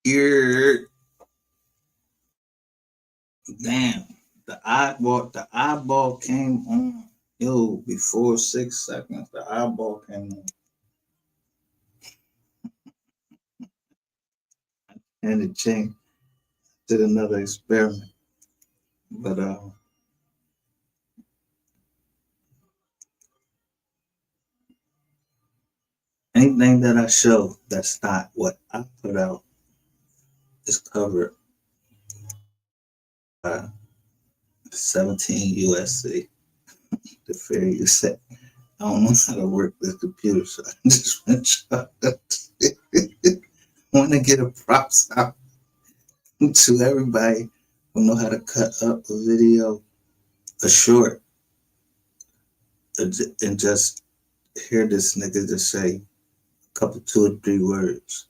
Here, damn, the eyeball came on. Yo, before 6 seconds, the eyeball came on. And it changed. Did another experiment. But anything that I show that's not what I put out is covered by 17 USC, the fair use act. I don't know how to work this computer, so I just want to get a props out to everybody who know how to cut up a video, a short, and just hear this nigga just say a couple, 2 or 3 words.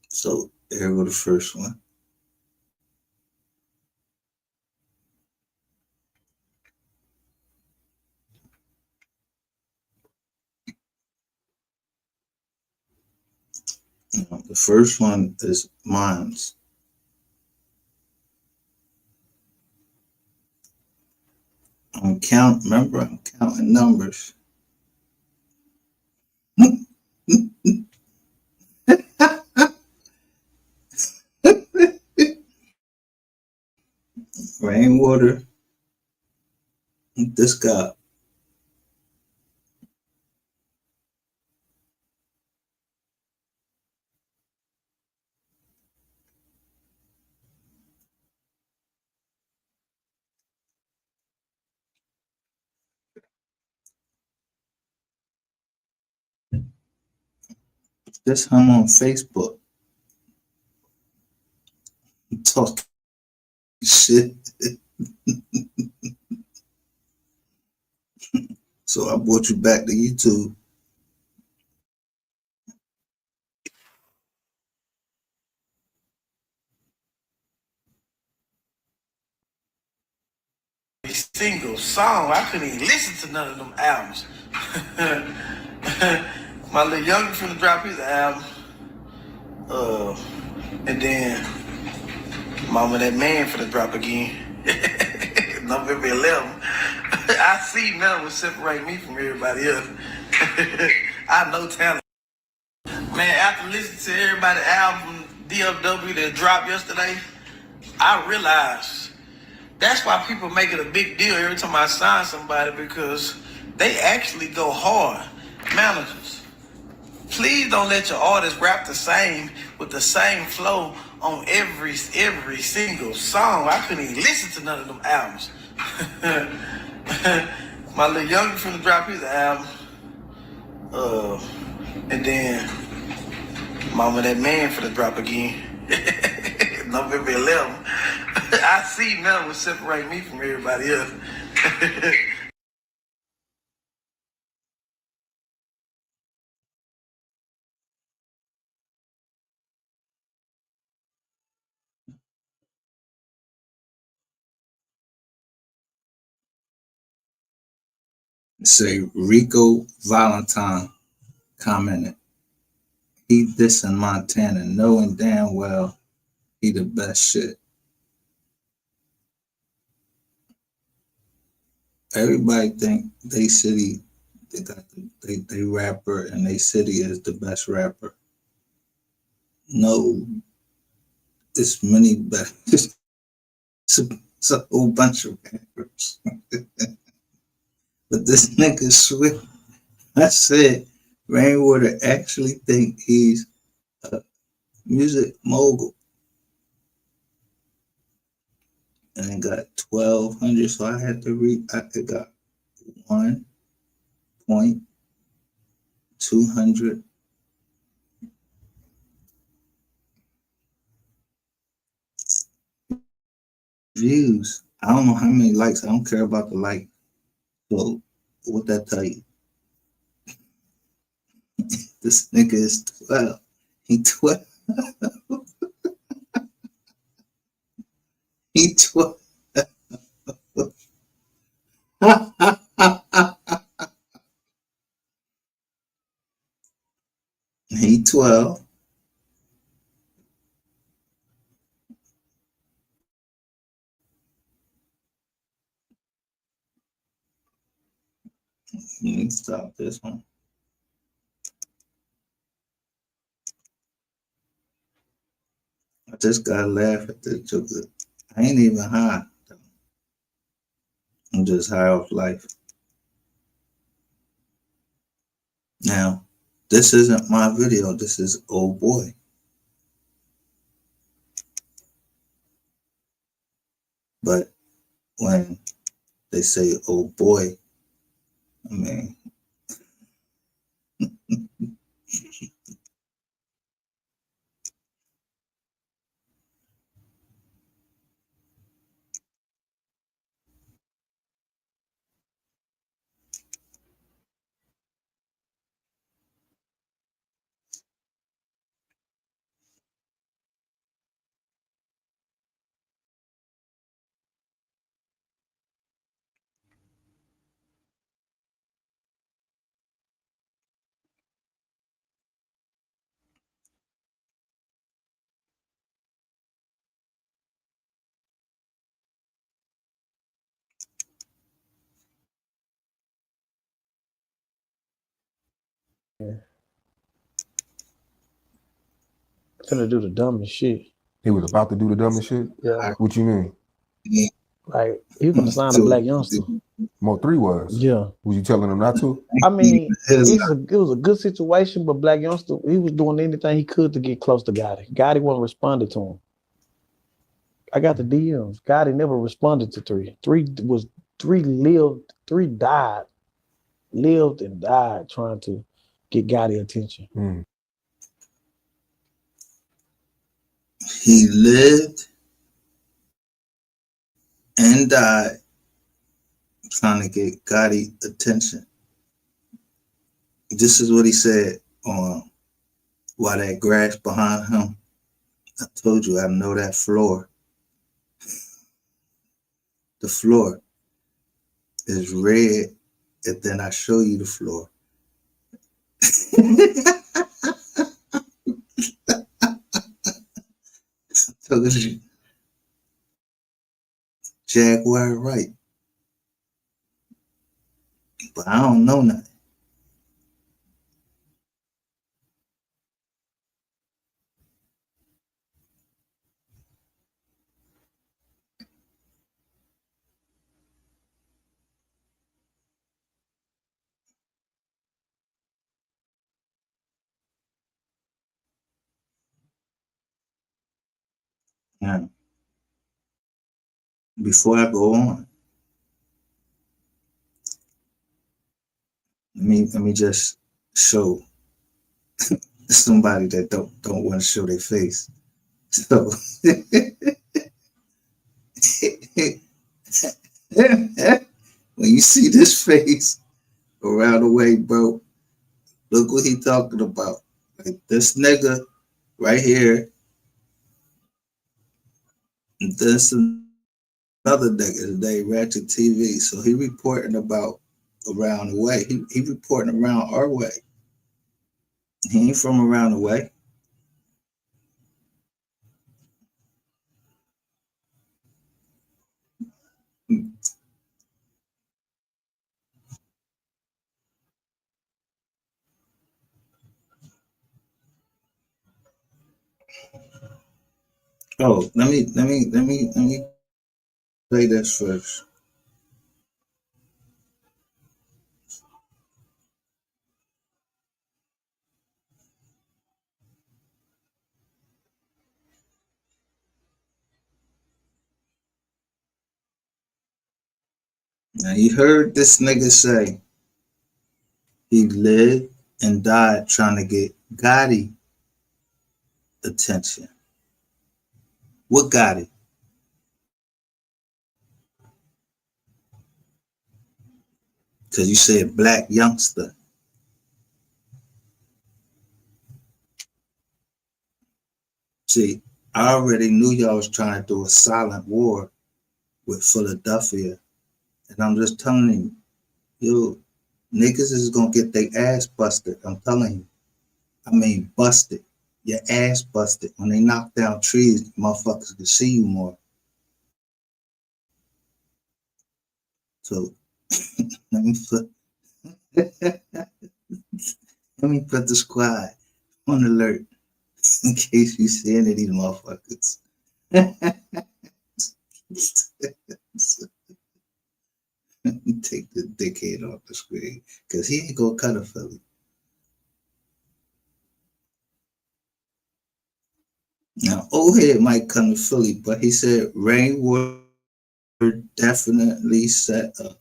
So here go the first one. The first one is mine's. Remember, I'm counting numbers. Rainwater, this guy. This him on Facebook. Talk shit. So I brought you back to YouTube. Single song. I couldn't even listen to none of them albums. My little younger finna drop his album. And then Mama That Man finna drop again. November 11th. I see none would separate me from everybody else. I know talent. Man, after listening to everybody's album DFW that dropped yesterday, I realized that's why people make it a big deal every time I sign somebody, because they actually go hard. Managers, please don't let your artists rap the same with the same flow on every single song. I couldn't even listen to none of them albums. My little younger finna drop his album. And then Mama That Man finna drop again. November 11th. I see none would separate me from everybody else. Say Rico Valentine commented, he dissing Montana, knowing damn well he the best shit. Everybody think they city they got they rapper and they city is the best rapper. No, it's many better. It's a whole bunch of rappers. But this nigga Swift, I said Rainwater actually think he's a music mogul. And it got 1,200, so I had to read. It got 1.200 views. I don't know how many likes. I don't care about the like. So what that tell you? This nigga is 12. He 12. He 12. He 12. Let me stop this one. I just gotta laugh at this joke. I ain't even high. I'm just high off life. Now, this isn't my video. This is old boy. But when they say old boy, I mean, Finna do the dumbest shit. He was about to do the dumbest shit? Yeah. What you mean? Like, he finna sign a black youngster. Mo 3 was? Yeah. Was you telling him not to? I mean, it was a good situation, but black youngster, he was doing anything he could to get close to Gotti. Gotti wasn't responding to him. I got the DMs. Gotti never responded to 3. 3 lived, 3 died. Lived and died trying to get Gotti attention. He lived and died trying to get Gotti attention. This is what he said on Why That Grass Behind Him. I told you I know that floor. The floor is red, and then I show you the floor. Told you. Jaguar right. But I don't know nothing. Now, before I go on, let me just show somebody that don't want to show their face. So when you see this face around the way, bro, look what he talking about. Like this nigga right here, and this another nigga today, Ratchet TV. So he reporting about around the way. He reporting around our way. He ain't from around the way. Oh, let me play this first. Now you heard this nigga say he lived and died trying to get Gotti attention. What Gotti? Because you said black youngster. See, I already knew y'all was trying to do a silent war with Philadelphia. And I'm just telling you, yo, niggas is gonna get their ass busted. I'm telling you. I mean busted. Your ass busted. When they knock down trees, motherfuckers can see you more. So let me put Let me put the squad on alert in case you see any of these motherfuckers. Take the dickhead off the screen because he ain't gonna cut a Philly. Now, old head might come to Philly, but he said Rainwater definitely set up.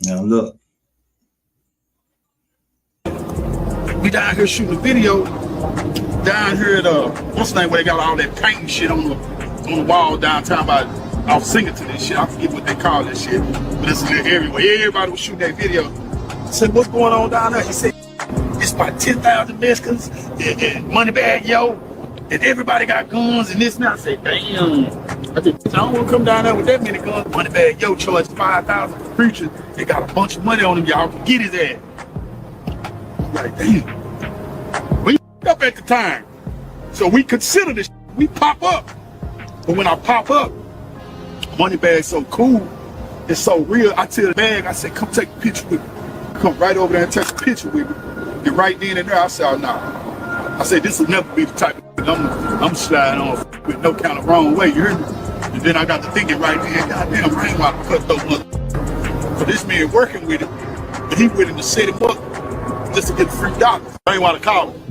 Now, look, We down here shooting a video down here at what's the name where they got all that paint and shit on the wall downtown by off Singleton and shit. I forget what they call that shit. But it's in the area where everybody was shooting that video. I said, what's going on down there? He said, it's about 10,000 Mexicans and money bag, yo. And everybody got guns and this and that. I said, damn. I said, I don't want to come down there with that many guns. Money bag, yo, charge 5,000 for preachers. They got a bunch of money on them, y'all can get his ass. I'm like, damn. We up at the time. So we consider this. We pop up. But when I pop up, money bag's so cool. It's so real. I tell the bag, I said, come take a picture with me. Come right over there and take a picture with me. And right then and there, I said, oh, nah. I said, this will never be the type of thing I'm sliding on with no kind of wrong way. You hear me? And then I got to thinking right then, goddamn, Rainwater cut those mother. So this man working with him, and he willing to set him up just to get $3. Rainwater called him.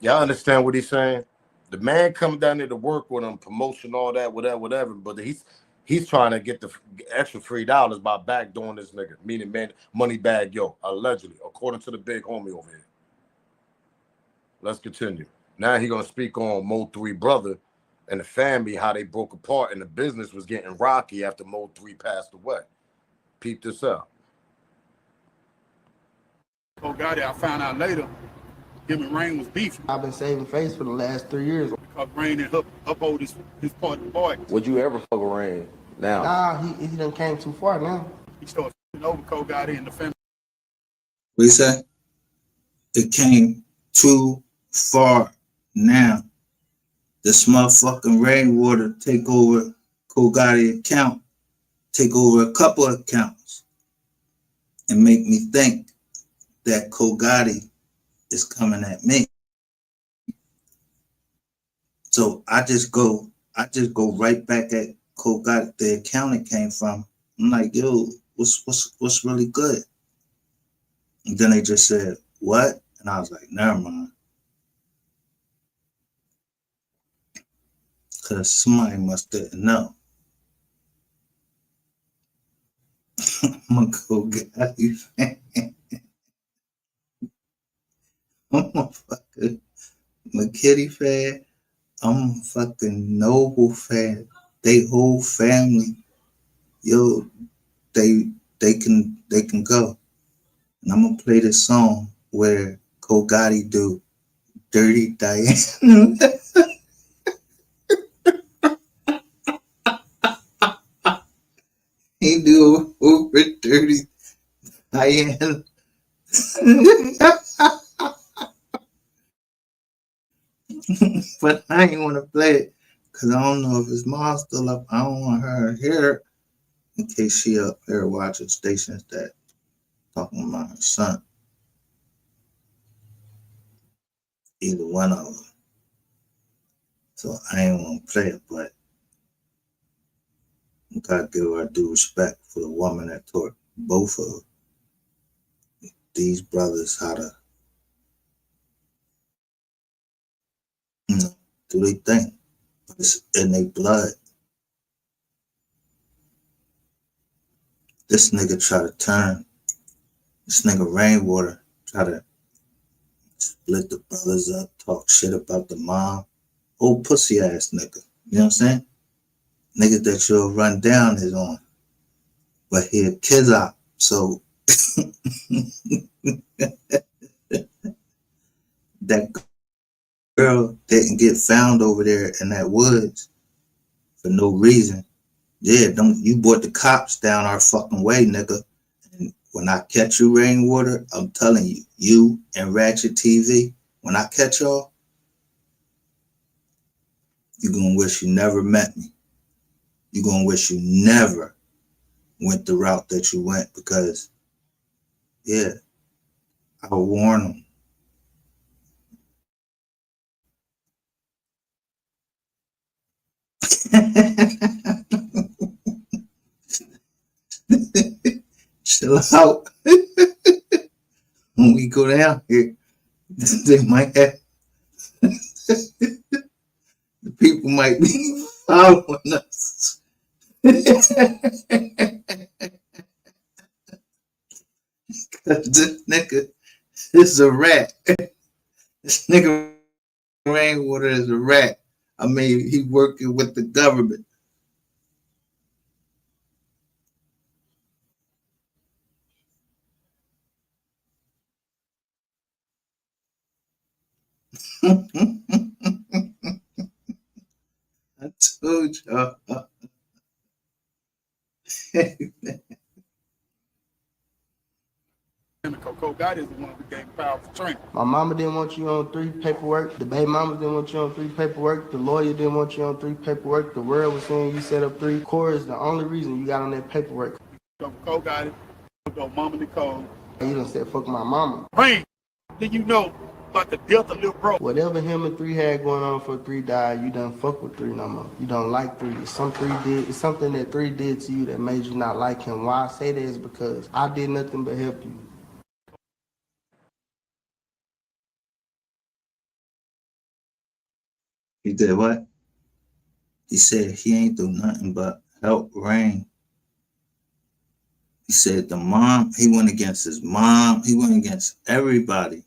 Y'all understand what he's saying? The man coming down there to work with him, promotion, all that, whatever. But he's trying to get the extra $3 by backdooring this nigga, meaning man, money bag, yo, allegedly, according to the big homie over here. Let's continue. Now he gonna speak on Mo 3 brother and the family, how they broke apart and the business was getting rocky after Mo 3 passed away. Peep this out. Oh, got it. I found out later. Him and Rain was beefing. I've been saving face for the last 3 years. Because Rain and uphold his part of the boy. Would you ever fuck with Rain now? Nah, he done came too far now. He started over Cole got in the family. what he said? It came too far now. This motherfucking Rainwater take over Kogati account, take over a couple of accounts, and make me think that Kogati is coming at me. So I just go right back at Kogati, the account it came from. I'm like, yo, what's really good? And then they just said, what? And I was like, never mind. Because somebody must didn't know. I'm a Kogati fan. I'm a fucking McKitty fan. I'm a fucking Noble fan. They whole family, yo, they can go. And I'm gonna play this song where Kogati do Dirty Diane. He do over Dirty Diane. But I ain't want to play it because I don't know if his mom's still up. I don't want her to hear it in case she up there watching stations that talking about her son. Either one of them. So I ain't want to play it, but we gotta give her due respect for the woman that taught both of these brothers how to, do they think. It's in their blood. This nigga try to turn, this nigga Rainwater try to split the brothers up, talk shit about the mom. Old pussy ass nigga. You know what I'm saying? Nigga that you'll run down is on. But he a kid out. So that girl didn't get found over there in that woods for no reason. Yeah, don't you brought the cops down our fucking way, nigga. And when I catch you, Rainwater, I'm telling you, you and Ratchet TV, when I catch y'all, you're gonna wish you never met me. You're gonna wish you never went the route that you went because, yeah, I warn them. Chill out. When we go down here, they might have, the people might be following us. This nigga is a rat. This nigga Rainwater is a rat. I mean, he working with the government. I told y'all. Coco God is the one who gave powerful training. My mama didn't want you on 3 paperwork. The baby mama didn't want you on 3 paperwork. The lawyer didn't want you on 3 paperwork. The world was saying you set up 3. Core is the only reason you got on that paperwork. Coco got it. Go Mama Nicole. You done said fuck my mama. Rain, then you know about the death of little bro. Whatever him and 3 had going on for 3 died, you done fuck with 3 no more. You don't like 3. It's something that 3 did to you that made you not like him. Why I say that is because I did nothing but help you. He did what? He said he ain't do nothing but help Rain. He said the mom, he went against his mom, he went against everybody.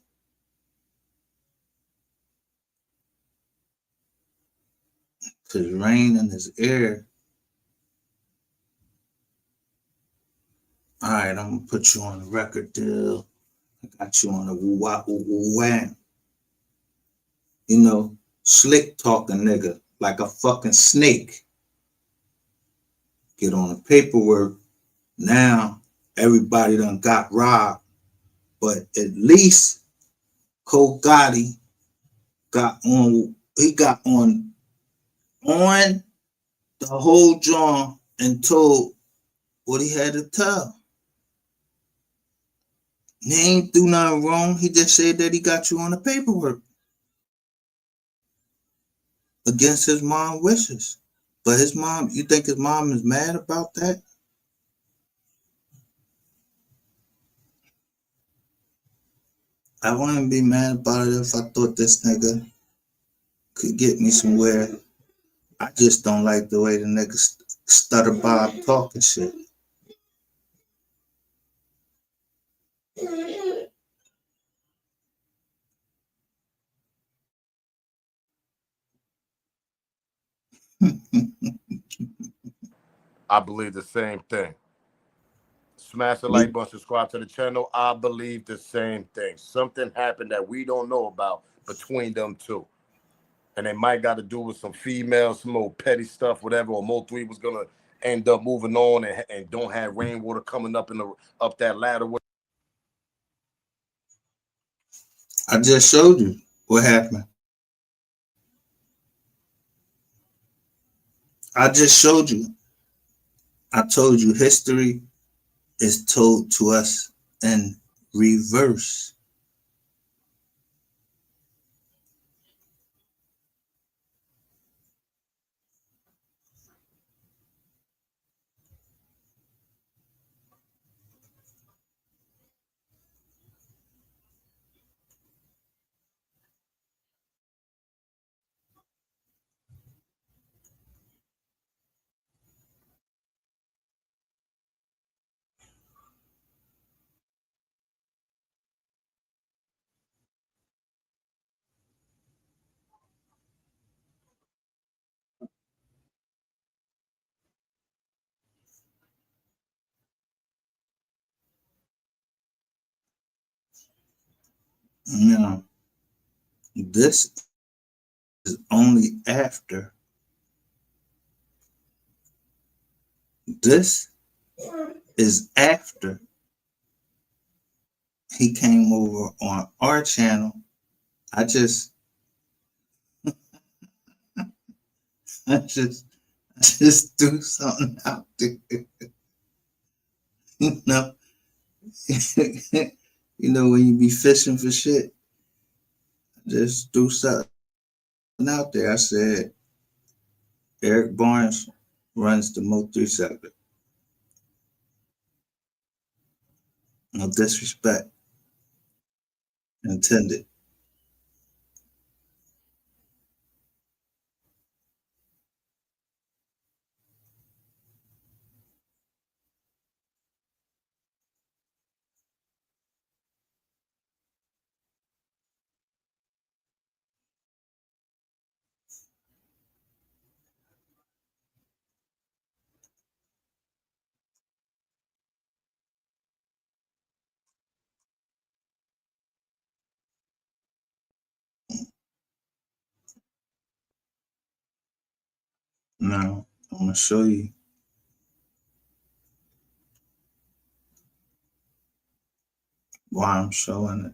Cause Rain in his ear. All right, I'm gonna put you on a record deal. I got you on a wham. You know, slick talking nigga, like a fucking snake. Get on the paperwork. Now everybody done got robbed, but at least Cole Gotti got on. He got on the whole John and told what he had to tell. He ain't do nothing wrong. He just said that he got you on the paperwork against his mom's wishes. But his mom, you think his mom is mad about that? I wouldn't be mad about it if I thought this nigga could get me somewhere. I just don't like the way the nigga stutter Bob talking shit. I believe the same thing. Smash the like button, subscribe to the channel. I believe the same thing. Something happened that we don't know about between them two. And it might got to do with some females, some old petty stuff, whatever, or Mo3 was gonna end up moving on and don't have Rainwater coming up up that ladder with. I just showed you what happened. I just showed you. I told you history is told to us in reverse. You know, this is only after This is after he came over on our channel. I just I just threw something out there. You know, you know when you be fishing for shit, just threw something out there. I said Eric Barnes runs the Mo 3 sector. No disrespect intended. Now I'm gonna show you why I'm showing this.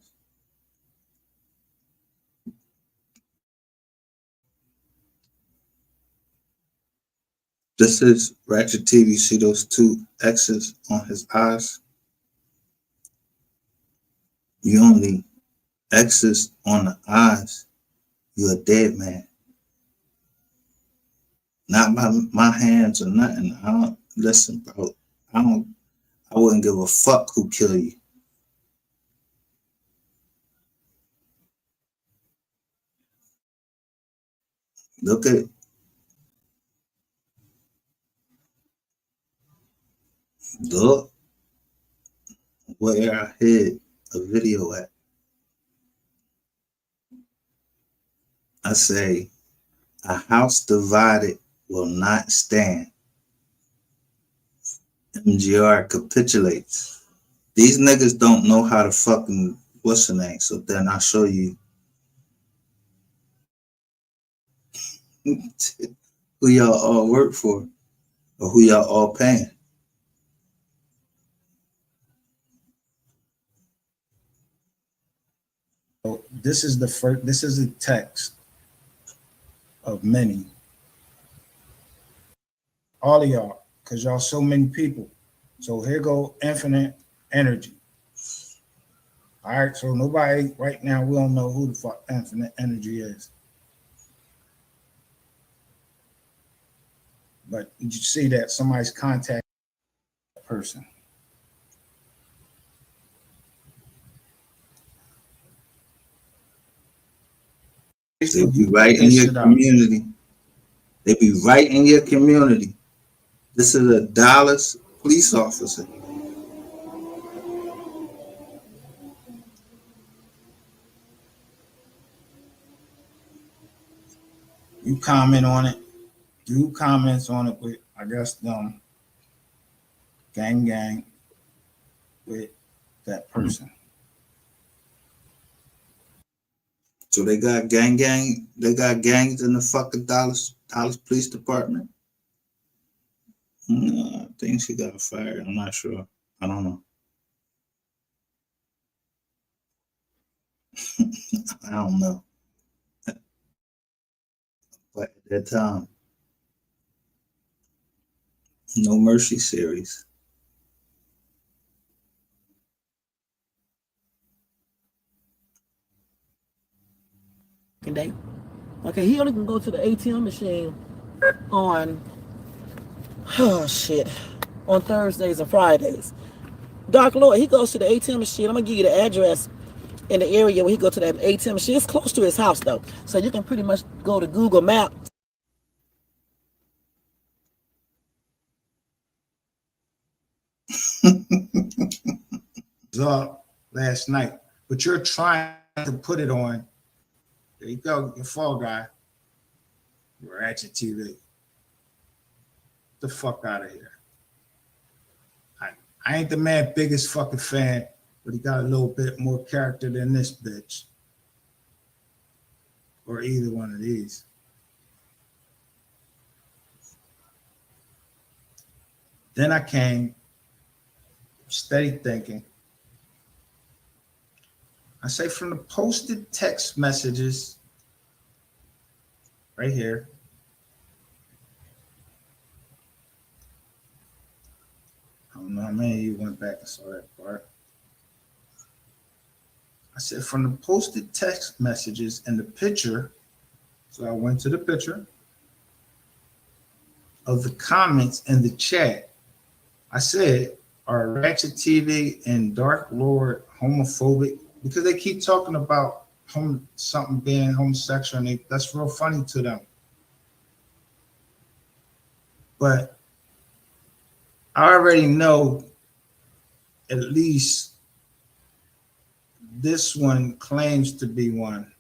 This is Ratchet TV. See those two X's on his eyes? You only X's on the eyes, you're a dead man. Not by my hands or nothing. I don't listen, bro. I wouldn't give a fuck who kill you. Look at look where I hid a video at. I say a house divided will not stand. MGR capitulates. These niggas don't know how to fucking what's the name. So then I'll show you who y'all all work for or who y'all all paying. This is the first. This is a text of many. All of y'all, because y'all so many people. So here go infinite energy. All right, so nobody right now, we don't know who the fuck infinite energy is. But you see that somebody's contacting that person. They be right in your community. They be right in your community. This is a Dallas police officer. You comment on it. Do comments on it with, I guess, them gang with that person. So they got they got gangs in the fucking Dallas Police Department. I think she got fired. I'm not sure. I don't know. I don't know. But at that time, No Mercy series. Day. Okay, he only can go to the ATM machine on on Thursdays and Fridays. Doc Lloyd, he goes to the ATM machine. I'm gonna give you the address in the area where he go to that ATM machine. It's close to his house though, so you can pretty much go to Google Maps. Up last night, but you're trying to put it on. There you go, your fall guy. Ratchet TV. Get the fuck out of here. I ain't the man biggest fucking fan, but he got a little bit more character than this bitch. Or either one of these. Then I came steady thinking. I say from the posted text messages right here. I don't know how many of you went back and saw that part. I said from the posted text messages and the picture. So I went to the picture of the comments in the chat. I said, are Ratchet TV and Dark Lord homophobic? Because they keep talking about something being homosexual, and that's real funny to them. But I already know at least this one claims to be one.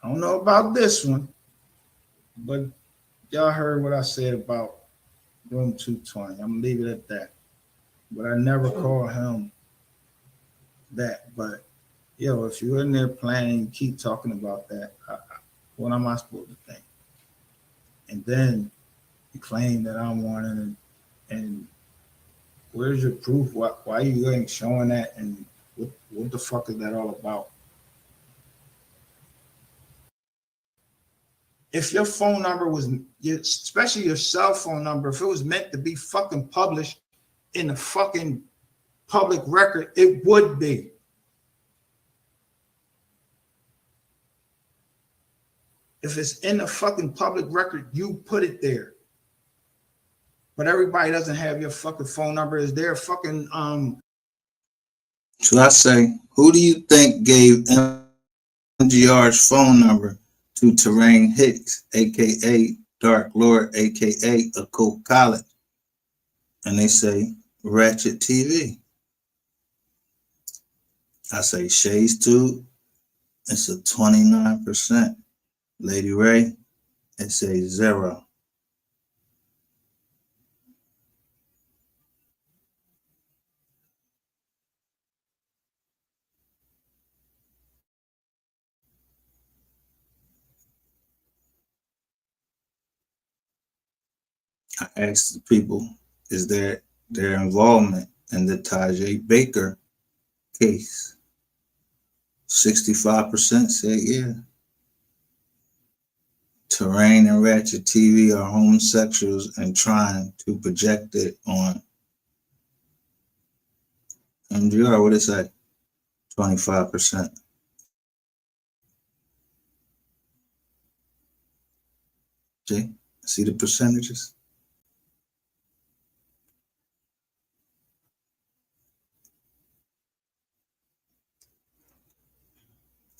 I don't know about this one, but y'all heard what I said about Room 220. I'm gonna leave it at that. But I never call him that. But yo, if you're in there playing, you keep talking about that. What am I supposed to think? And then you claim that I'm one, and where's your proof? Why you ain't showing that? And what the fuck is that all about? If your phone number was, especially your cell phone number, if it was meant to be fucking published in the fucking public record, it would be. If it's in the fucking public record, you put it there. But everybody doesn't have your fucking phone number. Is there fucking So I say, who do you think gave MGR's phone number to Terrain Hicks, aka Dark Lord, aka Occult College? And they say Ratchet TV. I say Shades Tube, it's a 29%. Lady Ray, it says 0. I asked the people, is there their involvement in the Tajay Baker case? 65% said yeah. Terrain and Ratchet TV are homosexuals and trying to project it on MGR. What is that? 25%. See the percentages?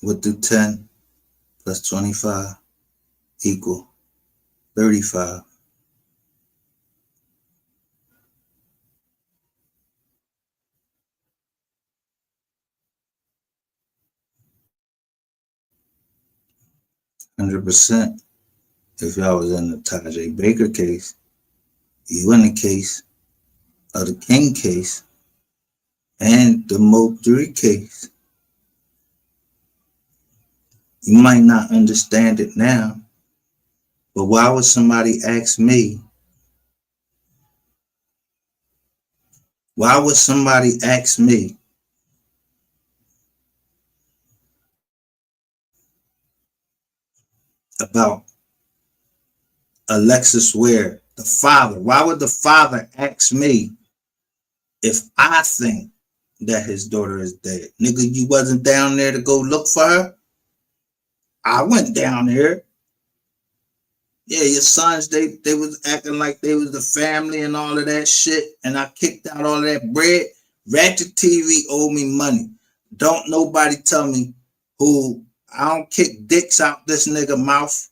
What do 10 plus 25 equal 35? %. If y'all was in the Tajay Baker case, you in the case of the King case and the Mo 3 case. You might not understand it now, but why would somebody ask me? Why would somebody ask me about Alexis Ware, the father? Why would the father ask me if I think that his daughter is dead? Nigga, you wasn't down there to go look for her? I went down there. Yeah, your sons, they was acting like they was the family and all of that shit, and I kicked out all of that bread. Ratchet TV owed me money. Don't nobody tell me who. I don't kick dicks out this nigga mouth.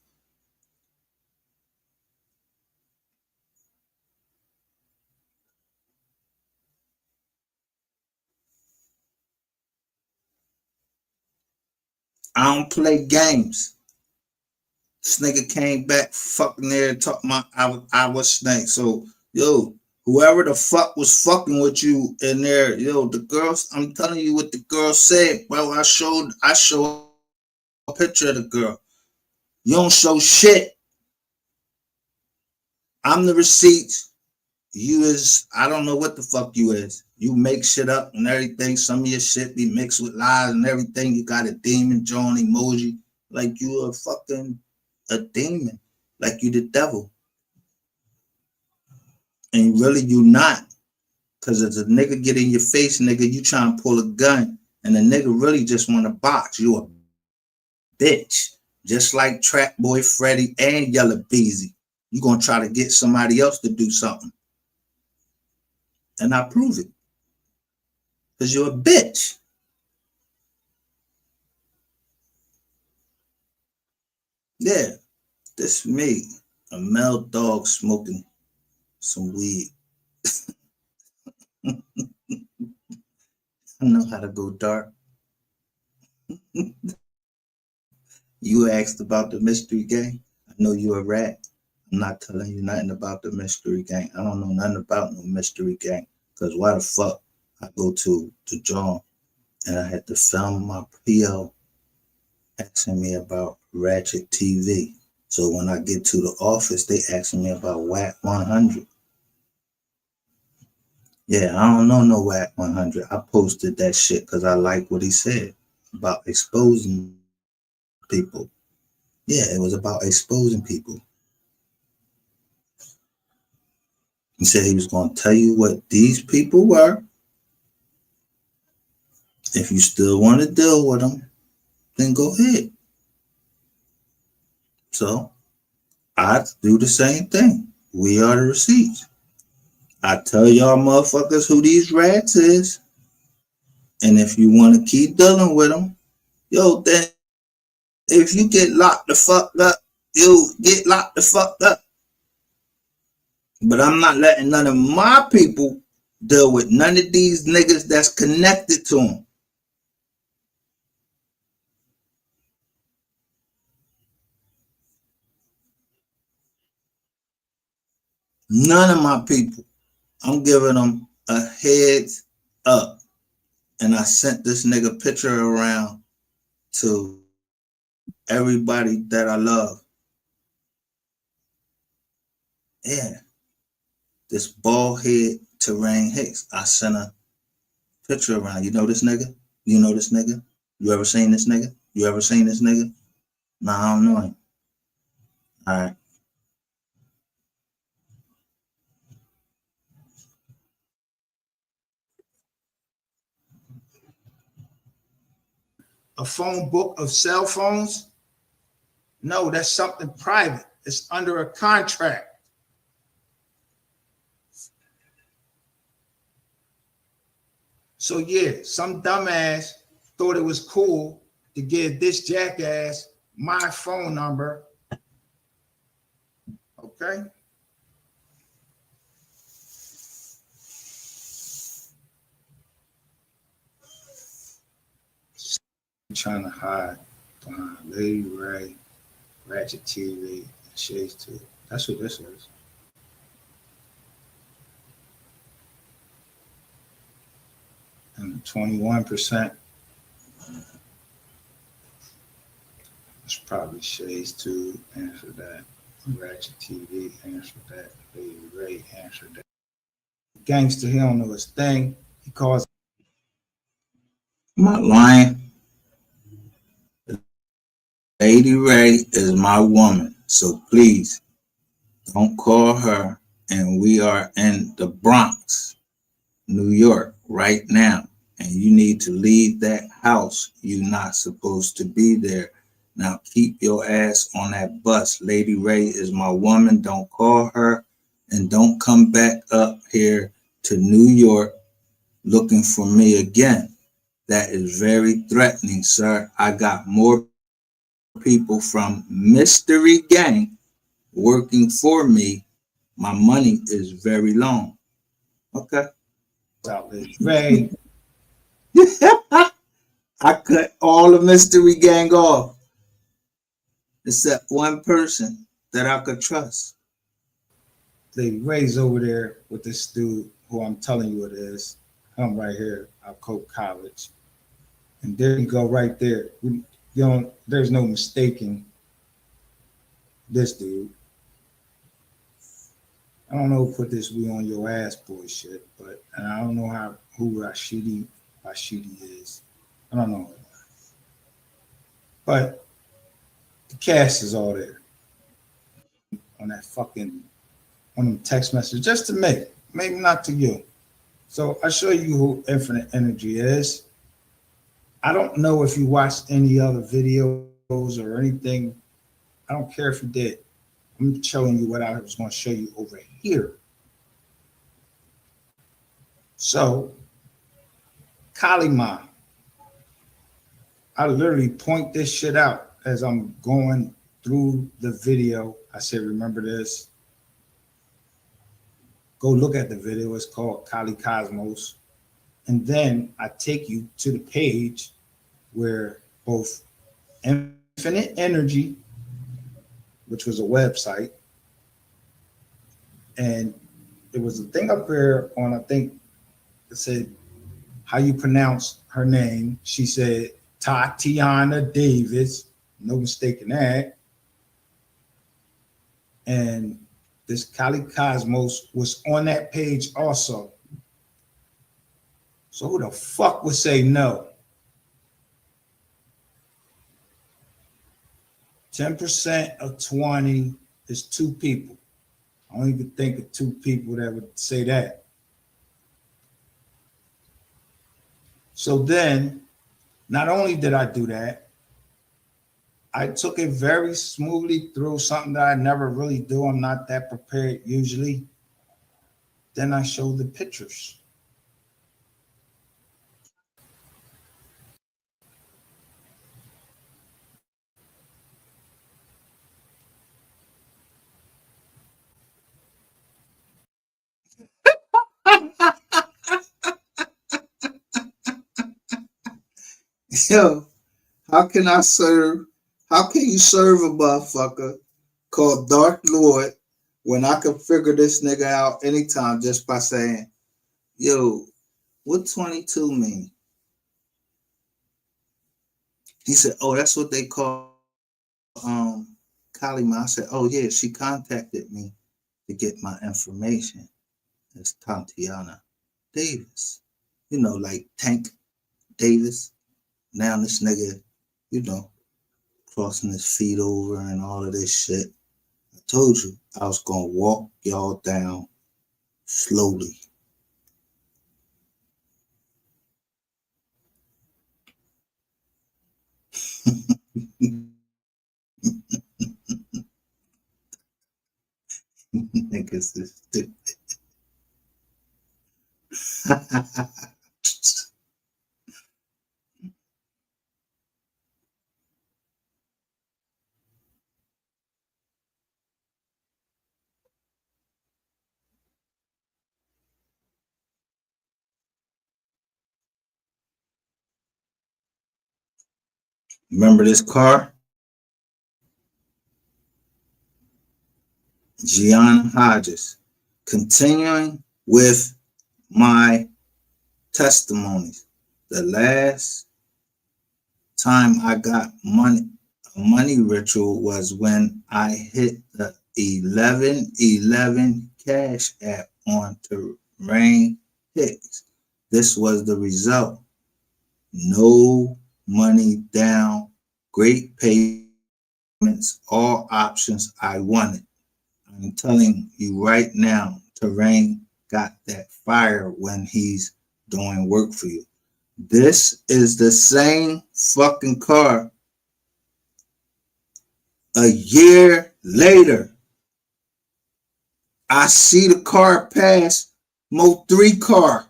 I don't play games. This nigga came back fucking there and talking about I was snake. So, yo, whoever the fuck was fucking with you in there, yo, the girls, I'm telling you what the girl said, bro. I showed a picture of the girl. You don't show shit. I'm the receipts. You is, I don't know what the fuck you is. You make shit up and everything. Some of your shit be mixed with lies and everything. You got a demon drawing emoji. Like you a fucking a demon. Like you the devil. And really you not. Cause if a nigga get in your face, nigga, you trying to pull a gun. And the nigga really just want to box. You a bitch. Just like Trap Boy Freddy and Yella Beezy. You gonna try to get somebody else to do something. And I prove it. Because you're a bitch. Yeah, this me, a male dog smoking some weed. I know how to go dark. You asked about the mystery gang. I know you're a rat. I'm not telling you nothing about the mystery gang. I don't know nothing about no mystery gang. Because why the fuck I go to the John and I had to film my PO asking me about Ratchet TV. So when I get to the office, they asking me about WAC 100. Yeah, I don't know no WAC 100. I posted that shit because I like what he said about exposing people. Yeah, it was about exposing people. He said he was going to tell you what these people were. If you still want to deal with them, then go ahead. So I do the same thing. We are the receipts. I tell y'all motherfuckers who these rats is. And if you want to keep dealing with them, yo, then if you get locked the fuck up, you get locked the fuck up. But I'm not letting none of my people deal with none of these niggas that's connected to them. None of my people. I'm giving them a heads up. And I sent this nigga picture around to everybody that I love. Yeah. This bald head Terrain Hicks. I sent a picture around. You know this nigga? You know this nigga? You ever seen this nigga? You ever seen this nigga? Nah, I don't know him. All right. A phone book of cell phones? No, that's something private. It's under a contract. So yeah, some dumbass thought it was cool to give this jackass my phone number. Okay. Trying to hide behind Lady Ray, Ratchet TV, and Shades 2. That's what this is. And 21%. It's probably Shades 2 answer that. Ratchet TV answer that. Lady Ray answer that. Gangster, he don't know his thing. He calls. I'm not lying. Lady Ray is my woman, so please don't call her. And we are in the Bronx, New York, right now. And you need to leave that house. You're not supposed to be there. Now keep your ass on that bus. Lady Ray is my woman. Don't call her. And don't come back up here to New York looking for me again. That is very threatening, sir. I got more people from Mystery Gang working for me. My money is very long. Okay. Ray. I cut all the Mystery Gang off except one person that I could trust. Lady Ray's over there with this dude who I'm telling you it is. I'm right here, Alcoa College. And there you go right there. There's no mistaking this dude. I don't know who put this "we on your ass" bullshit, but and I don't know who Rashidi is. I don't know, but the cast is all there on that fucking on them text messages, just to me, maybe not to you. So I show you who Infinite Energy is. I don't know if you watched any other videos or anything. I don't care if you did. I'm showing you what I was going to show you over here. So, Kalima, I literally point this shit out as I'm going through the video. I said, remember this? Go look at the video. It's called Kali Cosmos. And then I take you to the page where both Infinite Energy, which was a website, and it was a thing up there on, I think it said how you pronounce her name. She said Tatiana Davis, no mistake in that. And this Kali Cosmos was on that page also. So who the fuck would say no? 10% of 20 is two people. I don't even think of two people that would say that. So then, not only did I do that, I took it very smoothly through something that I never really do. I'm not that prepared usually. Then I showed the pictures. Yo, how can I serve? How can you serve a motherfucker called Dark Lord when I can figure this nigga out anytime just by saying, yo, what 22 mean? He said, oh, that's what they call Kalima. I said, oh yeah, she contacted me to get my information. It's Tatiana Davis. You know, like Tank Davis. Now this nigga, you know, crossing his feet over and all of this shit. I told you I was gonna walk y'all down slowly. Niggas is stupid. Remember this car? Gian Hodges. Continuing with my testimonies. The last time I got a money ritual was when I hit the 1111 cash app on Terrain Hicks. This was the result. No money down, great payments, all options I wanted. I'm telling you right now, Terrain got that fire when he's doing work for you. This is the same fucking car a year later. I see the car pass Mo 3 car.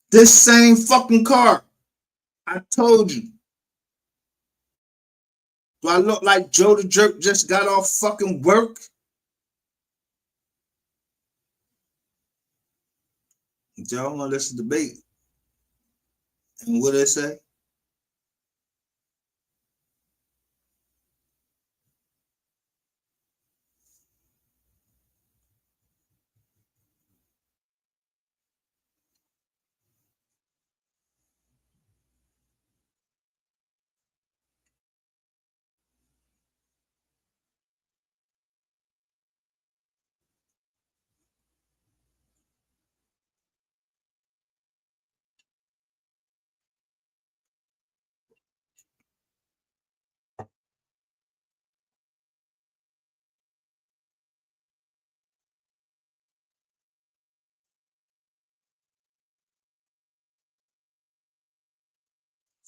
This same fucking car. I told you. Do I look like Joe the Jerk just got off fucking work? Y'all want to listen to debate. And what they say?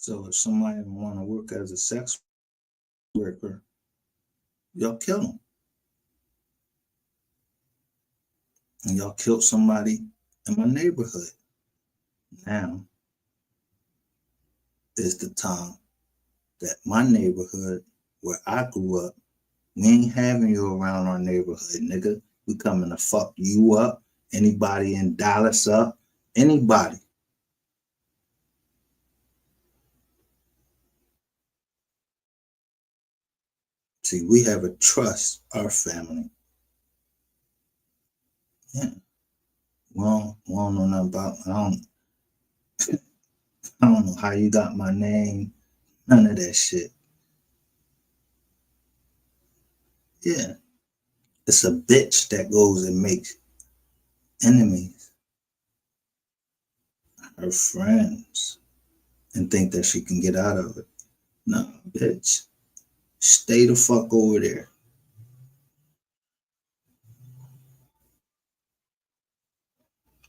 So if somebody want to work as a sex worker, y'all kill them. And y'all killed somebody in my neighborhood. Now is the time that my neighborhood, where I grew up, we ain't having you around our neighborhood, nigga. We coming to fuck you up. Anybody in Dallas up. Anybody. See, we have a trust, our family. Yeah. We don't know nothing about, I don't know how you got my name. None of that shit. Yeah. It's a bitch that goes and makes enemies, her friends, and think that she can get out of it. No, bitch. Stay the fuck over there.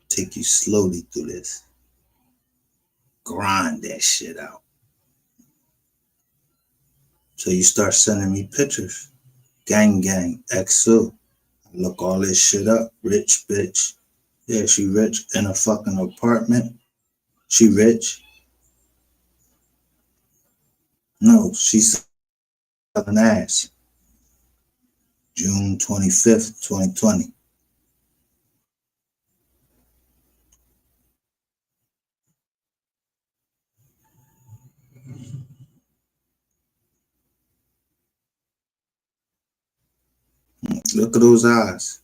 Take you slowly through this. Grind that shit out. So you start sending me pictures. Gang, XO. Look all this shit up. Rich bitch. Yeah, she rich in a fucking apartment. She rich. No, she's selling ass. June 25th, 2020. Look at those eyes.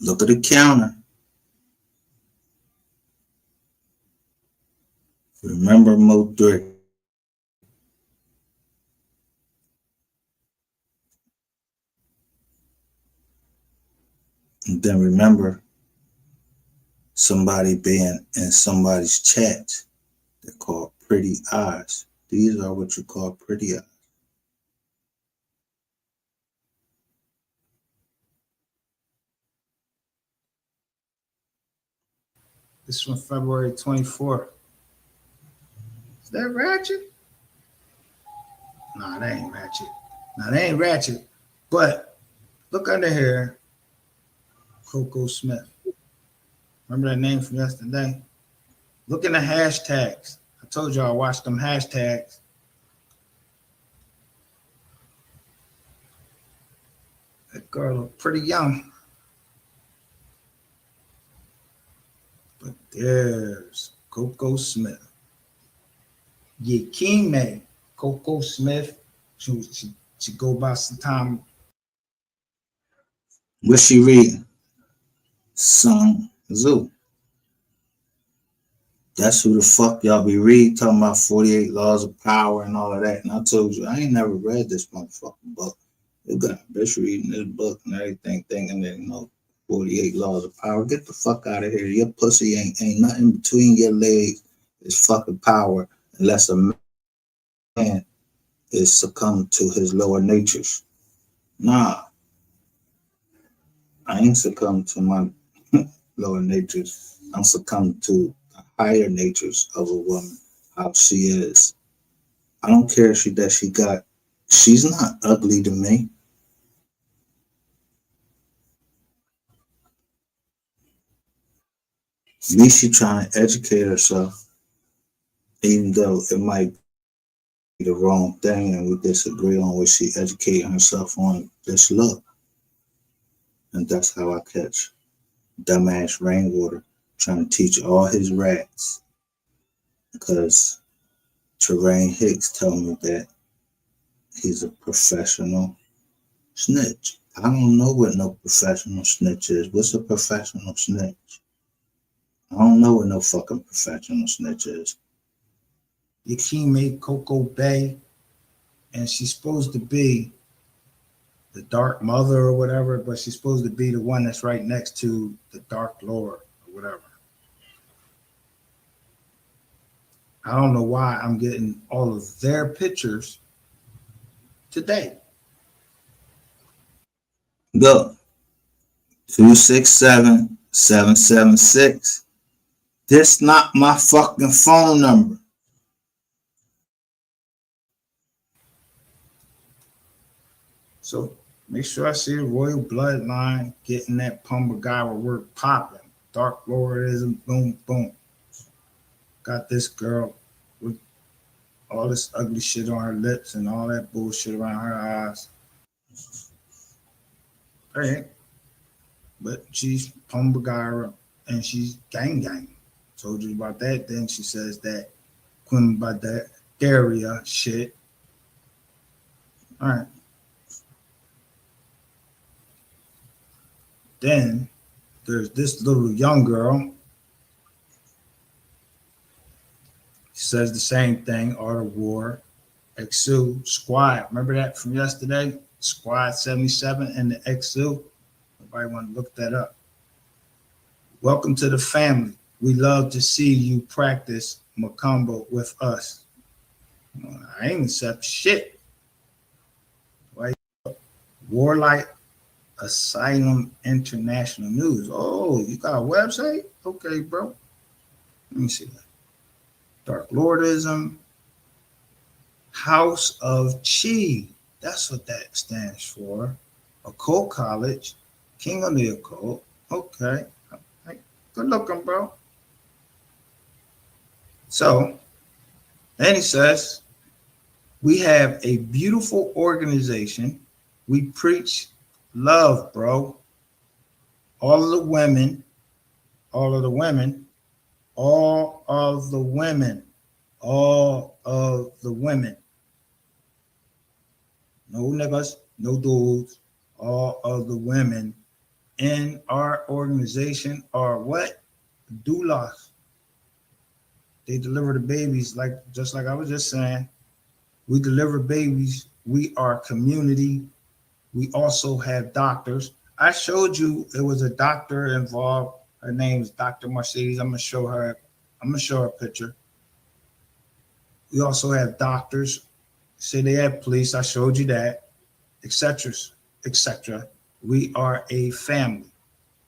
Look at the counter. Remember Mo 3. And then remember somebody being in somebody's chat. They're called pretty eyes. These are what you call pretty eyes. This is from February 24th. Is that ratchet? Nah, that ain't ratchet. Nah, that ain't ratchet. But look under here. Coco Smith. Remember that name from yesterday? Look in the hashtags. I told y'all I watched them hashtags. That girl looked pretty young. But there's Coco Smith. Yakime Coco Smith. She go by some time. What's she reading? Sun Tzu. That's who the fuck y'all be reading, talking about 48 laws of power and all of that. And I told you, I ain't never read this motherfucking book. You got a bitch reading this book and everything, thinking that, 48 laws of power. Get the fuck out of here. Your pussy ain't nothing between your legs. It's fucking power unless a man is succumbed to his lower natures. Nah, I ain't succumbed to my lower natures. I'm succumbed to the higher natures of a woman, how she is. I don't care she's not ugly to me. At least she's trying to educate herself, even though it might be the wrong thing and we disagree on what she educating herself on. Just look. And that's how I catch dumbass Rainwater trying to teach all his rats. Because Terrain Hicks told me that he's a professional snitch. I don't know what no professional snitch is. What's a professional snitch? I don't know what no fucking professional snitch is. Yakime Coco Bay. And she's supposed to be the Dark Mother or whatever, but she's supposed to be the one that's right next to the Dark Lord or whatever. I don't know why I'm getting all of their pictures today. Go 267-776. This not my fucking phone number. So make sure I see the royal bloodline getting that Pumbagira work popping. Dark Lordism, boom, boom. Got this girl with all this ugly shit on her lips and all that bullshit around her eyes. Hey, but she's Pumbagira and she's gang gang. Told you about that. Then she says that Queen Badaria shit. All right. Then there's this little young girl. She says the same thing, Art of War, Exu, Squad. Remember that from yesterday? Squad 77 and the Exu. Everybody want to look that up. Welcome to the family. We love to see you practice Macumba with us. I ain't accept shit. Right? Warlike Asylum International News. Oh, you got a website? Okay, bro. Let me see that. Dark Lordism. House of Chi. That's what that stands for. Occult College. King of the Occult. Okay. Good looking, bro. So, then he says, we have a beautiful organization. We preach love, bro. All of the women, all of the women, all of the women, all of the women. No niggas, no dudes, all of the women in our organization are what? Doulas. They deliver the babies, just like I was just saying. We deliver babies. We are community. We also have doctors. I showed you it was a doctor involved. Her name is Dr. Mercedes. I'm gonna show her a picture. We also have doctors. Say they have police. I showed you that, etc., etc. We are a family.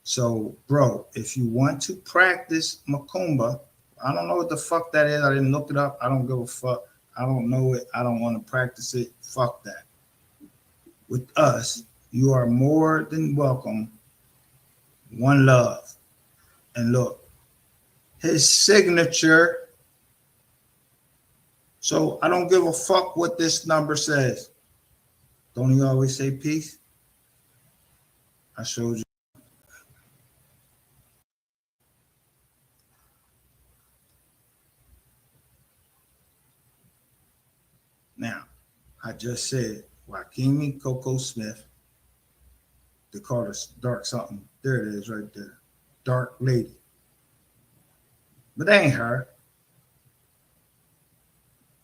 So, bro, if you want to practice Macumba, I don't know what the fuck that is. I didn't look it up. I don't give a fuck. I don't know it. I don't want to practice it. Fuck that. With us, you are more than welcome. One love. And look, his signature. So I don't give a fuck what this number says. Don't he always say peace? I showed you. Now, I just said Wakimi Coco Smith. They call her dark something. There it is right there. Dark lady. But that ain't her.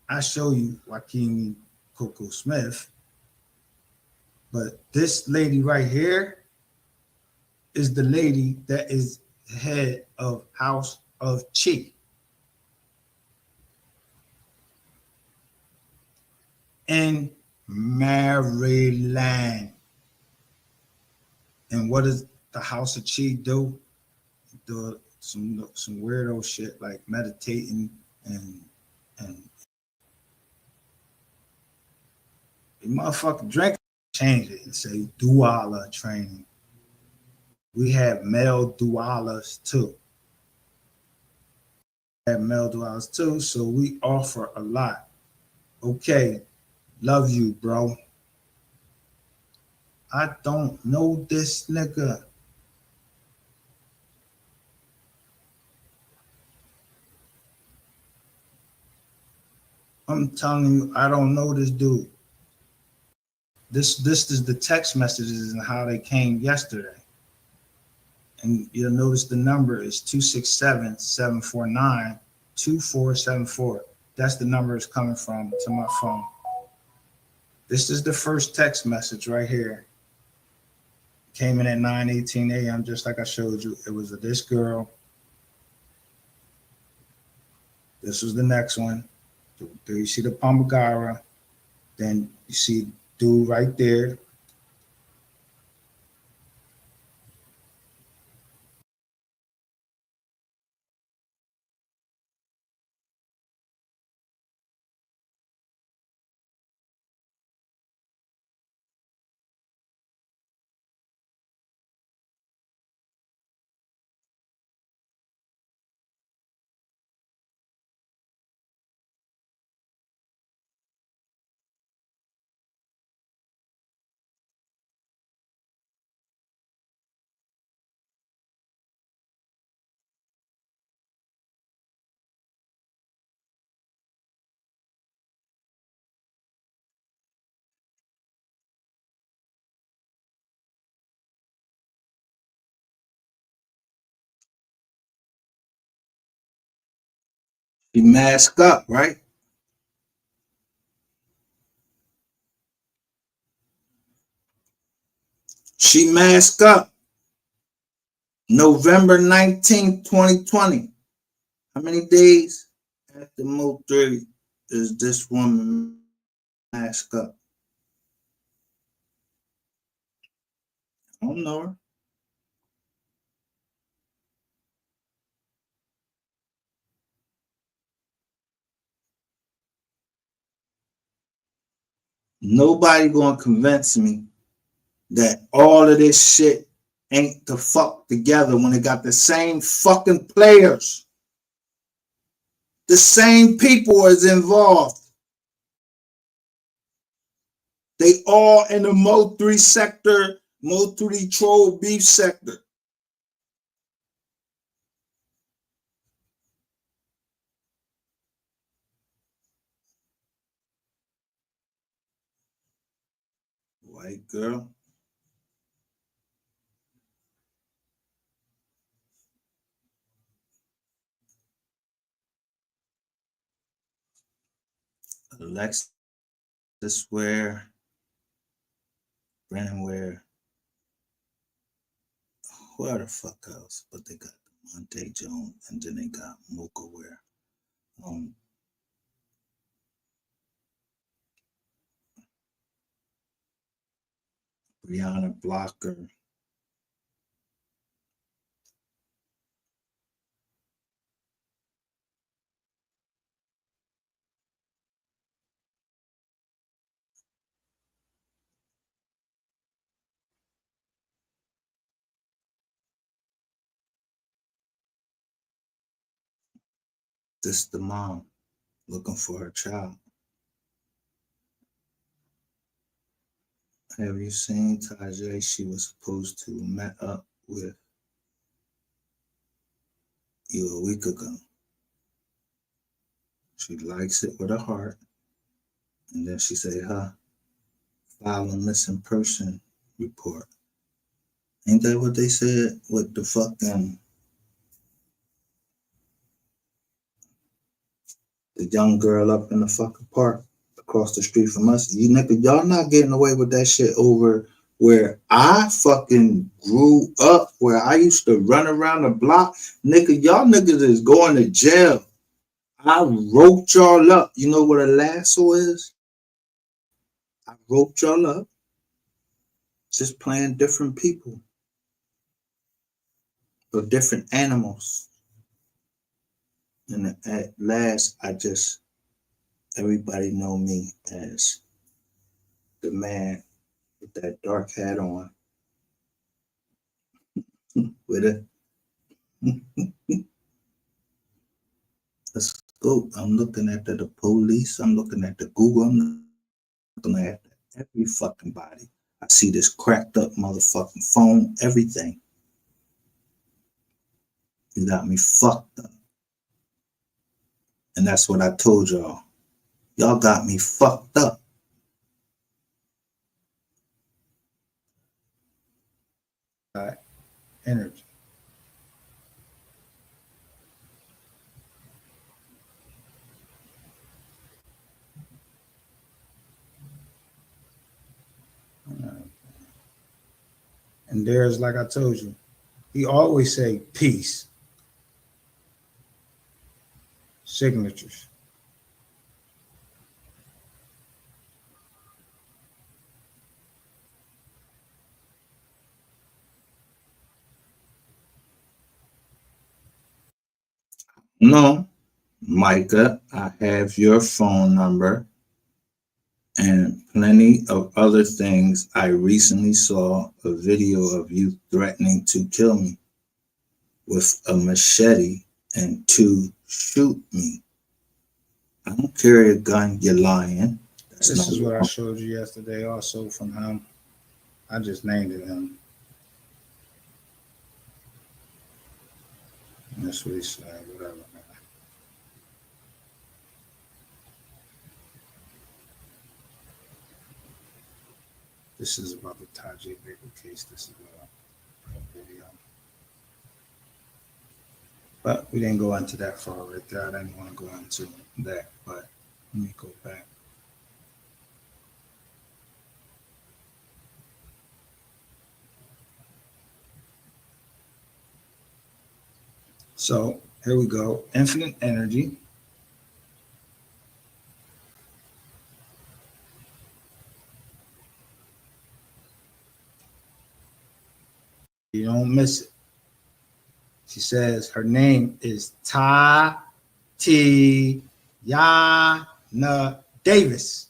I show you Wakimi Coco Smith. But this lady right here is the lady that is the head of House of Chi. In Maryland. And what does the House of Chi do? Do some weirdo shit like meditating and the motherfucking drink change it and say Duala training. We have male Dualas too. So we offer a lot. Okay, love you, bro. I don't know this nigga. I'm telling you, I don't know this dude. This is the text messages and how they came yesterday. And you'll notice the number is 267-749-2474. That's the number it's coming from to my phone. This is the first text message right here. Came in at 9:18 a.m. just like I showed you. It was this girl. This was the next one. Do you see the Pumbagira? Then you see dude right there. She masked up, right? She masked up November 19th, 2020. How many days after Mo 3 is this woman masked up? I don't know her. Nobody gonna convince me that all of this shit ain't the fuck together when they got the same fucking players. The same people is involved. They all in the Mo 3 sector, Mo 3 troll beef sector. White girl. Alexis Ware, Brennan Ware, who the fuck else? But they got Monte Jones, and then they got Mocha Ware. Brianna Blocker. This the mom looking for her child. Have you seen Tajay? She was supposed to met up with you a week ago. She likes it with her heart. And then she said, file a missing person report. Ain't that what they said with the fucking the young girl up in the fucking park across the street from us? You nigga, y'all not getting away with that shit over where I fucking grew up, where I used to run around the block. Nigga, y'all niggas is going to jail. I roped y'all up. You know what a lasso is? I roped y'all up. Just playing different people or different animals. And at last, everybody know me as the man with that dark hat on. With a scope. I'm looking at the police. I'm looking at the Google. I'm looking at every fucking body. I see this cracked up motherfucking phone, everything. You got me fucked up. And that's what I told y'all. Y'all got me fucked up. Energy. And there's, like I told you, he always say peace. Signatures. No, Micah, I have your phone number and plenty of other things. I recently saw a video of you threatening to kill me with a machete and to shoot me. I don't carry a gun, you're lying. This is what I showed you yesterday also from him. I just named it him. And that's what he said, whatever. This is about the Tajay Baker case. This is a video. But we didn't go into that far right there. I didn't want to go into that, but let me go back. So here we go. Infinite energy. You don't miss it. She says her name is Tatiana Davis.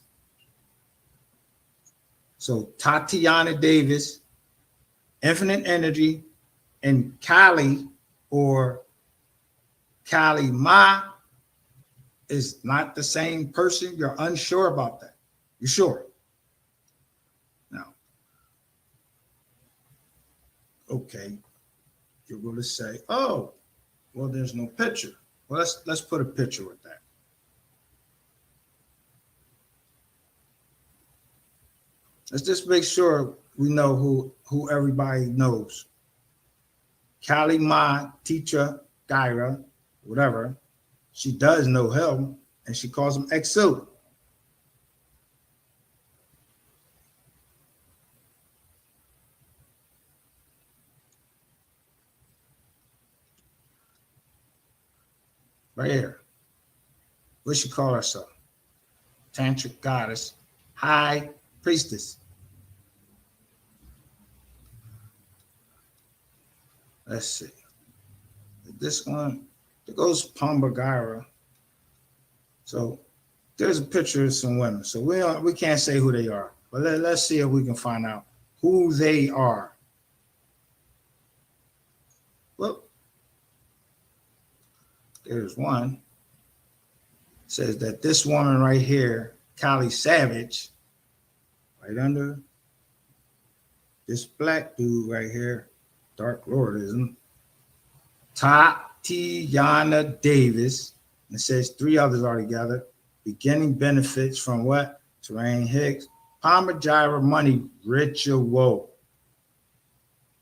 So Tatiana Davis, infinite energy, and Kali or Kali Ma is not the same person. You're unsure about that. You sure? No. Okay. You're going to say, oh, well, there's no picture. Well, let's put a picture with that. Let's just make sure we know who everybody knows. Kali Ma, teacher, Gyra, whatever. She does know him, and she calls him Exu. Right here. What she call herself? Tantric goddess, high priestess. Let's see. This one, it goes Gyra. So there's a picture of some women. So we can't say who they are, but let's see if we can find out who they are. Well, there's one. It says that this woman right here, Kali Savage, right under this black dude right here, Dark Lordism, Tatiana Davis, and it says 3 others are together. Beginning benefits from what? Terrain Hicks, Palmyra money ritual.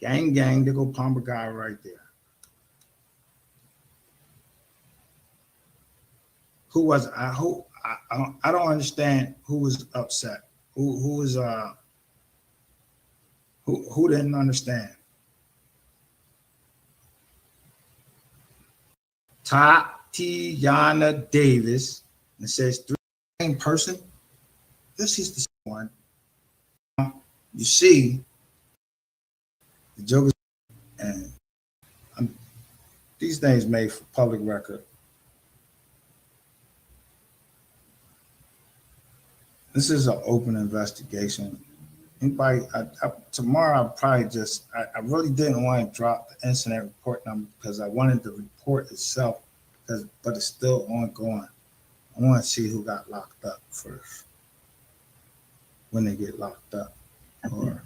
Gang, there go Palmyra right there. Who was I? I don't understand who was upset. Who didn't understand? Tatiana Davis. It says 3 same person. This is the same one. You see, the joke is, and these things made for public record. This is an open investigation. Anybody, tomorrow I'll probably just, I really didn't want to drop the incident report number because I wanted the report itself, but it's still ongoing. I want to see who got locked up first, when they get locked up. Or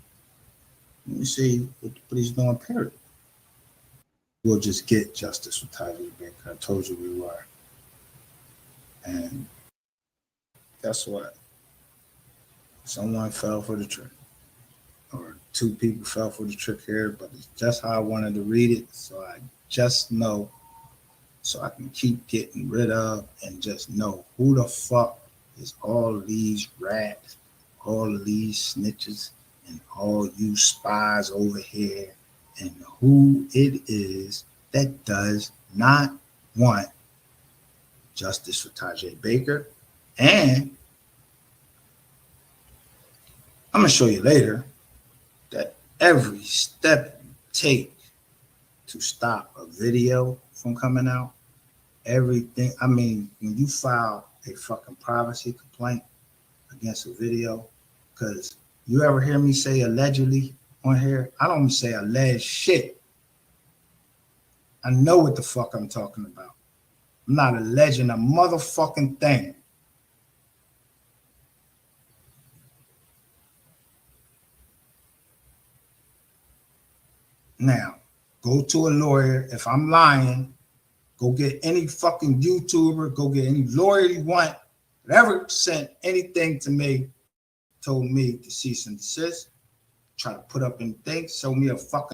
let me see what the police doing, period. We'll just get justice for Tajay Baker. I told you we were. And guess what? Someone fell for the trick. Or 2 people fell for the trick here, but it's just how I wanted to read it. So I just know, so I can keep getting rid of and just know who the fuck is all these rats, all of these snitches, and all you spies over here, and who it is that does not want justice for Tajay Baker. And I'm going to show you later that every step you take to stop a video from coming out, everything, I mean, when you file a fucking privacy complaint against a video, because you ever hear me say allegedly on here? I don't say alleged shit. I know what the fuck I'm talking about. I'm not alleging a motherfucking thing. Now, go to a lawyer. If I'm lying, go get any fucking YouTuber, go get any lawyer you want that ever sent anything to me, told me to cease and desist, try to put up anything, show me a fucking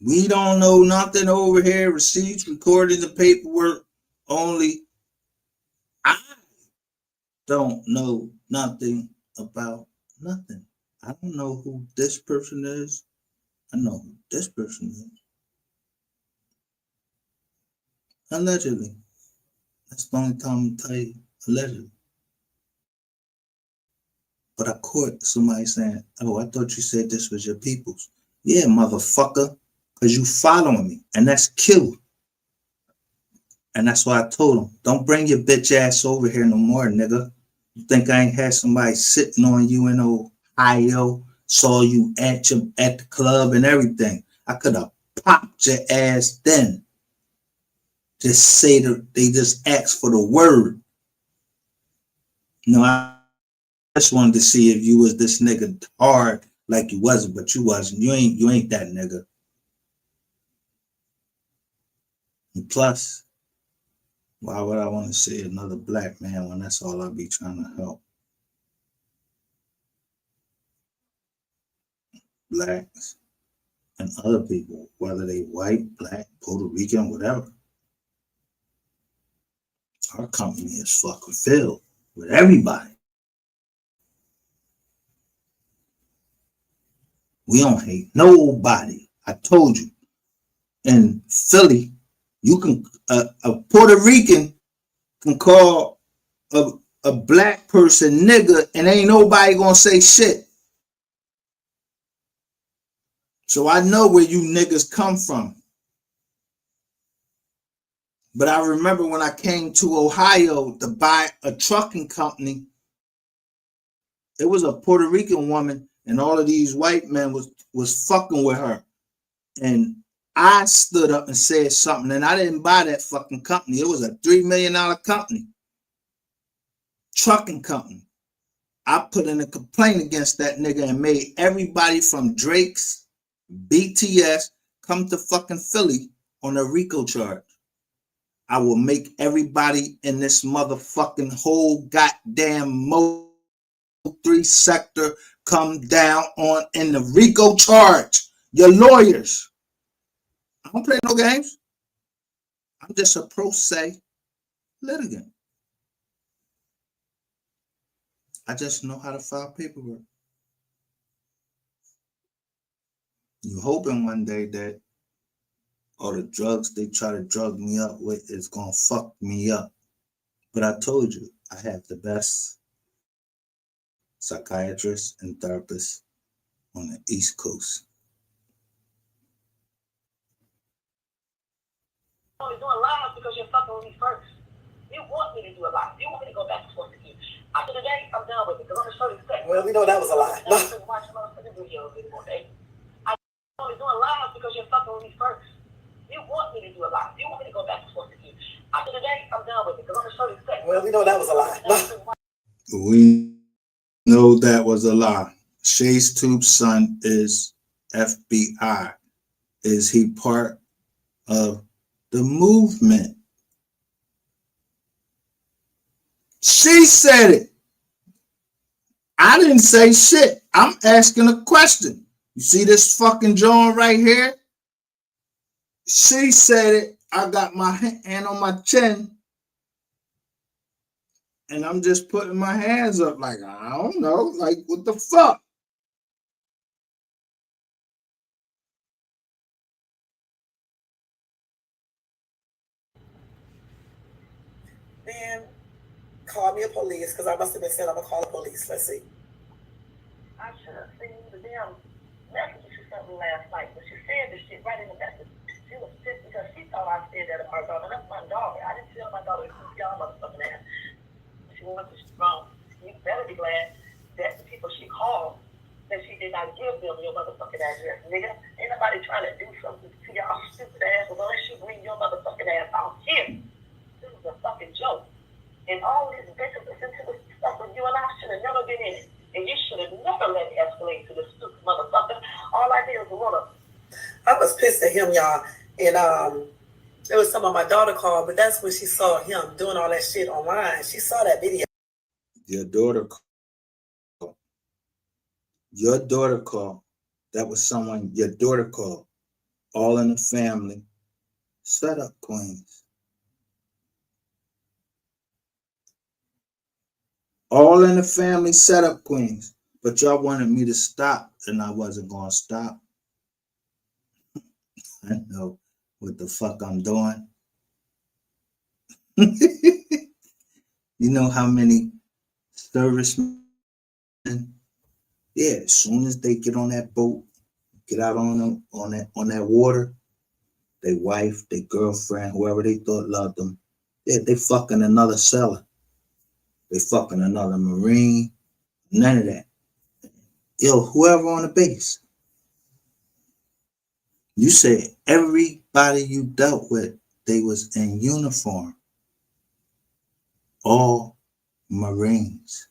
We don't know nothing over here. Receipts, recordings, and paperwork only. I don't know nothing about nothing. I don't know who this person is. I know who this person is. Allegedly. That's the only time I tell you allegedly. But I caught somebody saying, oh, I thought you said this was your people's. Yeah, motherfucker, because you following me. And that's cute. And that's why I told him, don't bring your bitch ass over here no more, nigga. You think I ain't had somebody sitting on you in Ohio, saw you at the club and everything. I could have popped your ass then. Just say that they just asked for the word. No, I just wanted to see if you was this nigga hard like you wasn't, but you wasn't. You ain't that nigga. And plus, why would I want to see another black man when that's all I be trying to help? Blacks and other people, whether they white, black, Puerto Rican, whatever. Our company is fucking filled with everybody. We don't hate nobody. I told you. In Philly, you can a Puerto Rican can call a black person nigga and ain't nobody gonna say shit. So I know where you niggas come from. But I remember when I came to Ohio to buy a trucking company, it was a Puerto Rican woman and all of these white men was fucking with her. And I stood up and said something, and I didn't buy that fucking company. It was a $3 million company, trucking company. I put in a complaint against that nigga and made everybody from Drake's, BTS, come to fucking Philly on a RICO charge. I will make everybody in this motherfucking whole goddamn Mo 3 sector come down on in the RICO charge. Your lawyers. I don't play no games. I'm just a pro se litigant. I just know how to file paperwork. You hoping one day that all the drugs they try to drug me up with is gonna fuck me up. But I told you, I have the best psychiatrists and therapists on the East Coast. I'm only doing live because you're fucking with me first. You want me to do a live. You want me to go back and forth with you. After the day, I'm done with it because I'm gonna show you sex. Well, we know that was a lie. I'm not watching motherfucking videos anymore, baby. I'm only doing live because you're fucking with me first. You want me to do a live. You want me to go back and forth with you. After the day, I'm done with it because I'm gonna show you sex. Well, we know that was a lie. We know that was a lie. Shay's Tube's son is FBI. Is he part of the movement? She said it. I didn't say shit. I'm asking a question. You see this fucking joint right here? She said it. I got my hand on my chin. And I'm just putting my hands up like, I don't know. Like, what the fuck? Then call me a police because I must have been saying I'm gonna call the police. Let's see. I should have seen the damn message you sent me last night, but she said this shit right in the message. She was pissed because she thought I said that to her daughter. That's my daughter. I didn't tell my daughter to keep y'all motherfucking ass. She wants to strong. You better be glad that the people she called that she did not give them your motherfucking address, nigga. Ain't nobody trying to do something to y'all stupid ass unless you bring your motherfucking ass out here. This is a fucking joke. And all this bitches listen to this stuff with you and I should have never been in it. And you should have never let it escalate to this stupid motherfucker. All I did was wanna. I was pissed at him, y'all. And it was some of my daughter called, but that's when she saw him doing all that shit online. She saw that video. Your daughter called. Your daughter called. That was someone your daughter called. All in the Family setup queens. All in the Family setup queens. But y'all wanted me to stop, and I wasn't going to stop. I know what the fuck I'm doing. You know how many servicemen, yeah, as soon as they get on that boat, get out on that water, their wife, their girlfriend, whoever they thought loved them, yeah, they fucking another sailor. They fucking another Marine. None of that. Yo, whoever on the base. You said everybody you dealt with, they was in uniform. All Marines.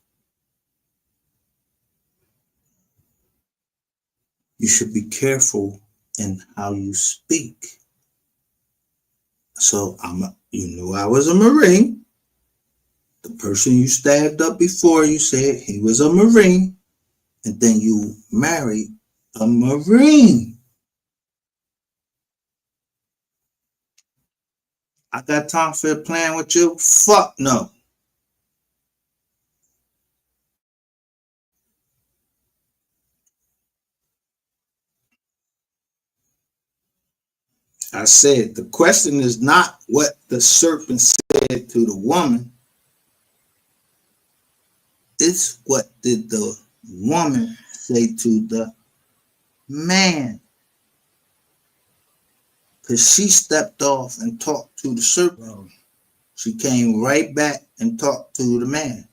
You should be careful in how you speak. So you knew I was a Marine. The person you stabbed up before, you said he was a Marine, and then you married a Marine. I got time for playing with you? Fuck no. I said the question is not what the serpent said to the woman. It's what did the woman say to the man? Because she stepped off and talked to the serpent. She came right back and talked to the man.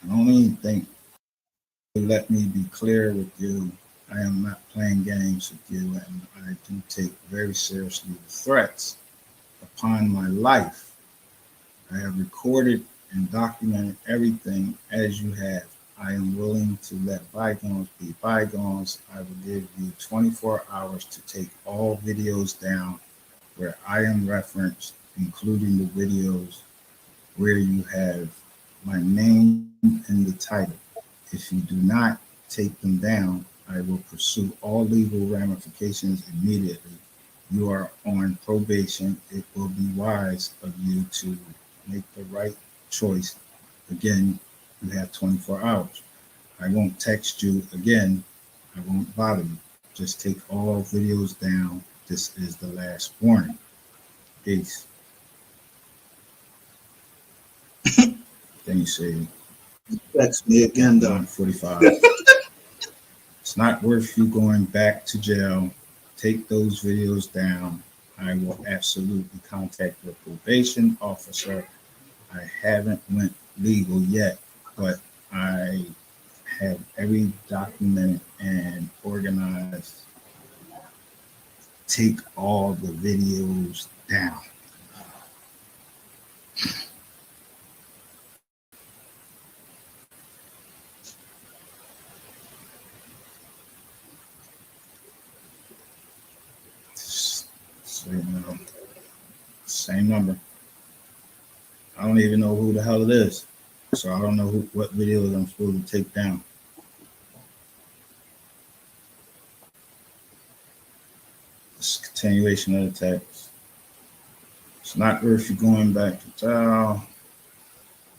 I don't even think let me be clear with you. I am not playing games with you, and I do take very seriously the threats upon my life. I have recorded and documented everything as you have. I am willing to let bygones be bygones. I will give you 24 hours to take all videos down where I am referenced, including the videos where you have my name in the title. If you do not take them down, I will pursue all legal ramifications immediately. You are on probation. It will be wise of you to make the right choice. Again, you have 24 hours. I won't text you again. I won't bother you. Just take all videos down. This is the last warning. Peace. Then you say, Text me again, though. 145. It's not worth you going back to jail. Take those videos down. I will absolutely contact your probation officer. I haven't went legal yet, but I have every documented and organized. Take all the videos down. Same number. I don't even know who the hell it is. So I don't know what videos I'm supposed to take down. It's a continuation of the text. It's not worth you going back to jail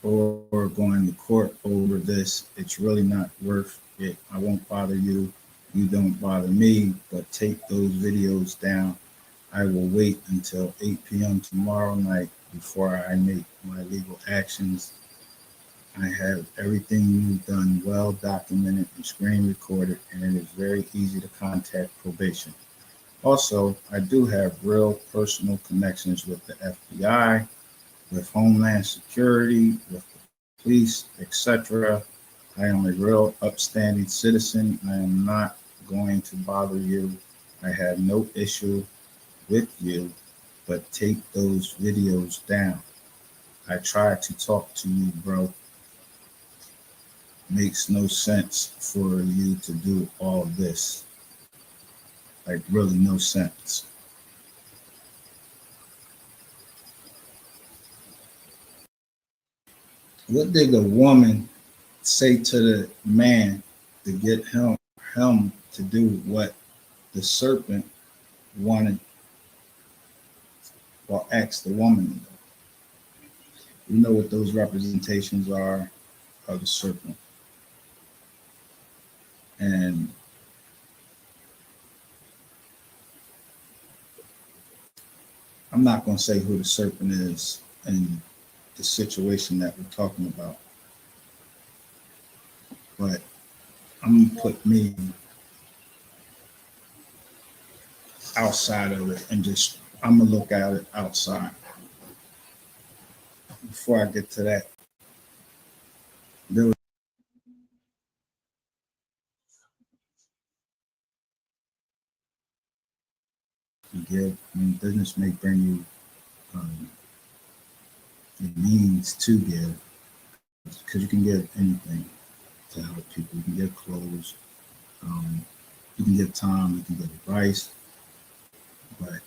or going to court over this. It's really not worth it. I won't bother you. You don't bother me, but take those videos down. I will wait until 8 p.m. tomorrow night before I make my legal actions. I have everything you've done well documented and screen recorded, and it is very easy to contact probation. Also, I do have real personal connections with the FBI, with Homeland Security, with the police, etc. I am a real upstanding citizen. I am not going to bother you. I have no issue with you, but take those videos down. I tried to talk to you, bro. Makes no sense for you to do all this. Like, really no sense. What did the woman say to the man to get him him to do what the serpent wanted or asked the woman to do. You know what those representations are of the serpent. And I'm not going to say who the serpent is in the situation that we're talking about, but I'm going to put me outside of it and just, I'm going to look at it outside. Before I get to that, there was give. I mean, business may bring you the means to give, because you can give anything to help people. You can give clothes, you can give time, you can give advice, but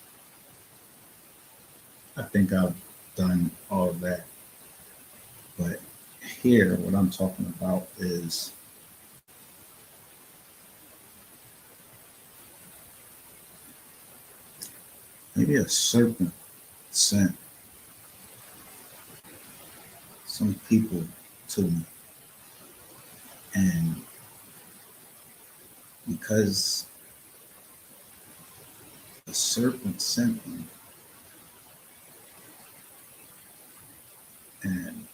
I think I've done all of that. But here, what I'm talking about is maybe a serpent sent some people to me. And because the serpent sent me, and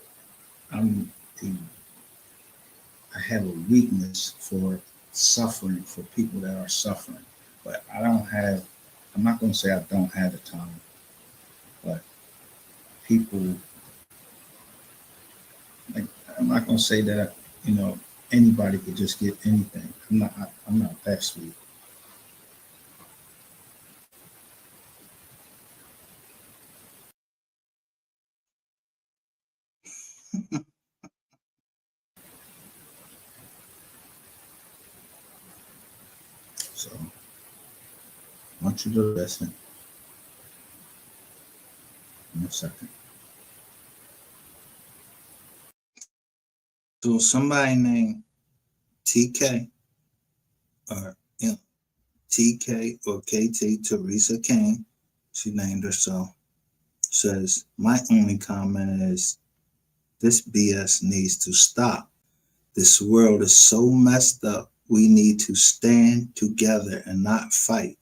I have a weakness for suffering, for people that are suffering. But I'm not going to say I don't have the time, but people, like, I'm not going to say that, anybody could just get anything. I'm not that sweet. So I want you to listen in a second. So somebody named TK or TK or KT, Teresa Kane, she named herself, says, my only comment is this BS needs to stop. This world is so messed up. We need to stand together and not fight.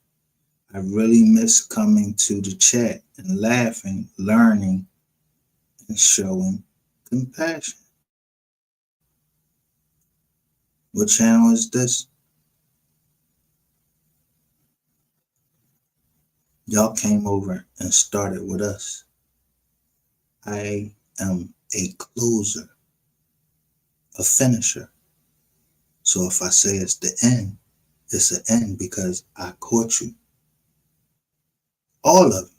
I really miss coming to the chat and laughing, learning, and showing compassion. What channel is this? Y'all came over and started with us. I am a closer, a finisher. So if I say it's the end, it's an end because I caught you. All of you.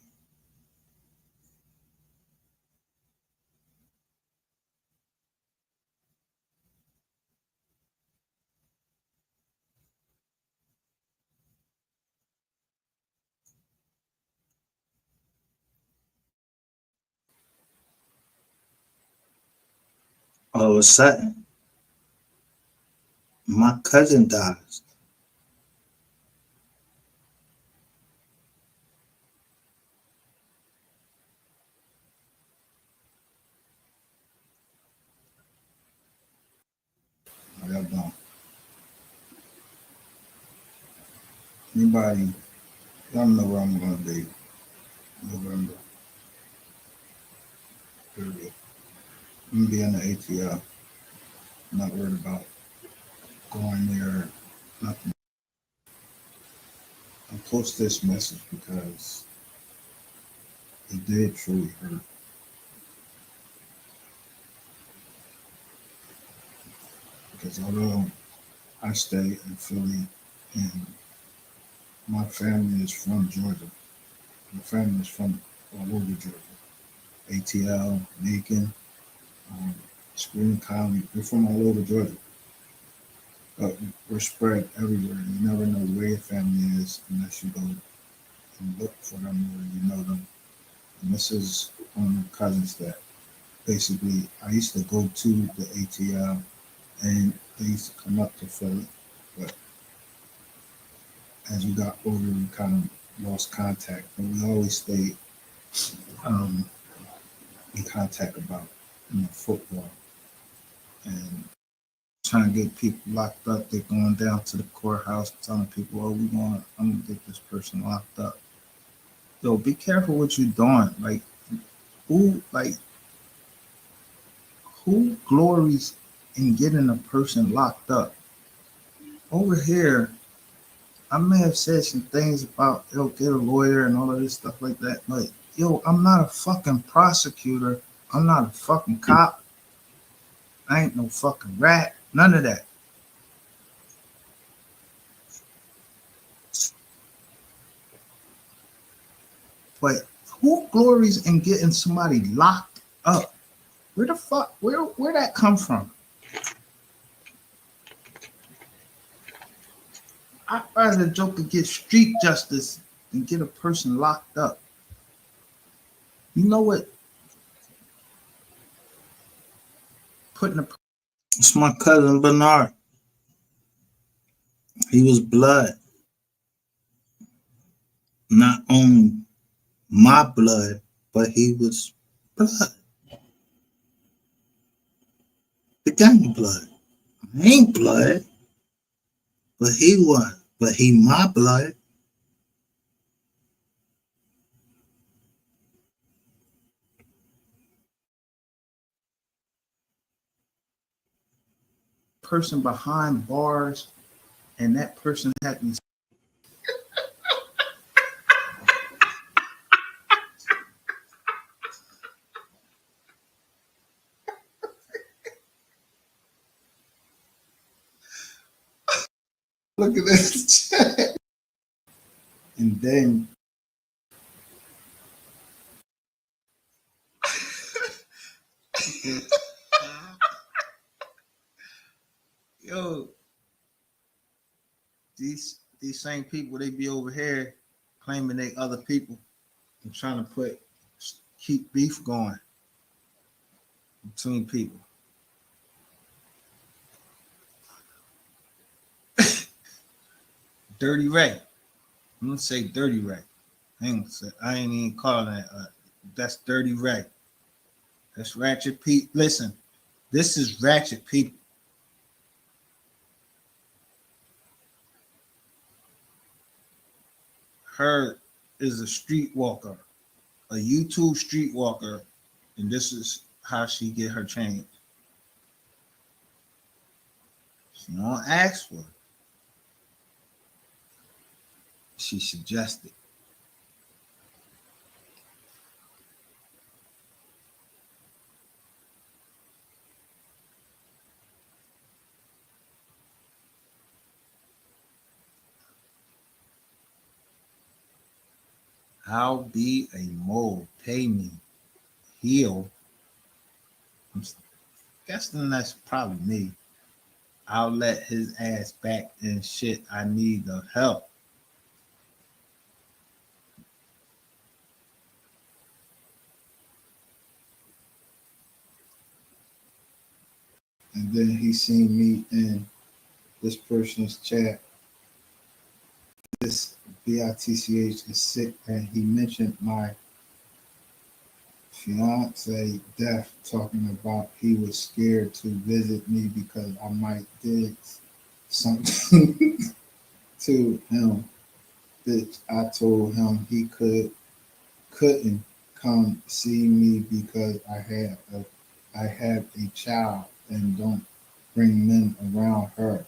All of a sudden, my cousin dies. I don't know. Anybody, y'all know where I'm going to be. November. Period. I'm going to be in the ATL. I'm not worried about going there, nothing. I post this message because it did truly hurt. Because although I stay in Philly and my family is from Georgia, my family is from all over Georgia. ATL, Macon, Spring County, we're from all over Georgia. But we're spread everywhere. You never know where your family is unless you go and look for them or you know them. And this is one of my cousins that basically I used to go to the ATL and they used to come up to Philly. But as we got older, we kind of lost contact, but we always stayed um, in contact about football and trying to get people locked up. They're going down to the courthouse, telling people, "Oh, I'm gonna get this person locked up." Yo, be careful what you're doing. Who, like, who glories in getting a person locked up? Over here, I may have said some things about get a lawyer and all of this stuff like that, but yo, I'm not a fucking prosecutor. I'm not a fucking cop. I ain't no fucking rat. None of that. But who glories in getting somebody locked up? Where the fuck? Where that come from? I'd rather the Joker get street justice than get a person locked up. You know what? It's my cousin Bernard. He was blood. Not only my blood, but he was blood. The gang blood. I ain't blood, but he was. But he my blood. Person behind bars, and that person had these. Look at this chat. And then yo, these same people, they be over here claiming they other people and trying to keep beef going between people. Dirty Ray. I'm gonna say Dirty Ray. I ain't even calling that. That's Dirty Ray. That's Ratchet Pete. Listen, this is Ratchet people. Her is a streetwalker, a YouTube streetwalker, and this is how she get her change. She don't ask for it. She suggested. I'll be a mole. Pay me. Heal. I'm guessing that's probably me. I'll let his ass back and shit. I need the help. And then he seen me in this person's chat. This BITCH is sick, and he mentioned my fiance death, talking about he was scared to visit me because I might did something to him. Bitch, I told him he couldn't come see me because I have a child and don't bring men around her.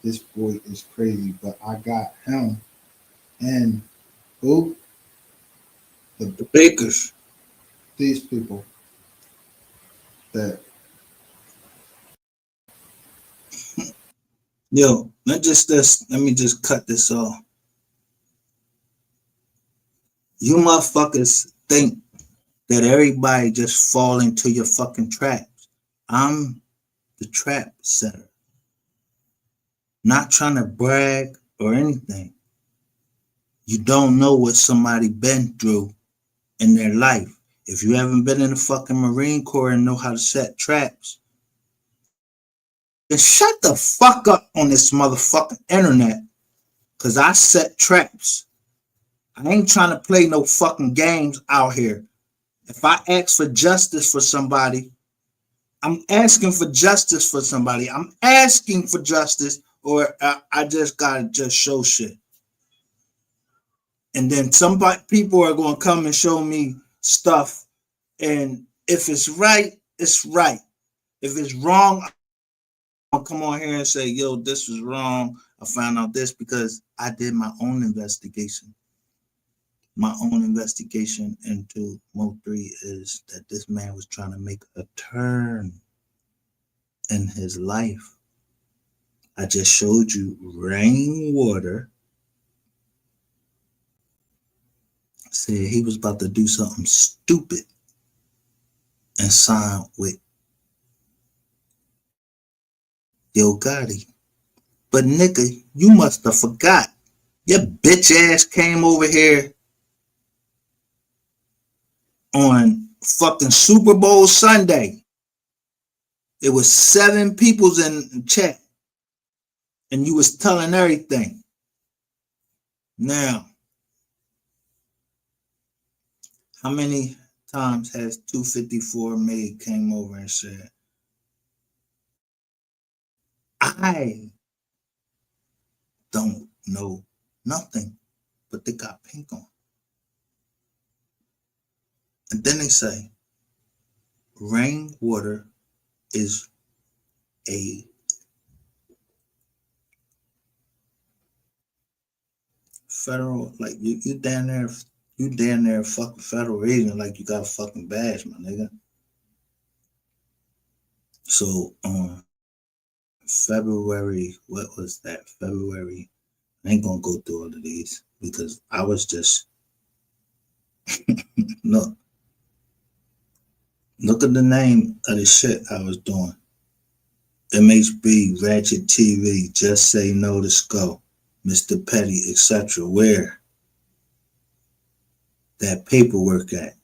This boy is crazy, but I got him and who? The Bakers. These people that yo, let me just cut this off. You motherfuckers think that everybody just fall into your fucking traps. I'm the trap setter. Not trying to brag or anything. You don't know what somebody been through in their life. If you haven't been in the fucking Marine Corps and know how to set traps, then shut the fuck up on this motherfucking internet Cause I set traps. I ain't trying to play no fucking games out here. If I ask for justice for somebody, I'm asking for justice for somebody. I'm asking for justice, or I just gotta just show shit. And then people are gonna come and show me stuff. And if it's right, it's right. If it's wrong, I'll come on here and say, yo, this was wrong. I found out this because I did my own investigation. My own investigation into Mo3 is that this man was trying to make a turn in his life. I just showed you Rainwater said he was about to do something stupid and sign with Yo Gotti. But nigga, you must have forgot. Your bitch ass came over here on fucking Super Bowl Sunday. It was 7 peoples in chat. And you was telling everything. Now, how many times has 254 Made came over and said, I don't know nothing, but they got pink on. And then they say, Rainwater is a federal, like you down there fucking federal agent, like you got a fucking badge, my nigga. So on February, what was that? February, I ain't gonna go through all of these because I was just look at the name of the shit I was doing. MHB, Ratchet TV, Just Say No to Skull, Mr. Petty, etc. Where that paperwork at?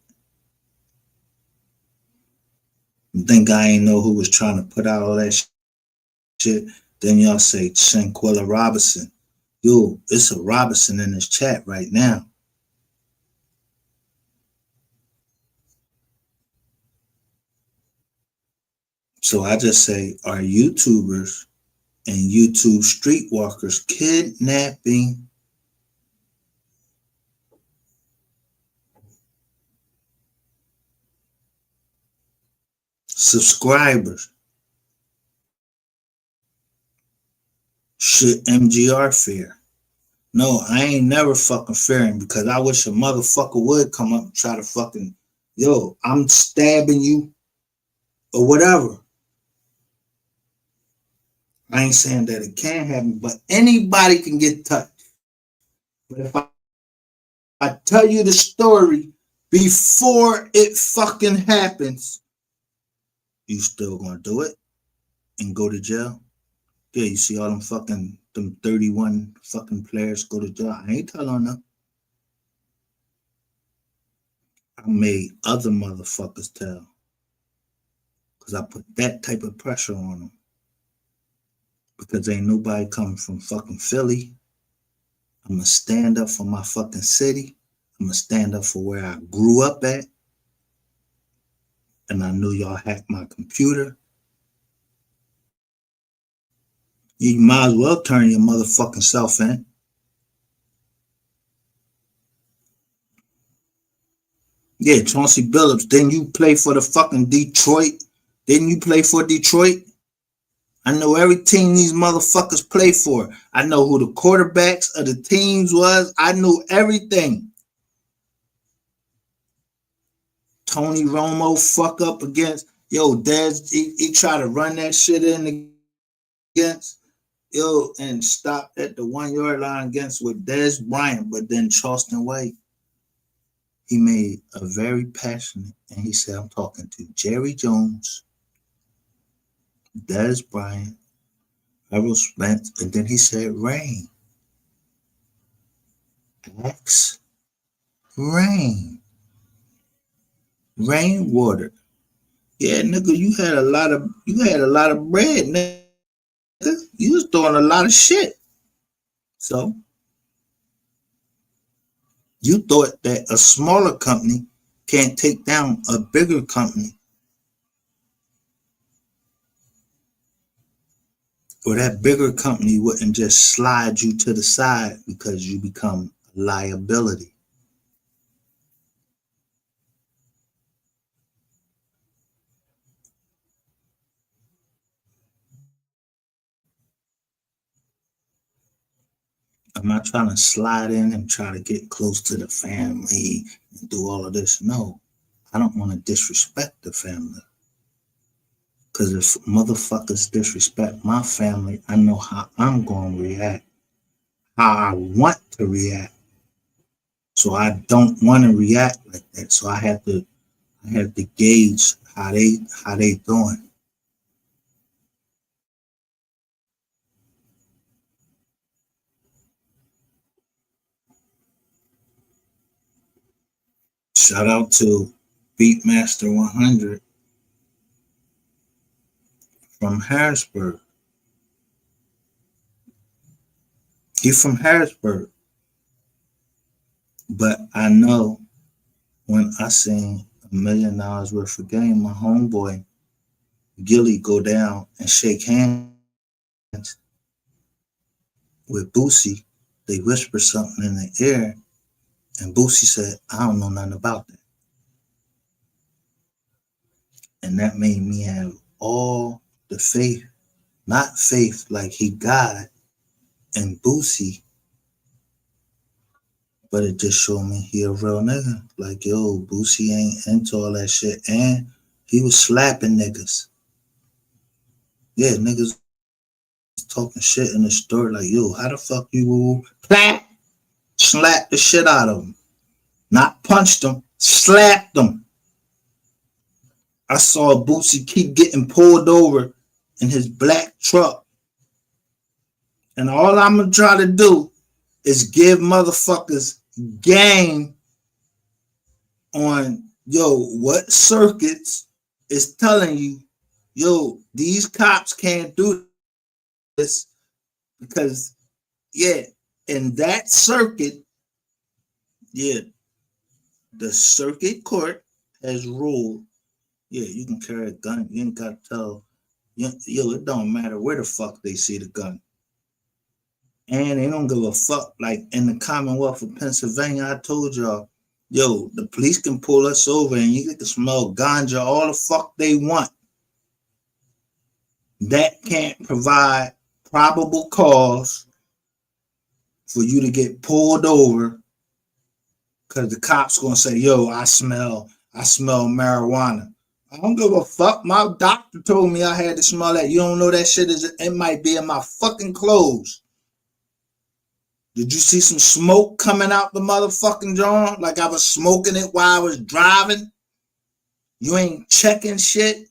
You think I ain't know who was trying to put out all that shit? Then y'all say Shanquella Robinson. Yo, it's a Robinson in this chat right now. So I just say, are YouTubers and YouTube streetwalkers kidnapping subscribers? Should MGR fear? No, I ain't never fucking fearing because I wish a motherfucker would come up and try to fucking, yo, I'm stabbing you or whatever. I ain't saying that it can't happen, but anybody can get touched. But if I tell you the story before it fucking happens, you still gonna do it and go to jail? Yeah, you see all them 31 fucking players go to jail. I ain't telling them. I made other motherfuckers tell. Because I put that type of pressure on them. Because ain't nobody coming from fucking Philly. I'm going to stand up for my fucking city. I'm going to stand up for where I grew up at. And I knew y'all hacked my computer. You might as well turn your motherfucking self in. Yeah, Chauncey Billups. Didn't you play for the fucking Detroit? Didn't you play for Detroit? I know every team these motherfuckers play for. I know who the quarterbacks of the teams was. I knew everything. Tony Romo fuck up against, yo, Dez, he tried to run that shit in against, yo, and stopped at the 1 yard line against with Dez Bryant, but then Charleston White, he made a very passionate, and he said, I'm talking to Jerry Jones, Dez Bryant, Errol Spence, and then he said, Rain. Axe. Rain. Rainwater. Yeah, nigga, you had a lot of bread, nigga. You was doing a lot of shit. So You thought that a smaller company can't take down a bigger company, or that bigger company wouldn't just slide you to the side because you become a liability. I'm not trying to slide in and try to get close to the family and do all of this. No, I don't want to disrespect the family. Because if motherfuckers disrespect my family, I know how I'm going to react, how I want to react. So I don't want to react like that. So I have to gauge how they doing. Shout out to Beatmaster 100 from Harrisburg. He's from Harrisburg. But I know when I seen $1 million worth of game, my homeboy Gilly go down and shake hands with Boosie. They whisper something in the air, and Boosie said, I don't know nothing about that. And that made me have all the faith, not faith like he God and Boosie, but it just showed me he a real nigga. Like, yo, Boosie ain't into all that shit. And he was slapping niggas. Yeah, niggas talking shit in the store like, yo, how the fuck you clap, slap the shit out of him. Not punched them, slapped them. I saw Boosie keep getting pulled over in his black truck. And all I'm gonna try to do is give motherfuckers game on, yo, what circuits is telling you, yo, these cops can't do this because, yeah, in that circuit, yeah, the circuit court has ruled, yeah, you can carry a gun. You ain't got to tell, yo, it don't matter where the fuck they see the gun. And they don't give a fuck. Like in the Commonwealth of Pennsylvania, I told y'all, yo, the police can pull us over and you get to smell ganja all the fuck they want. That can't provide probable cause for you to get pulled over because the cops gonna say, yo, I smell marijuana. I don't give a fuck. My doctor told me I had to smell that. You don't know that shit is, it might be in my fucking clothes. Did you see some smoke coming out the motherfucking joint? Like I was smoking it while I was driving? You ain't checking shit?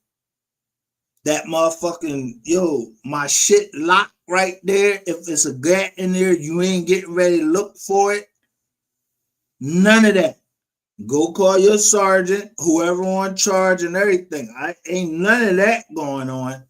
That motherfucking, yo, my shit locked right there. If it's a gat in there, you ain't getting ready to look for it. None of that. Go call your sergeant, whoever on charge and everything. I ain't none of that going on.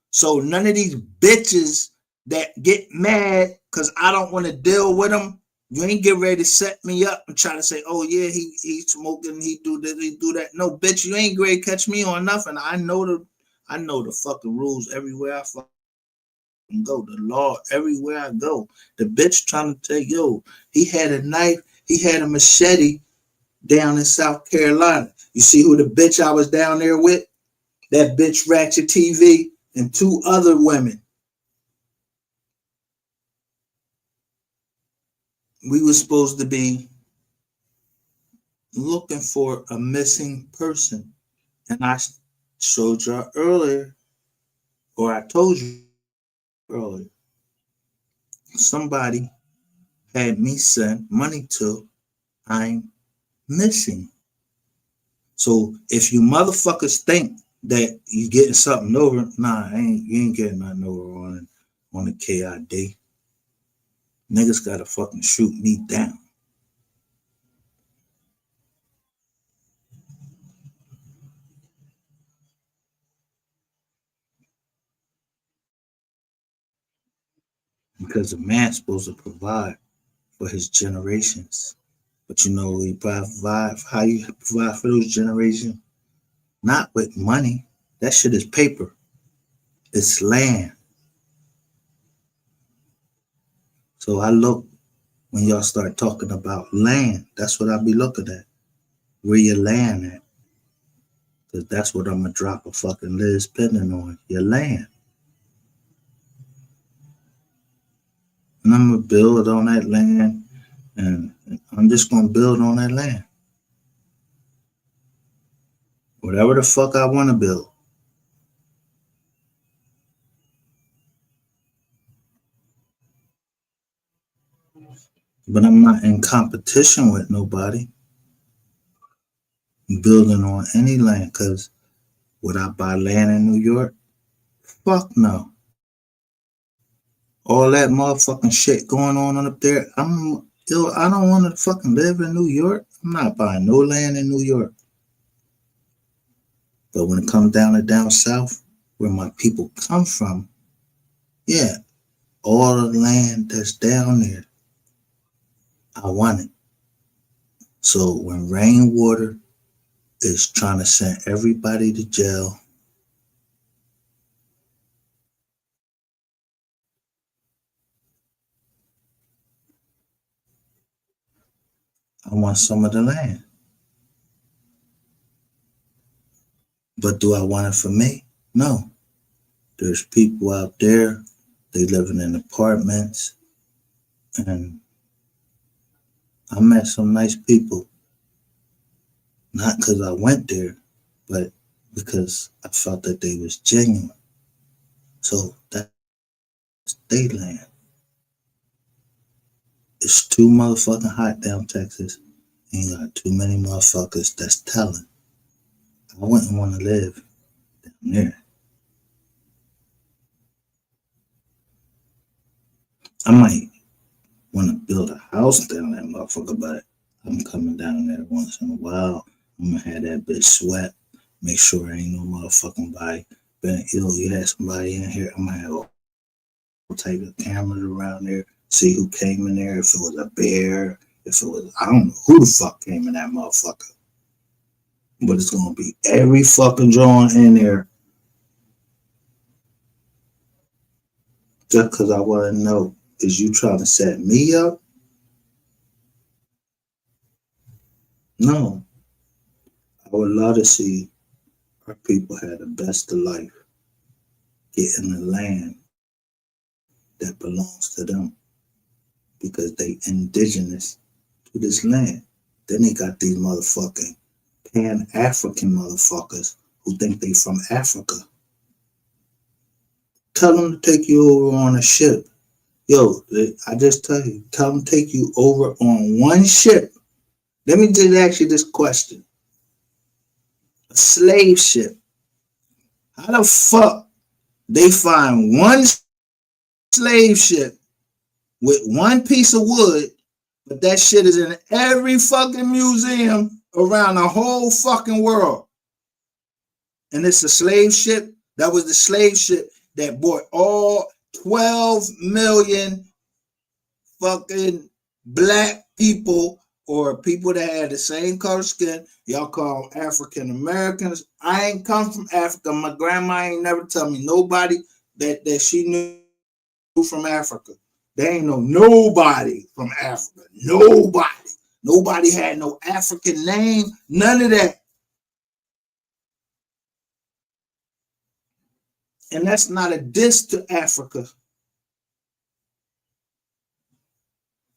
So none of these bitches that get mad because I don't want to deal with them, you ain't get ready to set me up and try to say, oh yeah, he smoking, he do this, he do that. No, bitch, you ain't ready to catch me on nothing. I know the fucking rules everywhere I fucking go. The law everywhere I go. The bitch trying to tell, yo, he had a knife, he had a machete down in South Carolina. You see who the bitch I was down there with? That bitch Ratchet TV and two other women. We were supposed to be looking for a missing person. And I showed y'all earlier, or I told you earlier, somebody had me send money to, I'm missing. So if you motherfuckers think that you getting something over, nah, you ain't getting nothing over on the KID. Niggas gotta fucking shoot me down. Because a man's supposed to provide for his generations. But you know, we provide how you provide for those generations, not with money. That shit is paper. It's land. So I look when y'all start talking about land. That's what I be looking at. Where your land at? Because that's what I'm gonna drop a fucking Liz Pending on. Your land. And I'm gonna build on that land, and I'm just gonna build on that land. Whatever the fuck I wanna build. But I'm not in competition with nobody building on any land, because would I buy land in New York? Fuck no. All that motherfucking shit going on up there, I don't want to fucking live in New York. I'm not buying no land in New York. But when it comes down south, where my people come from, yeah, all the land that's down there, I want it. So when Rainwater is trying to send everybody to jail, I want some of the land. But do I want it for me? No. There's people out there, they living in apartments, and I met some nice people. Not because I went there, but because I felt that they was genuine. So that's their land. It's too motherfucking hot down Texas, and you got too many motherfuckers that's telling. I wouldn't want to live down there. I might want to build a house down that motherfucker, but I'm coming down there once in a while. I'm gonna have that bitch sweat, make sure ain't no motherfucking body been ill. You had somebody in here, I'm gonna have all type of cameras around there, see who came in there, if it was a bear, if it was, I don't know who the fuck came in that motherfucker. But it's gonna be every fucking joint in there just because I want to know, is you trying to set me up? No. I would love to see our people have the best of life, getting the land that belongs to them because they indigenous to this land. Then they got these motherfucking Pan-African motherfuckers who think they from Africa. Tell them to take you over on a ship. Yo, I just tell you, tell them to take you over on one ship. Let me just ask you this question. A slave ship. How the fuck they find one slave ship with one piece of wood, but that shit is in every fucking museum around the whole fucking world? And it's a slave ship. That was the slave ship that brought all 12 million fucking black people or people that had the same color skin. Y'all call them African Americans. I ain't come from Africa. My grandma ain't never tell me nobody that she knew from Africa. They ain't know nobody from Africa. Nobody. Nobody had no African name. None of that. And that's not a diss to Africa.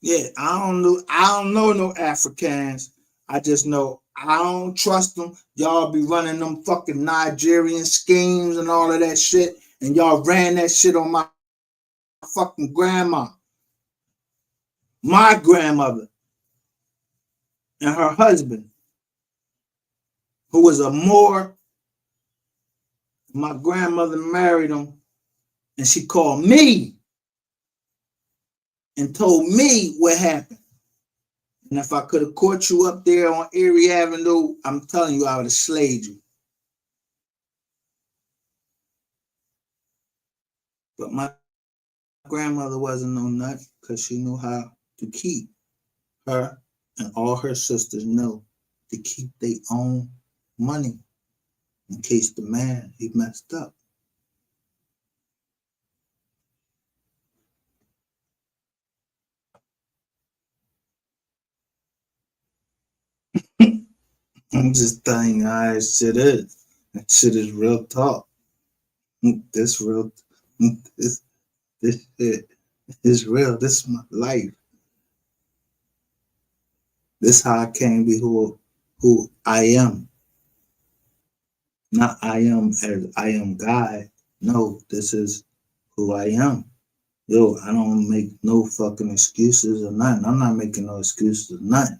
Yeah, I don't know no Africans. I just know I don't trust them. Y'all be running them fucking Nigerian schemes and all of that shit. And y'all ran that shit on my fucking grandma. My grandmother and her husband, who was a Moor. My grandmother married him, and she called me and told me what happened. And if I could have caught you up there on Erie Avenue, I'm telling you, I would have slayed you. But my grandmother wasn't no nut because she knew how to keep her And all her sisters know to keep their own money in case the man, he messed up. I'm just telling you how that shit is. That shit is real talk. This real, this shit is real. This is my life. This how I came to be who I am. Not I am as I am God. No, this is who I am. Yo, I don't make no fucking excuses or nothing. I'm not making no excuses or nothing.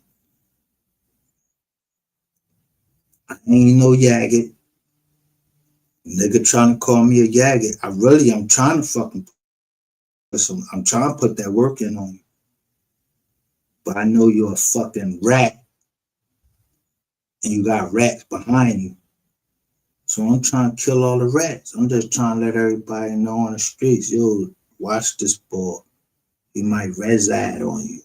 I ain't no yagget. Nigga trying to call me a yagget. I'm trying to fucking I'm trying to put that work in on you. But I know you're a fucking rat and you got rats behind you. So I'm trying to kill all the rats. I'm just trying to let everybody know on the streets, yo, watch this boy. He might reside on you.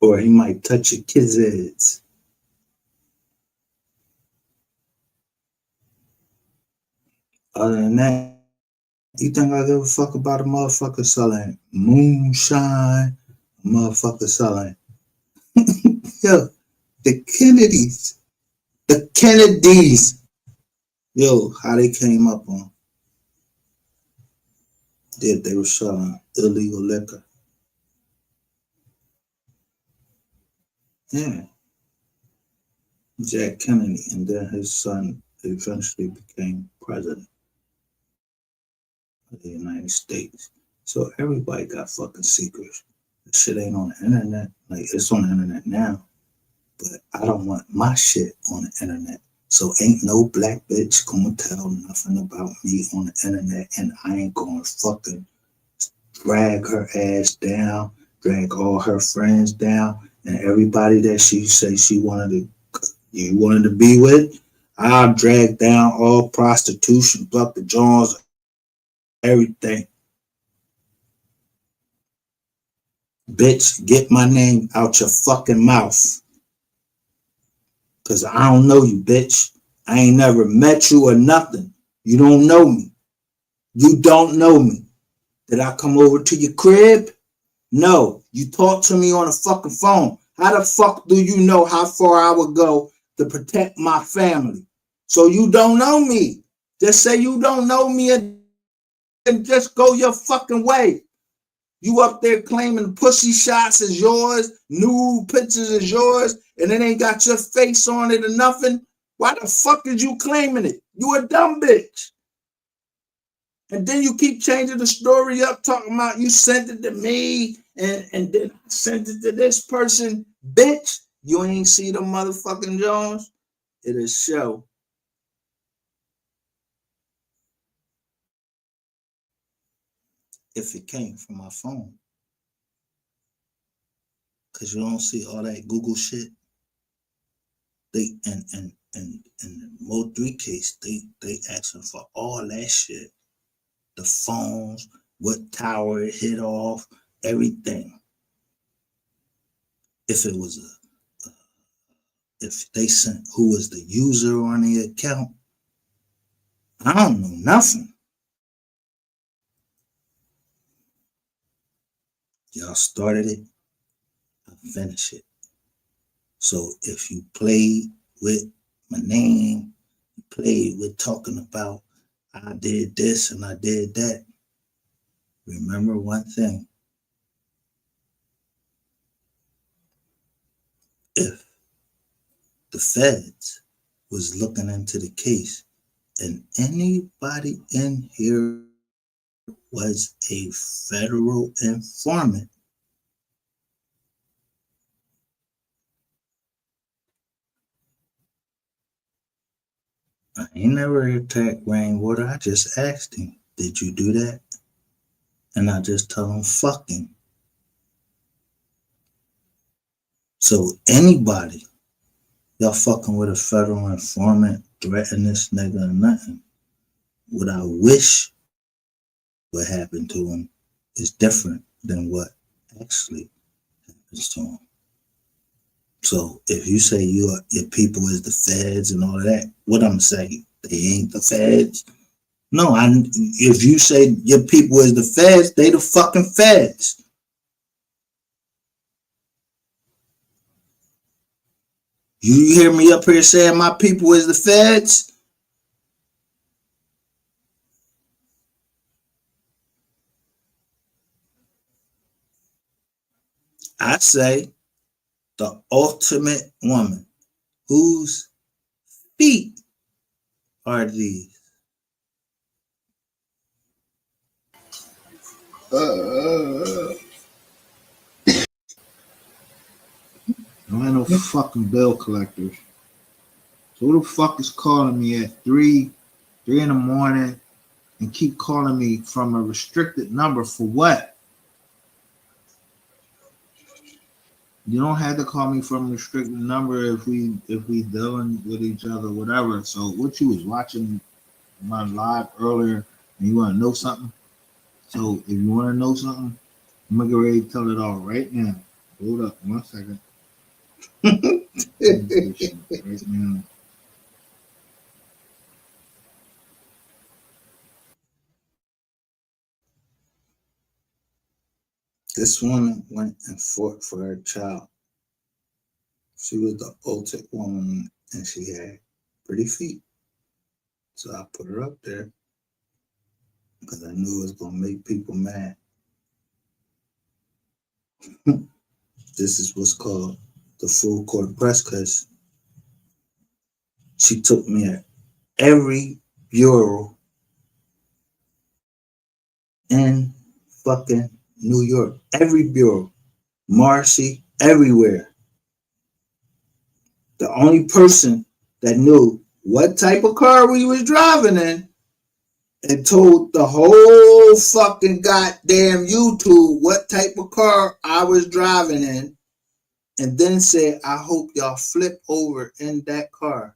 Or he might touch your kids' heads. Other than that, you think I give a fuck about a motherfucker selling moonshine? A motherfucker selling. Yo, the Kennedys. The Kennedys. Yo, how they came up on. They were selling illegal liquor. Yeah. Jack Kennedy, and then his son eventually became president of the United States. So everybody got fucking secrets. That shit ain't on the internet. Like, it's on the internet now, but I don't want my shit on the internet. So ain't no black bitch gonna tell nothing about me on the internet, and I ain't gonna fucking drag her ass down, drag all her friends down, and everybody that she say you wanted to be with. I'll drag down all prostitution, pluck the jaws, everything. Bitch, get my name out your fucking mouth. Cause I don't know you, bitch. I ain't never met you or nothing. You don't know me. You don't know me. Did I come over to your crib? No. You talk to me on a fucking phone. How the fuck do you know how far I would go to protect my family? So you don't know me. Just say you don't know me and just go your fucking way. You up there claiming pussy shots is yours, nude pictures is yours, and it ain't got your face on it or nothing. Why the fuck is you claiming it? You a dumb bitch. And then you keep changing the story up, talking about you sent it to me and then I sent it to this person. Bitch, you ain't see the motherfucking Jones? It is show. If it came from my phone. Cause you don't see all that Google shit. They and the Mo 3 case, they asking for all that shit. The phones, what tower it hit off, everything. If it was if they sent who was the user on the account, I don't know nothing. Y'all started it, I finish it. So if you played with my name, you played with talking about I did this and I did that, remember one thing. If the feds was looking into the case and anybody in here was a federal informant, I ain't never attacked Rainwater. I just asked him, did you do that? And I just told him, fuck him. So anybody, y'all fucking with a federal informant, threaten this nigga or nothing, what I wish would happen to him is different than what actually So if you say your people is the feds and all of that, what I'm saying, they ain't the feds. No, if you say your people is the feds, they the fucking feds. You hear me up here saying my people is the feds? I say the ultimate woman. Whose feet are these? There ain't no fucking bill collectors. So who the fuck is calling me at 3 in the morning and keep calling me from a restricted number for what? You don't have to call me from a restricted number if we dealing with each other, whatever. So what you was watching my live earlier and you want to know something? So if you want to know something, I'm gonna get ready to tell it all right now. Hold up 1 second. Right now. This woman went and fought for her child. She was the ultimate woman and she had pretty feet. So I put her up there because I knew it was going to make people mad. This is what's called the full court press because she took me at every bureau in fucking New York. Every bureau. Marcy, everywhere. The only person that knew what type of car we was driving in and told the whole fucking goddamn YouTube what type of car I was driving in, and then said, I hope y'all flip over in that car.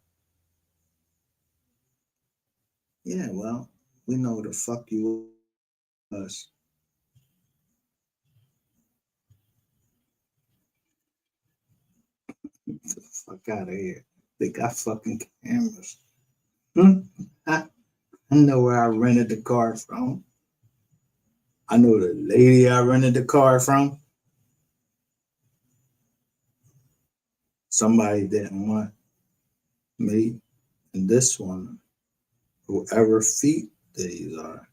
Yeah, well, we know the fuck you was. Get the fuck out of here. They got fucking cameras. I know where I rented the car from. I know the lady I rented the car from. Somebody didn't want me and this woman, whoever feet these are,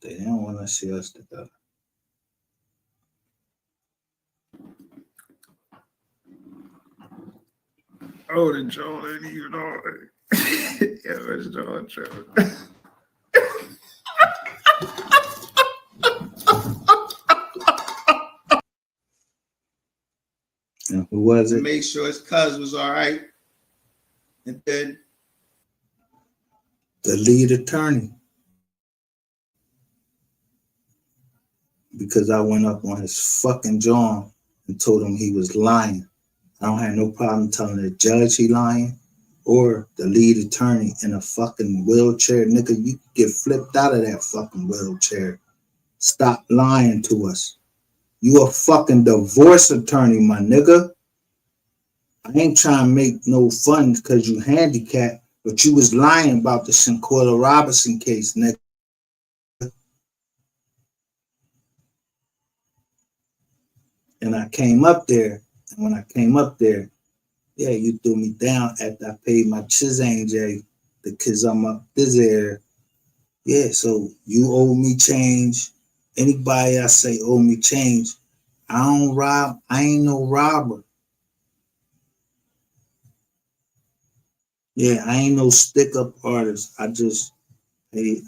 they didn't want to see us together. Oh, the Joel ain't even on. Yeah, it's Joel Trevor. And who was it? Make sure his cousin was all right. And then The lead attorney. Because I went up on his fucking jaw and told him he was lying. I don't have no problem telling the judge he lying or the lead attorney in a fucking wheelchair. Nigga, you get flipped out of that fucking wheelchair. Stop lying to us. You a fucking divorce attorney, my nigga. I ain't trying to make no fun because you handicapped, but you was lying about the Shanquella Robinson case, nigga. And I came up there, and when I came up there, yeah, you threw me down after I paid my Chizang because I'm up this air. Yeah, so you owe me change. Anybody I say owe me change, I don't rob. I ain't no robber. Yeah, I ain't no stick up artist. I just pay,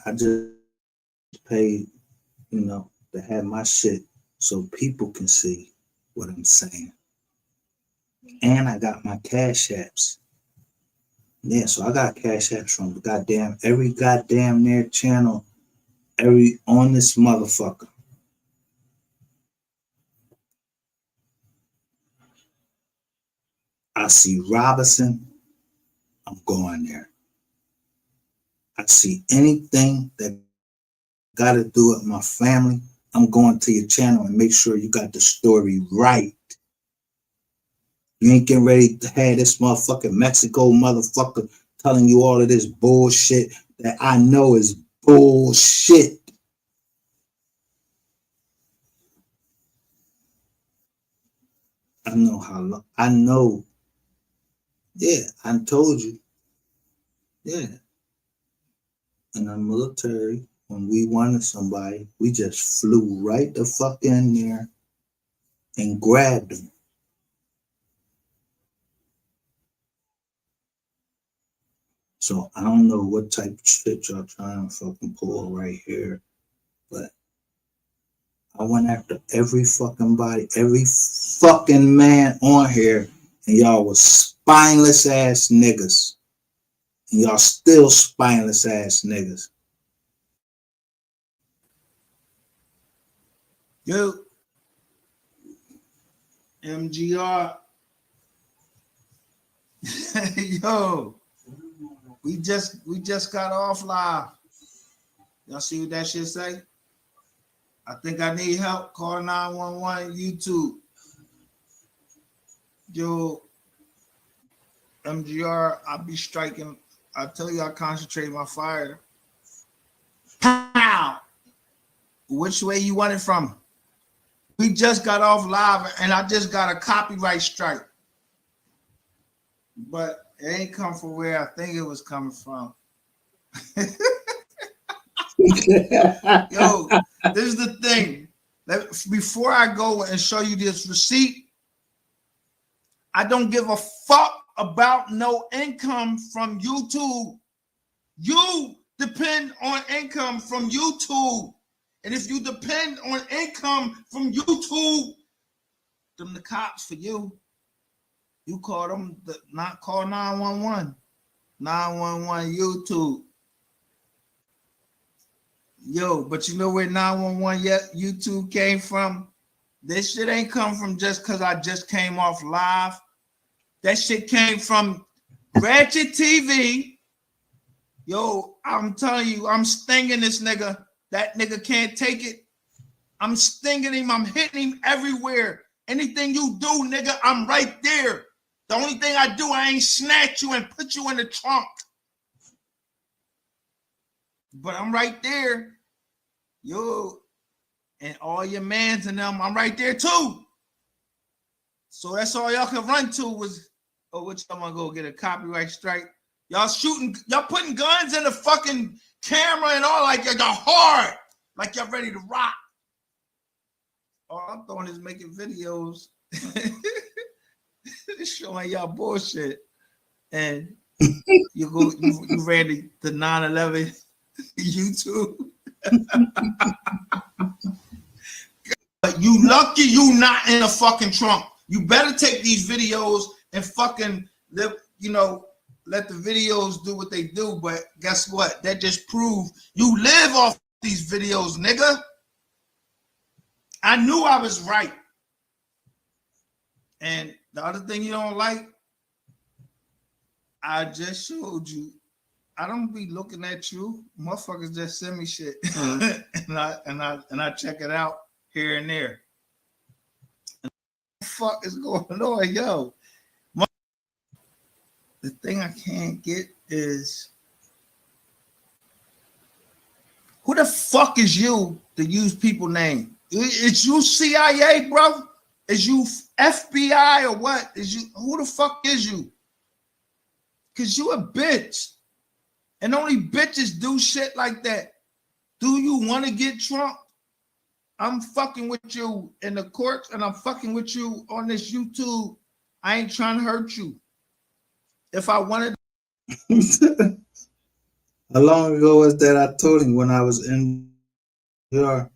to have my shit so people can see what I'm saying. And I got my cash apps. Yeah, so I got cash apps from goddamn every goddamn near channel, every on this motherfucker. I see Robinson, I'm going there. I see anything that got to do with my family, I'm going to your channel and make sure you got the story right. You ain't getting ready to have this motherfucking Mexico motherfucker telling you all of this bullshit that I know is bullshit. I know how long. I know. Yeah, I told you. Yeah. In the military, when we wanted somebody, we just flew right the fuck in there and grabbed them. So I don't know what type of shit y'all trying to fucking pull right here, but I went after every fucking body, every fucking man on here, and y'all was spineless ass niggas. And y'all still spineless ass niggas. Yo, MGR. Yo, we just got off live. Y'all see what that shit say? I think I need help. Call 911 YouTube. Yo, MGR, I be striking. I tell you, I concentrate my fire. Pow! Which way you want it from? We just got off live and I just got a copyright strike. But it ain't come from where I think it was coming from. Yo, this is the thing. Before I go and show you this receipt, I don't give a fuck about no income from YouTube. You depend on income from YouTube. And if you depend on income from YouTube, them the cops for you. You call them, not call 911. 911 YouTube. Yo, but you know where 911 YouTube came from? This shit ain't come from just because I just came off live. That shit came from Ratchet TV. Yo, I'm telling you, I'm stinging this nigga. That nigga can't take it. I'm stinging him. I'm hitting him everywhere. Anything you do, nigga, I'm right there. The only thing I do, I ain't snatch you and put you in the trunk. But I'm right there. Yo, and all your mans and them, I'm right there too. So that's all y'all can run to was, oh, which I'm gonna go get a copyright strike. Y'all shooting, y'all putting guns in the fucking camera and all, like y'all hard, like y'all ready to rock. All I'm doing is making videos showing y'all bullshit. And you ran the 9/11 YouTube. But you lucky you not in a fucking trunk. You better take these videos and fucking live, let the videos do what they do. But guess what? That just proved you live off these videos, nigga. I knew I was right. And the other thing you don't like, I just showed you. I don't be looking at you. Motherfuckers just send me shit. and I check it out here and there. And what the fuck is going on, yo? The thing I can't get is, who the fuck is you to use people name? Is you CIA, bro? Is you FBI or what? Is you, who the fuck is you? Cause you a bitch. And only bitches do shit like that. Do you want to get Trump? I'm fucking with you in the courts and I'm fucking with you on this YouTube. I ain't trying to hurt you. If I wanted. How long ago was that I told him when I was in your,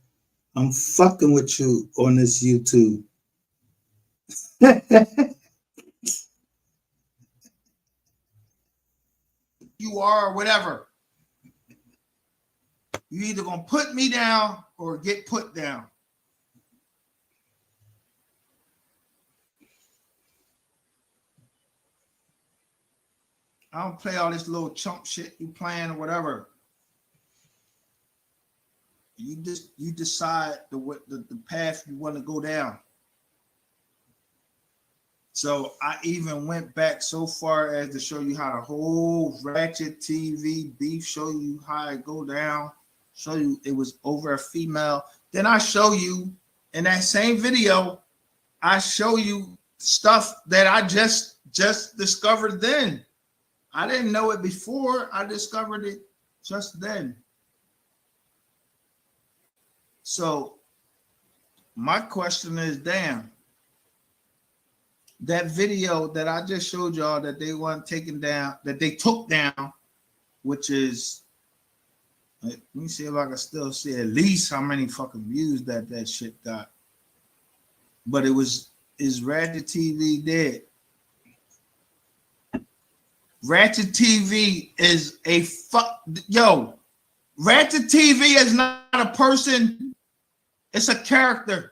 I'm fucking with you on this YouTube. You are or whatever. You either gonna put me down or get put down. I don't play all this little chump shit you playing or whatever. You decide the path you want to go down. So I even went back so far as to show you how the whole Ratchet TV beef, show you how it go down, show you it was over a female. Then I show you in that same video, I show you stuff that I just discovered then. I didn't know it before. I discovered it just then. So my question is, damn, that video that I just showed y'all that they weren't taken down, that they took down, which is, let me see if I can still see at least how many fucking views that shit got. But is Ratchet TV dead? Ratchet TV is a Ratchet TV is not a person, it's a character.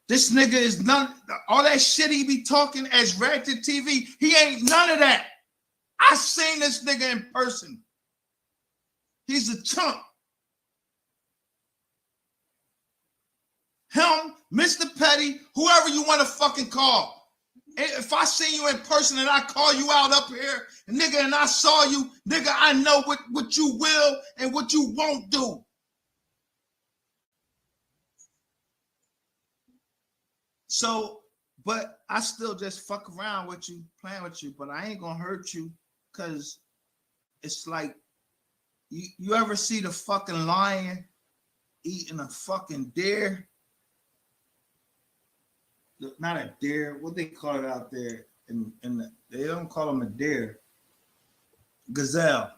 This nigga is none, all that shit he be talking as Ratchet TV, he ain't none of that. I seen this nigga in person. He's a chump. Him, Mr. Petty, whoever you want to fucking call. If I see you in person and I call you out up here, nigga, and I saw you, nigga, I know what you will and what you won't do. So, but I still just fuck around with you, playing with you, but I ain't gonna hurt you, because it's like, you ever see the fucking lion eating a fucking deer? Not a deer, what they call it out there, they don't call them a deer. Gazelle.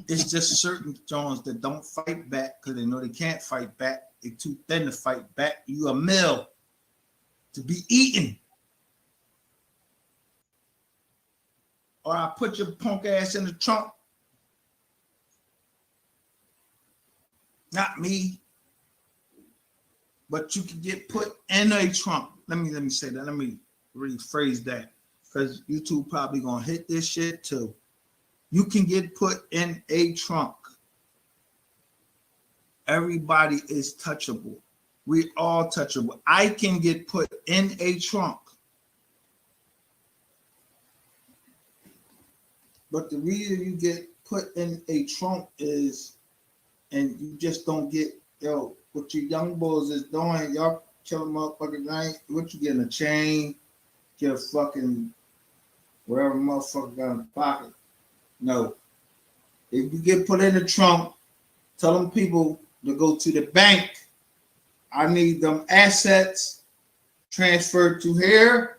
It's just certain Jones that don't fight back because they know they can't fight back. They're too thin to fight back. You a meal to be eaten. Or I put your punk ass in the trunk. Not me. But you can get put in a trunk. Let me say that. Let me rephrase that. Because YouTube probably gonna hit this shit too. You can get put in a trunk. Everybody is touchable. We all touchable. I can get put in a trunk. But the reason you get put in a trunk is, and you just don't get, what your young boys is doing, y'all killing motherfuckers night. What you getting, a chain, get a fucking wherever motherfucker got in the pocket. No. If you get put in the trunk, tell them people to go to the bank. I need them assets transferred to here.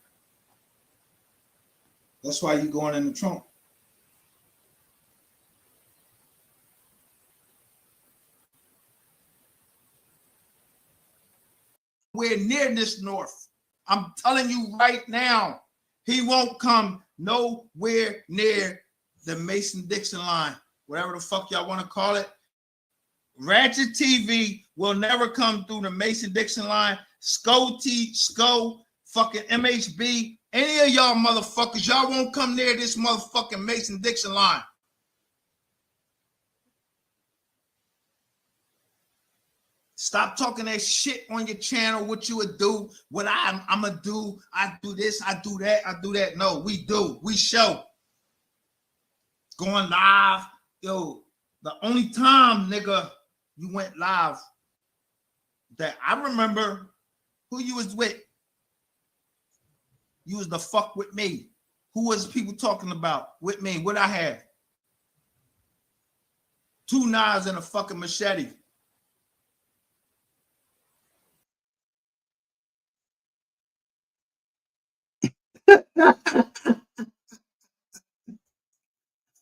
That's why you going in the trunk. We're near this north. I'm telling you right now, he won't come nowhere near the Mason-Dixon line, whatever the fuck y'all want to call it. Ratchet TV will never come through the Mason-Dixon line. SCO, fucking MHB, any of y'all motherfuckers, y'all won't come near this motherfucking Mason-Dixon line. Stop talking that shit on your channel, what you would do, what I'm going to do. I do this, I do that, I do that. No, we do. We show. Going live. Yo, the only time, nigga, you went live that I remember who you was with. You was the fuck with me. Who was people talking about with me? What I had? 2 knives and a fucking machete.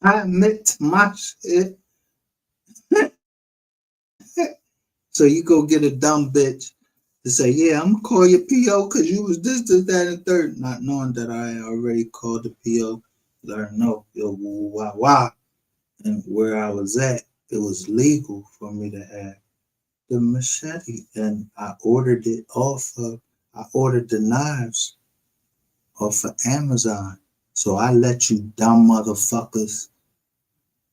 I admit to my shit. So you go get a dumb bitch to say, yeah, I'm gonna call your PO because you was this, that, and third, not knowing that I already called the PO, let her know, why, and where I was at, it was legal for me to have the machete, and I ordered the knives off of Amazon. So I let you dumb motherfuckers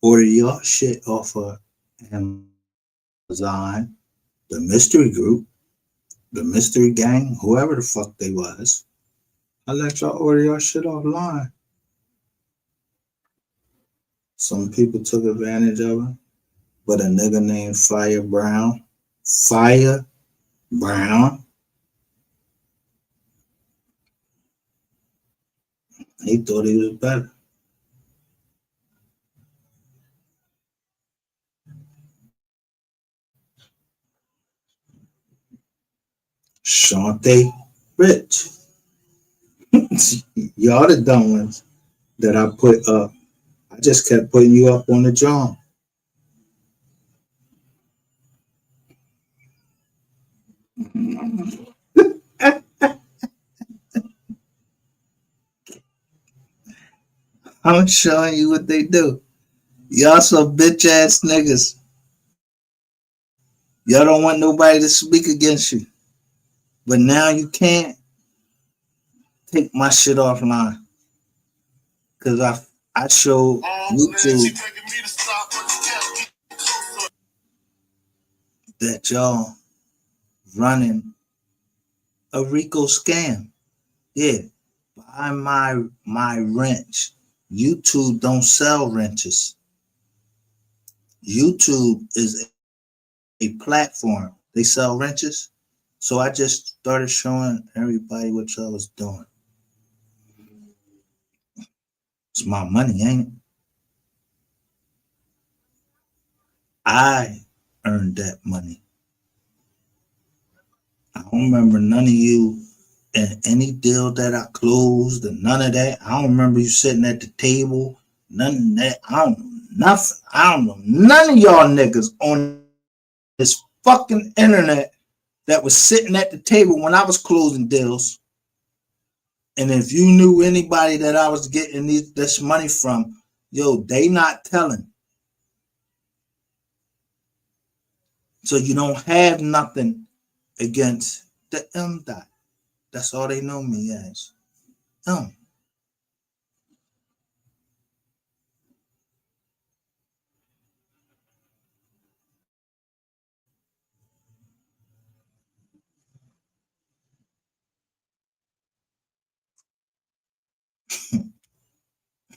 order your shit off of Amazon, the mystery group, the mystery gang, whoever the fuck they was. I let y'all order your shit offline. Some people took advantage of it, but a nigga named Fire Brown, he thought he was better. Shante Rich. Y'all the dumb ones that I put up. I just kept putting you up on the drum. I'm showing you what they do. Y'all some bitch ass niggas. Y'all don't want nobody to speak against you. But now you can't take my shit offline. Cause I showed YouTube that y'all running a Rico scam. Yeah. Buy my wrench. YouTube don't sell wrenches. YouTube is a platform. They sell wrenches. So I just started showing everybody what y'all was doing. It's my money, ain't it? I earned that money. I don't remember none of you in any deal that I closed and none of that. I don't remember you sitting at the table. None of that. I don't know nothing. I don't know none of y'all niggas on this fucking internet that was sitting at the table when I was closing deals. And if you knew anybody that I was getting this money from, yo, they not telling. So you don't have nothing against the M dot. That's all they know me as. M.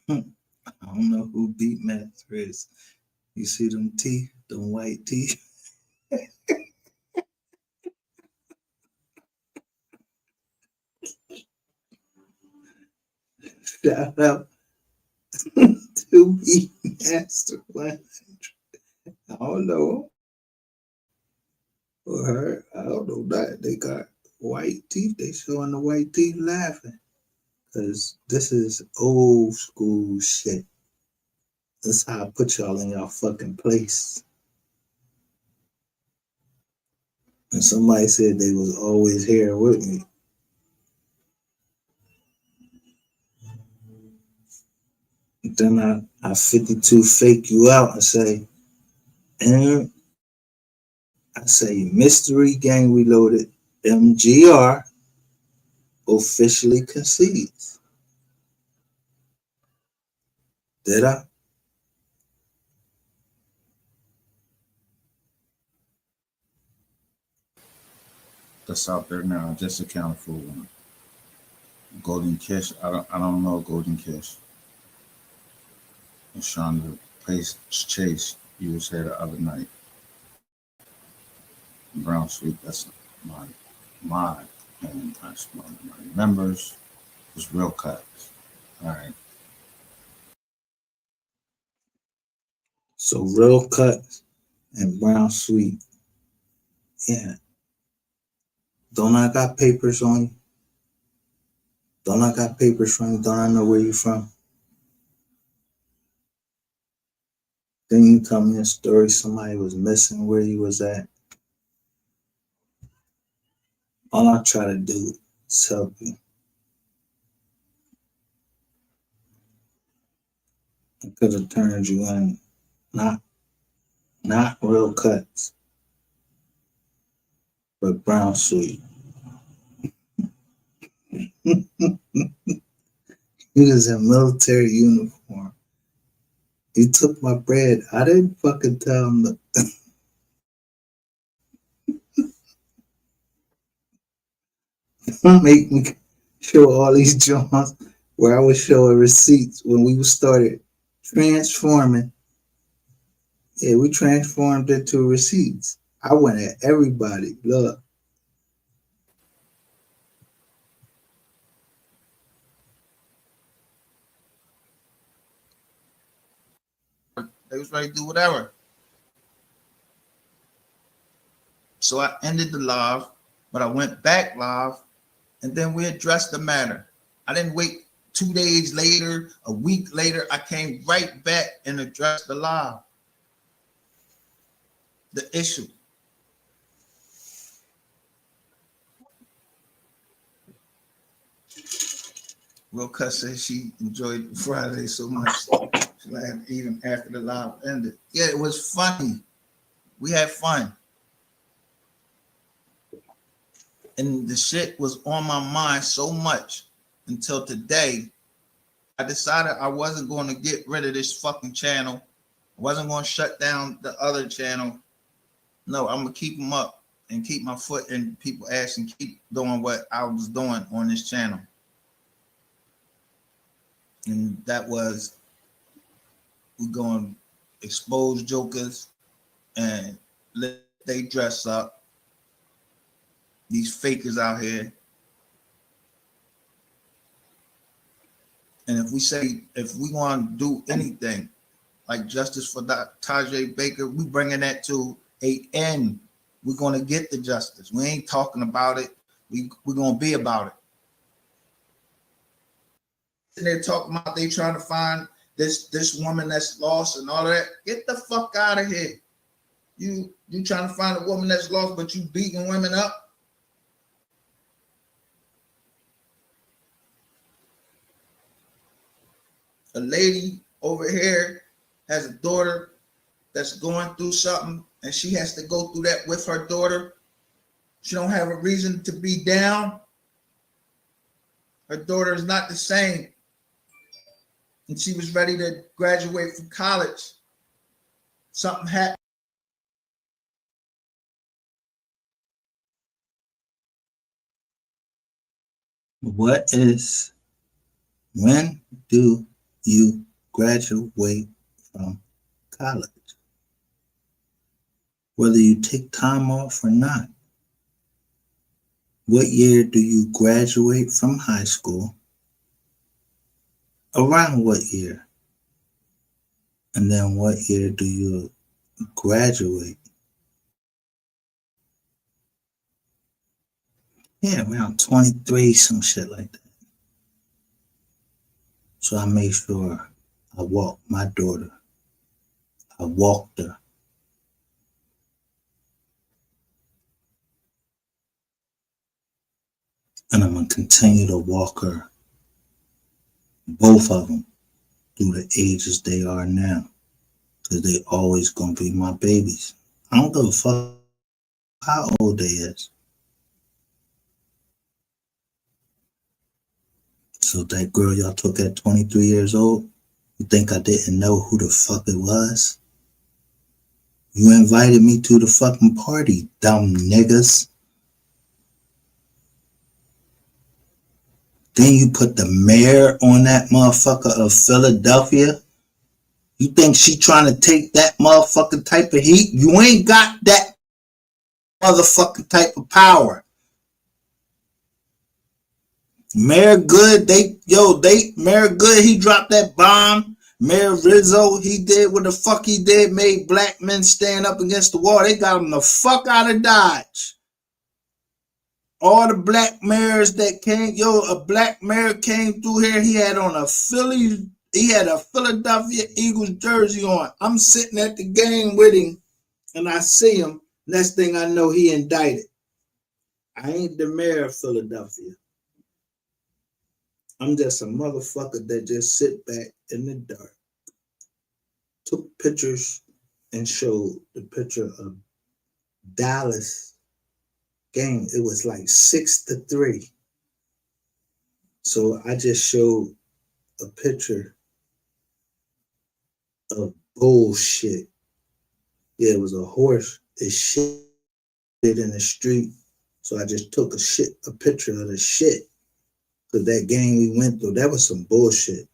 I don't know who Beatmaster is. You see them teeth, them white teeth. Shout out to Beatmaster 100. I don't know. Or her. I don't know that. They got white teeth. They showing the white teeth laughing. Cause this is old school shit. That's how I put y'all in y'all fucking place. And somebody said they was always here with me. Then I 52 fake you out and say, and I say Mystery Gang Reloaded MGR officially concedes. Did I? That's out there now. Just accounted for one. Golden Kish. I don't know Golden Kish. And Sean Pace Chase. You was here the other night. Brown Sweet. That's my opinion. That's one of my members. Was real cuts. All right. So Real Cut and Brown Sweet. Yeah. Don't I got papers on you? Don't I got papers from you? Don't I know where you from? Then you tell me a story somebody was missing where you was at. All I try to do is help you. I could have turned you in. Not Real Cuts, but Brown Sweet. He was in military uniform He took my bread. I didn't fucking tell him. Make me show all these joints where I was showing receipts when we started transforming. Yeah, we transformed into receipts. I went at everybody. Look, They was ready to do whatever. So I ended the live, but I went back live, and then we addressed the matter. I didn't wait 2 days later, a week later. I came right back and addressed the live, the issue. Real Cuss said she enjoyed Friday so much. She laughed even after the live ended. Yeah, it was funny. We had fun. And the shit was on my mind so much until today. I decided I wasn't going to get rid of this fucking channel. I wasn't going to shut down the other channel. No, I'm going to keep them up and keep my foot in people's ass and keep doing what I was doing on this channel. And that was, we're going to expose jokers and let they dress up. These fakers out here. And if we want to do anything like justice for Tajay Baker, we bringing that to an end. We're going to get the justice. We ain't talking about it. We're going to be about it. And they're talking about they trying to find this woman that's lost and all that. Get the fuck out of here. You trying to find a woman that's lost, but you beating women up? A lady over here has a daughter that's going through something, and she has to go through that with her daughter. She don't have a reason to be down. Her daughter is not the same. And she was ready to graduate from college. Something happened. when do you graduate from college? Whether you take time off or not. What year do you graduate from high school? Around what year? And then what year do you graduate? Yeah, around 23, some shit like that. So I made sure I walked my daughter. I walked her. And I'm going to continue to walk her, both of them, through the ages they are now. Because they always going to be my babies. I don't give a fuck how old they is. So that girl y'all took at 23 years old, you think I didn't know who the fuck it was? You invited me to the fucking party, dumb niggas. Then you put the mayor on that motherfucker of Philadelphia. You think she trying to take that motherfucking type of heat? You ain't got that motherfucking type of power. Mayor Good, Mayor Good, he dropped that bomb. Mayor Rizzo, he did what the fuck he did, made black men stand up against the wall. They got him the fuck out of Dodge. All the black mayors that came, a black mayor came through here, he had a Philadelphia Eagles jersey on. I'm sitting at the game with him and I see him. Next thing I know, he indicted. I ain't the mayor of Philadelphia. I'm just a motherfucker that just sit back in the dark, took pictures and showed the picture of Dallas game. It was like 6-3. So I just showed a picture of bullshit. Yeah, it was a horse. It shit in the street. So I just took a picture of the shit. Cause that game we went through, that was some bullshit.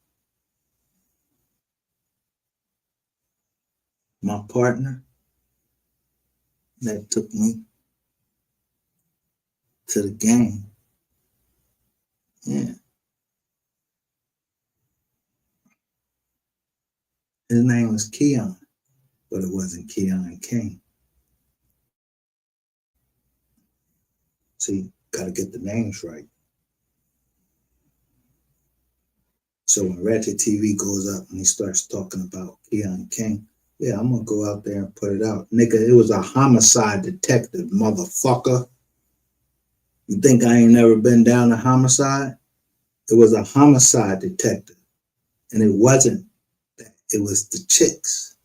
My partner that took me to the game. Yeah. His name was Keon, but it wasn't Keon King. See, gotta get the names right. So when Ratchet TV goes up and he starts talking about Keon King, yeah, I'm gonna go out there and put it out. Nigga, it was a homicide detective, motherfucker. You think I ain't never been down a homicide? It was a homicide detective. And it wasn't that. It was the chicks.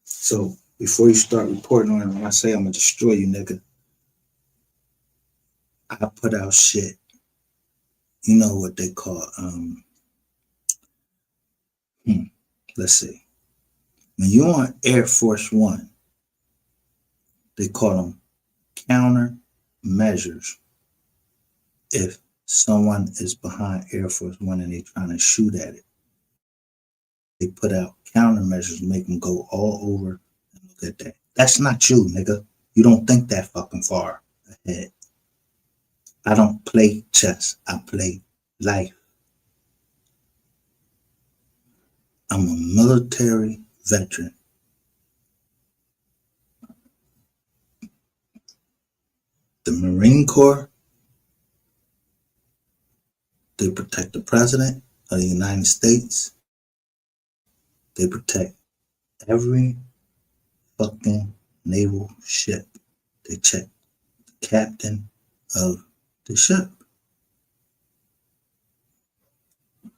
So before you start reporting on it, when I say I'm gonna destroy you, nigga, I put out shit. You know what they call let's see. When you're on Air Force One, they call them counter measures. If someone is behind Air Force One and they're trying to shoot at it, they put out countermeasures, make them go all over and look at that. That's not you, nigga. You don't think that fucking far ahead. I don't play chess. I play life. I'm a military veteran. The Marine Corps, they protect the President of the United States. They protect every fucking naval ship. They check the captain of the ship.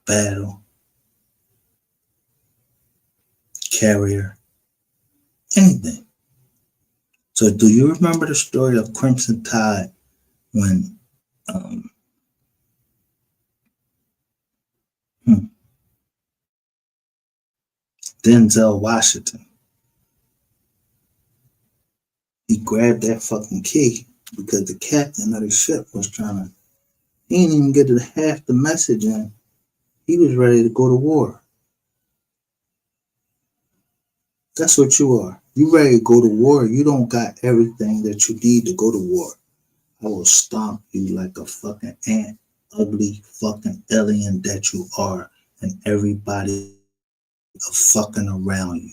Battle, carrier, anything. So do you remember the story of Crimson Tide when Denzel Washington, he grabbed that fucking key because the captain of the ship was trying to, he didn't even get to half the message in. He was ready to go to war. That's what you are. You ready to go to war. You don't got everything that you need to go to war. I will stomp you like a fucking ant, ugly fucking alien that you are, and everybody fucking around you.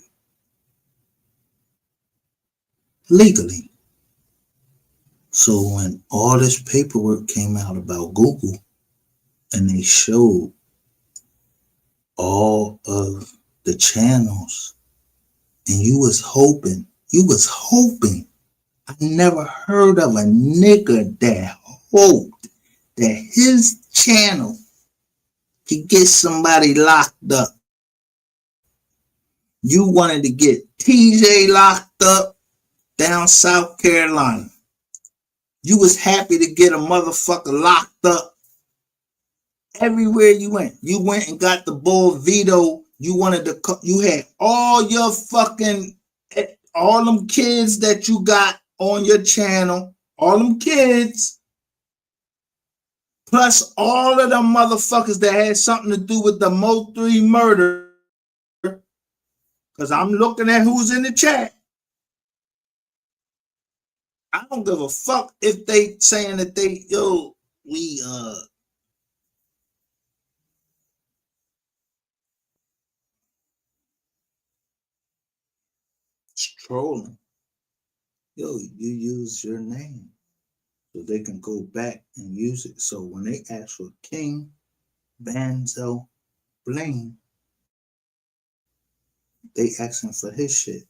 Legally. So when all this paperwork came out about Google and they showed all of the channels and you was hoping, I never heard of a nigga that hoped that his channel could get somebody locked up. You wanted to get TJ locked up down South Carolina. You was happy to get a motherfucker locked up everywhere you went. You went and got the bull veto. You wanted to, you had all your fucking, all them kids that you got on your channel, all them kids, plus all of them motherfuckers that had something to do with the Mo3 murder. Because I'm looking at who's in the chat. I don't give a fuck if they saying that they, we trolling. You use your name so they can go back and use it. So when they ask for King Banzo Bling, they asking for his shit.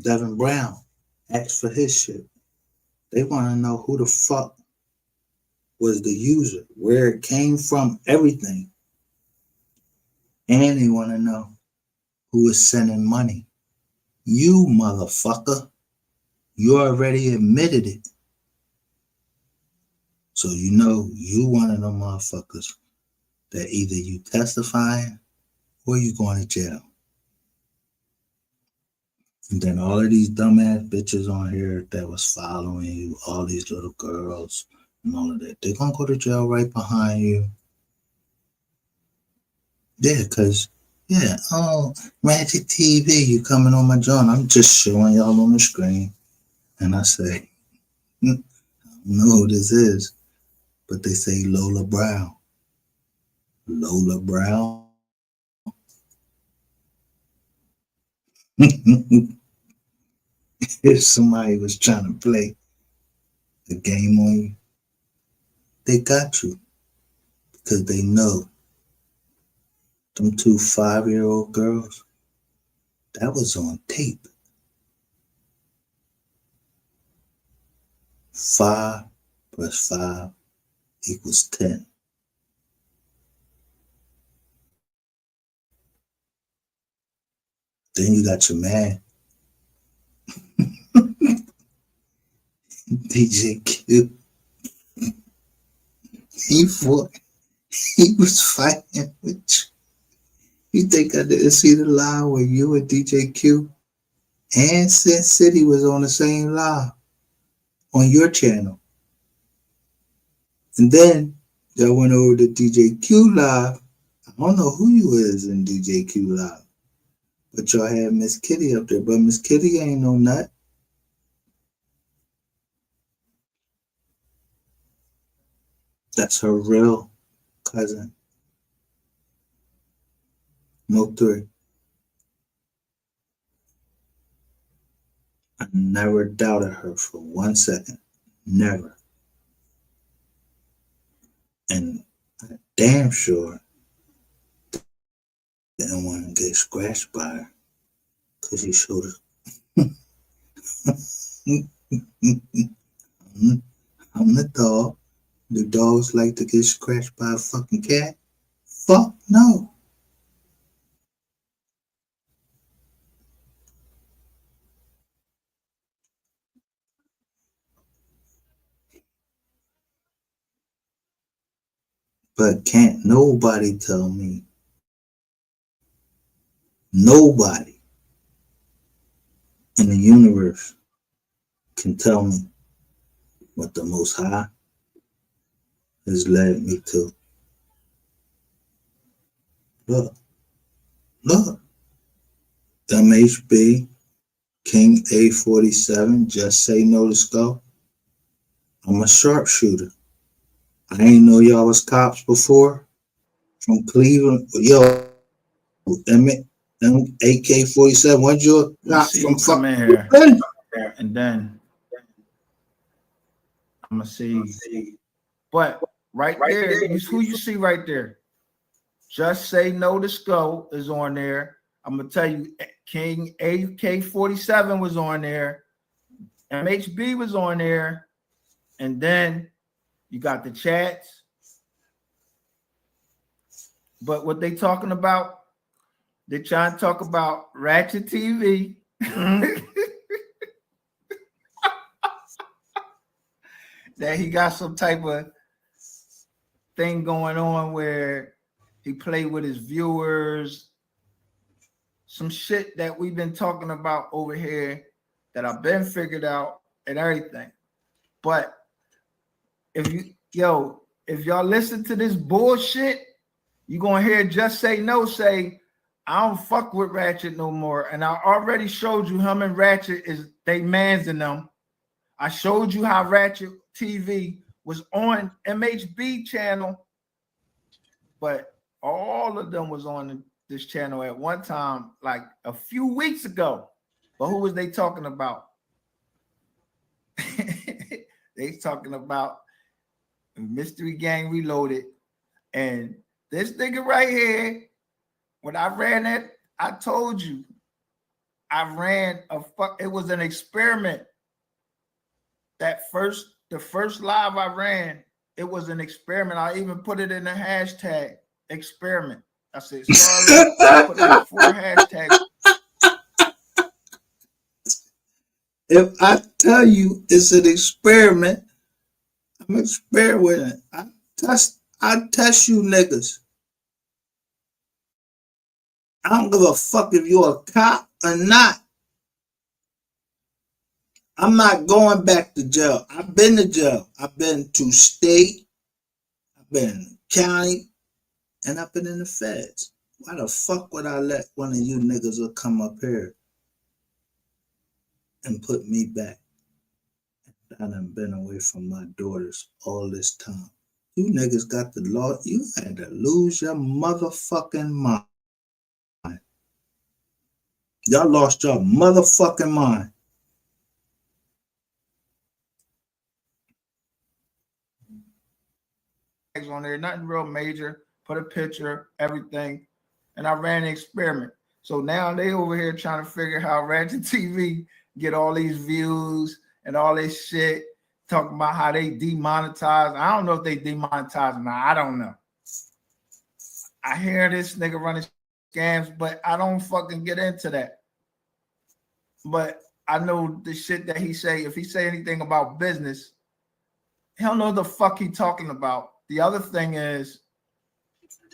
Devin Brown asked for his shit. They want to know who the fuck was the user, where it came from, everything. And they want to know who is sending money. You motherfucker. You already admitted it. So you know you one of them motherfuckers that either you testifying or you going to jail. And then all of these dumbass bitches on here that was following you, all these little girls and all of that, they're gonna go to jail right behind you. Yeah, cause Magic TV, you coming on my joint. I'm just showing y'all on the screen. And I say, I don't know who this is, but they say Lola Brown. Lola Brown. If somebody was trying to play a game on you, they got you because they know them 2 5-year-old girls, that was on tape. 5 plus 5 equals 10. Then you got your man, DJ Q. He was fighting with you. You think I didn't see the live where you and DJ Q and Sin City was on the same live on your channel? And then y'all went over to DJ Q live. I don't know who you is in DJ Q live, but y'all had Miss Kitty up there. But Miss Kitty ain't no nut. That's her real cousin. Mo 3. I never doubted her for 1 second. Never. And I'm damn sure didn't want to get scratched by her because he showed her. I'm the dog. Do dogs like to get scratched by a fucking cat? Fuck no. But can't nobody tell me, nobody in the universe can tell me what the Most High has led me to. Look, MHB, King A47, just say no to scope. I'm a sharpshooter. I ain't know y'all was cops before from Cleveland. Yo, them AK-47, when's your cop from come in here, and then I'm gonna see. But right there, who you see right there? Just Say No to Skull is on there. I'm gonna tell you, King AK-47 was on there, MHB was on there, and then you got the chats. But what they talking about? They trying to talk about Ratchet TV. That he got some type of thing going on where he played with his viewers. Some shit that we've been talking about over here that I've been figured out and everything. But if y'all listen to this bullshit, you're gonna hear Just Say No say, I don't fuck with Ratchet no more. And I already showed you him and Ratchet is they mans in them. I showed you how Ratchet TV was on MHB channel, but all of them was on this channel at one time, like a few weeks ago. But who was they talking about? They talking about Mystery Gang Reloaded. And this nigga right here, when I ran that, I told you, I ran it was an experiment. The first live I ran, it was an experiment. I even put it in the hashtag experiment. I said, sorry, I put in 4 hashtags. If I tell you it's an experiment, I'm experimenting. I test you niggas. I don't give a fuck if you're a cop or not. I'm not going back to jail. I've been to jail. I've been to state. I've been in county. And I've been in the feds. Why the fuck would I let one of you niggas will come up here and put me back? I done been away from my daughters all this time. You niggas got the law. You had to lose your motherfucking mind. Y'all lost your motherfucking mind. On there, nothing real major. Put a picture, everything, and I ran an experiment. So now they over here trying to figure how Ratchet TV get all these views and all this shit, talking about how they demonetize. I don't know if they demonetize or not. I don't know. I hear this nigga running scams, but I don't fucking get into that. But I know the shit that he say. If he say anything about business, he don't know the fuck he talking about. The other thing is,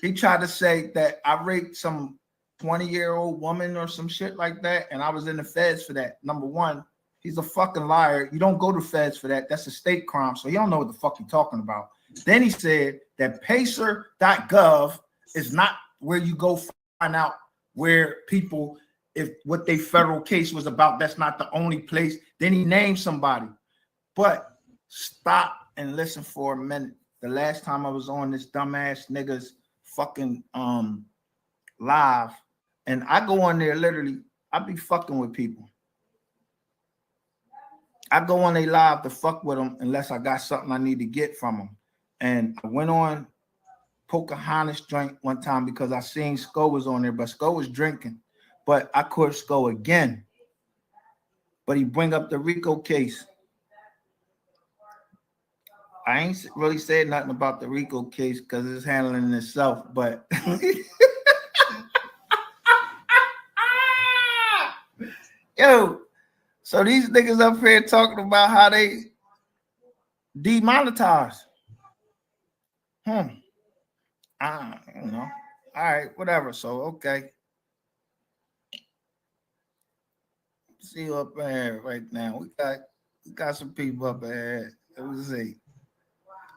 he tried to say that I raped some 20-year-old woman or some shit like that, and I was in the feds for that. Number one, he's a fucking liar. You don't go to feds for that. That's a state crime, so he don't know what the fuck he's talking about. Then he said that pacer.gov is not where you go find out where people, if what their federal case was about, that's not the only place. Then he named somebody. But stop and listen for a minute. The last time I was on this dumbass nigga's fucking live, and I go on there literally, I be fucking with people. I go on a live to fuck with them unless I got something I need to get from them. And I went on Pocahontas joint one time because I seen Sko was on there, but Sko was drinking. But I caught Sko again. But he bring up the Rico case. I ain't really said nothing about the Rico case because it's handling itself, but yo, so these niggas up here talking about how they demonetize. I don't know. All right, whatever. So okay. See you up there right now. We got some people up there. Let me see.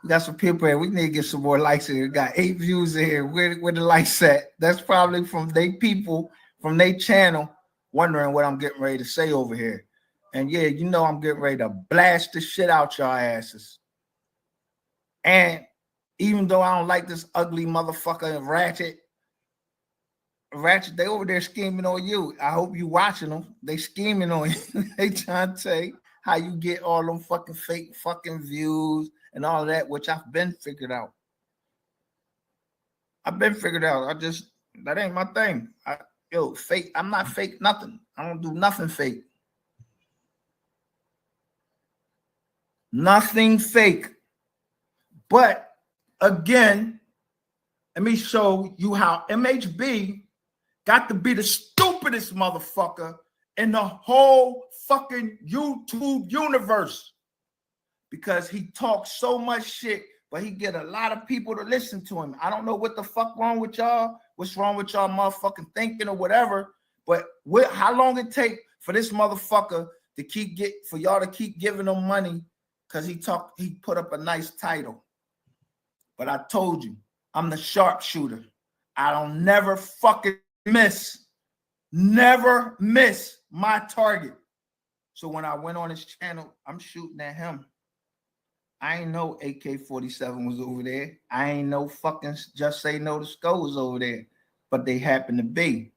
We got some people here. We need to get some more likes here. We got 8 views here. Where the likes at? That's probably from they people from their channel wondering what I'm getting ready to say over here. And yeah, you know I'm getting ready to blast the shit out y'all asses. And even though I don't like this ugly motherfucker Ratchet, they over there scheming on you. I hope you watching them. They scheming on you. They trying to say how you get all them fucking fake fucking views and all of that, which I've been figured out. That ain't my thing. Fake. I'm not fake nothing. I don't do nothing fake. Nothing fake. But again, let me show you how MHB got to be the stupidest motherfucker in the whole fucking YouTube universe. Because he talks so much shit, but he get a lot of people to listen to him. I don't know what the fuck wrong with y'all. What's wrong with y'all motherfucking thinking or whatever. But how long it take for this motherfucker to for y'all to keep giving him money because he put up a nice title. But I told you, I'm the sharpshooter. I don't never fucking miss. Never miss my target. So when I went on his channel, I'm shooting at him. I ain't know AK-47 was over there. I ain't know fucking Just Say No to Sko was over there. But they happen to be.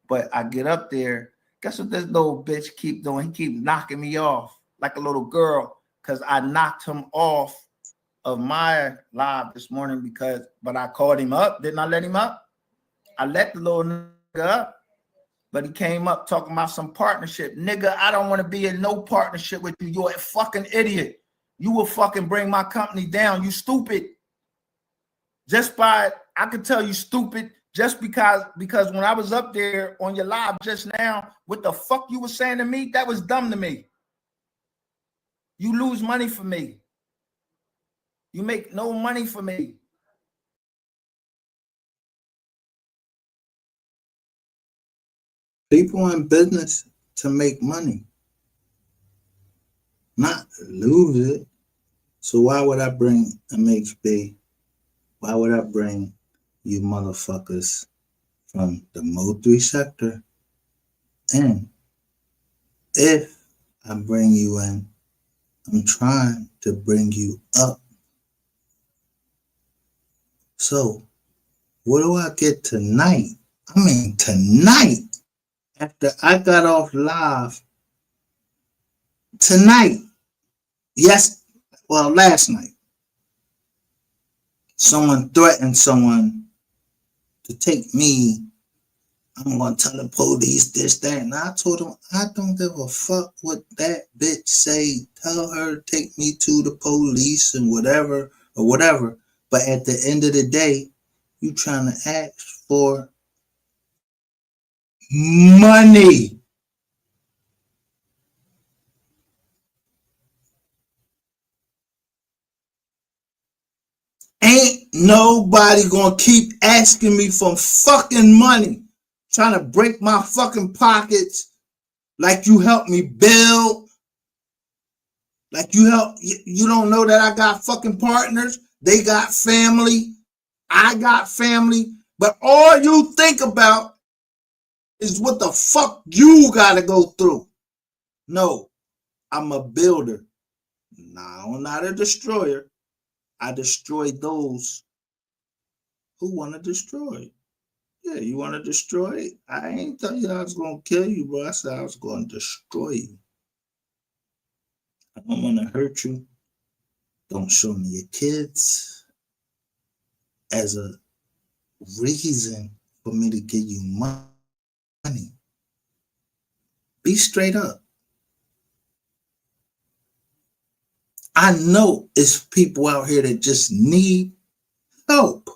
But I get up there. Guess what this little bitch keep doing? He keep knocking me off like a little girl because I knocked him off of my live this morning but I called him up. Didn't I let him up? I let the little nigga up. But he came up talking about some partnership. Nigga, I don't want to be in no partnership with you. You're a fucking idiot. You will fucking bring my company down. You stupid. I could tell you stupid just because when I was up there on your live just now, what the fuck you were saying to me, that was dumb to me. You lose money for me. You make no money for me. People in business to make money, not lose it. So why would I bring MHB? Why would I bring you motherfuckers from the Mo3 sector? And if I bring you in, I'm trying to bring you up. So what do I get tonight? I mean, tonight, after I got off live, tonight, last night, someone threatened someone to take me. I'm going to tell the police this, that. And I told him, I don't give a fuck what that bitch say. Tell her to take me to the police and whatever or whatever. But at the end of the day, you trying to ask for money. Ain't nobody gonna keep asking me for fucking money, trying to break my fucking pockets like you helped me build, like you don't know that I got fucking partners, they got family, I got family, but all you think about is what the fuck you gotta go through. No, I'm a builder. No, I'm not a destroyer. I destroy those who want to destroy. Yeah, you want to destroy it? I ain't tell you I was going to kill you, bro. I said I was going to destroy you. I don't want to hurt you. Don't show me your kids as a reason for me to give you money. Be straight up. I know it's people out here that just need help.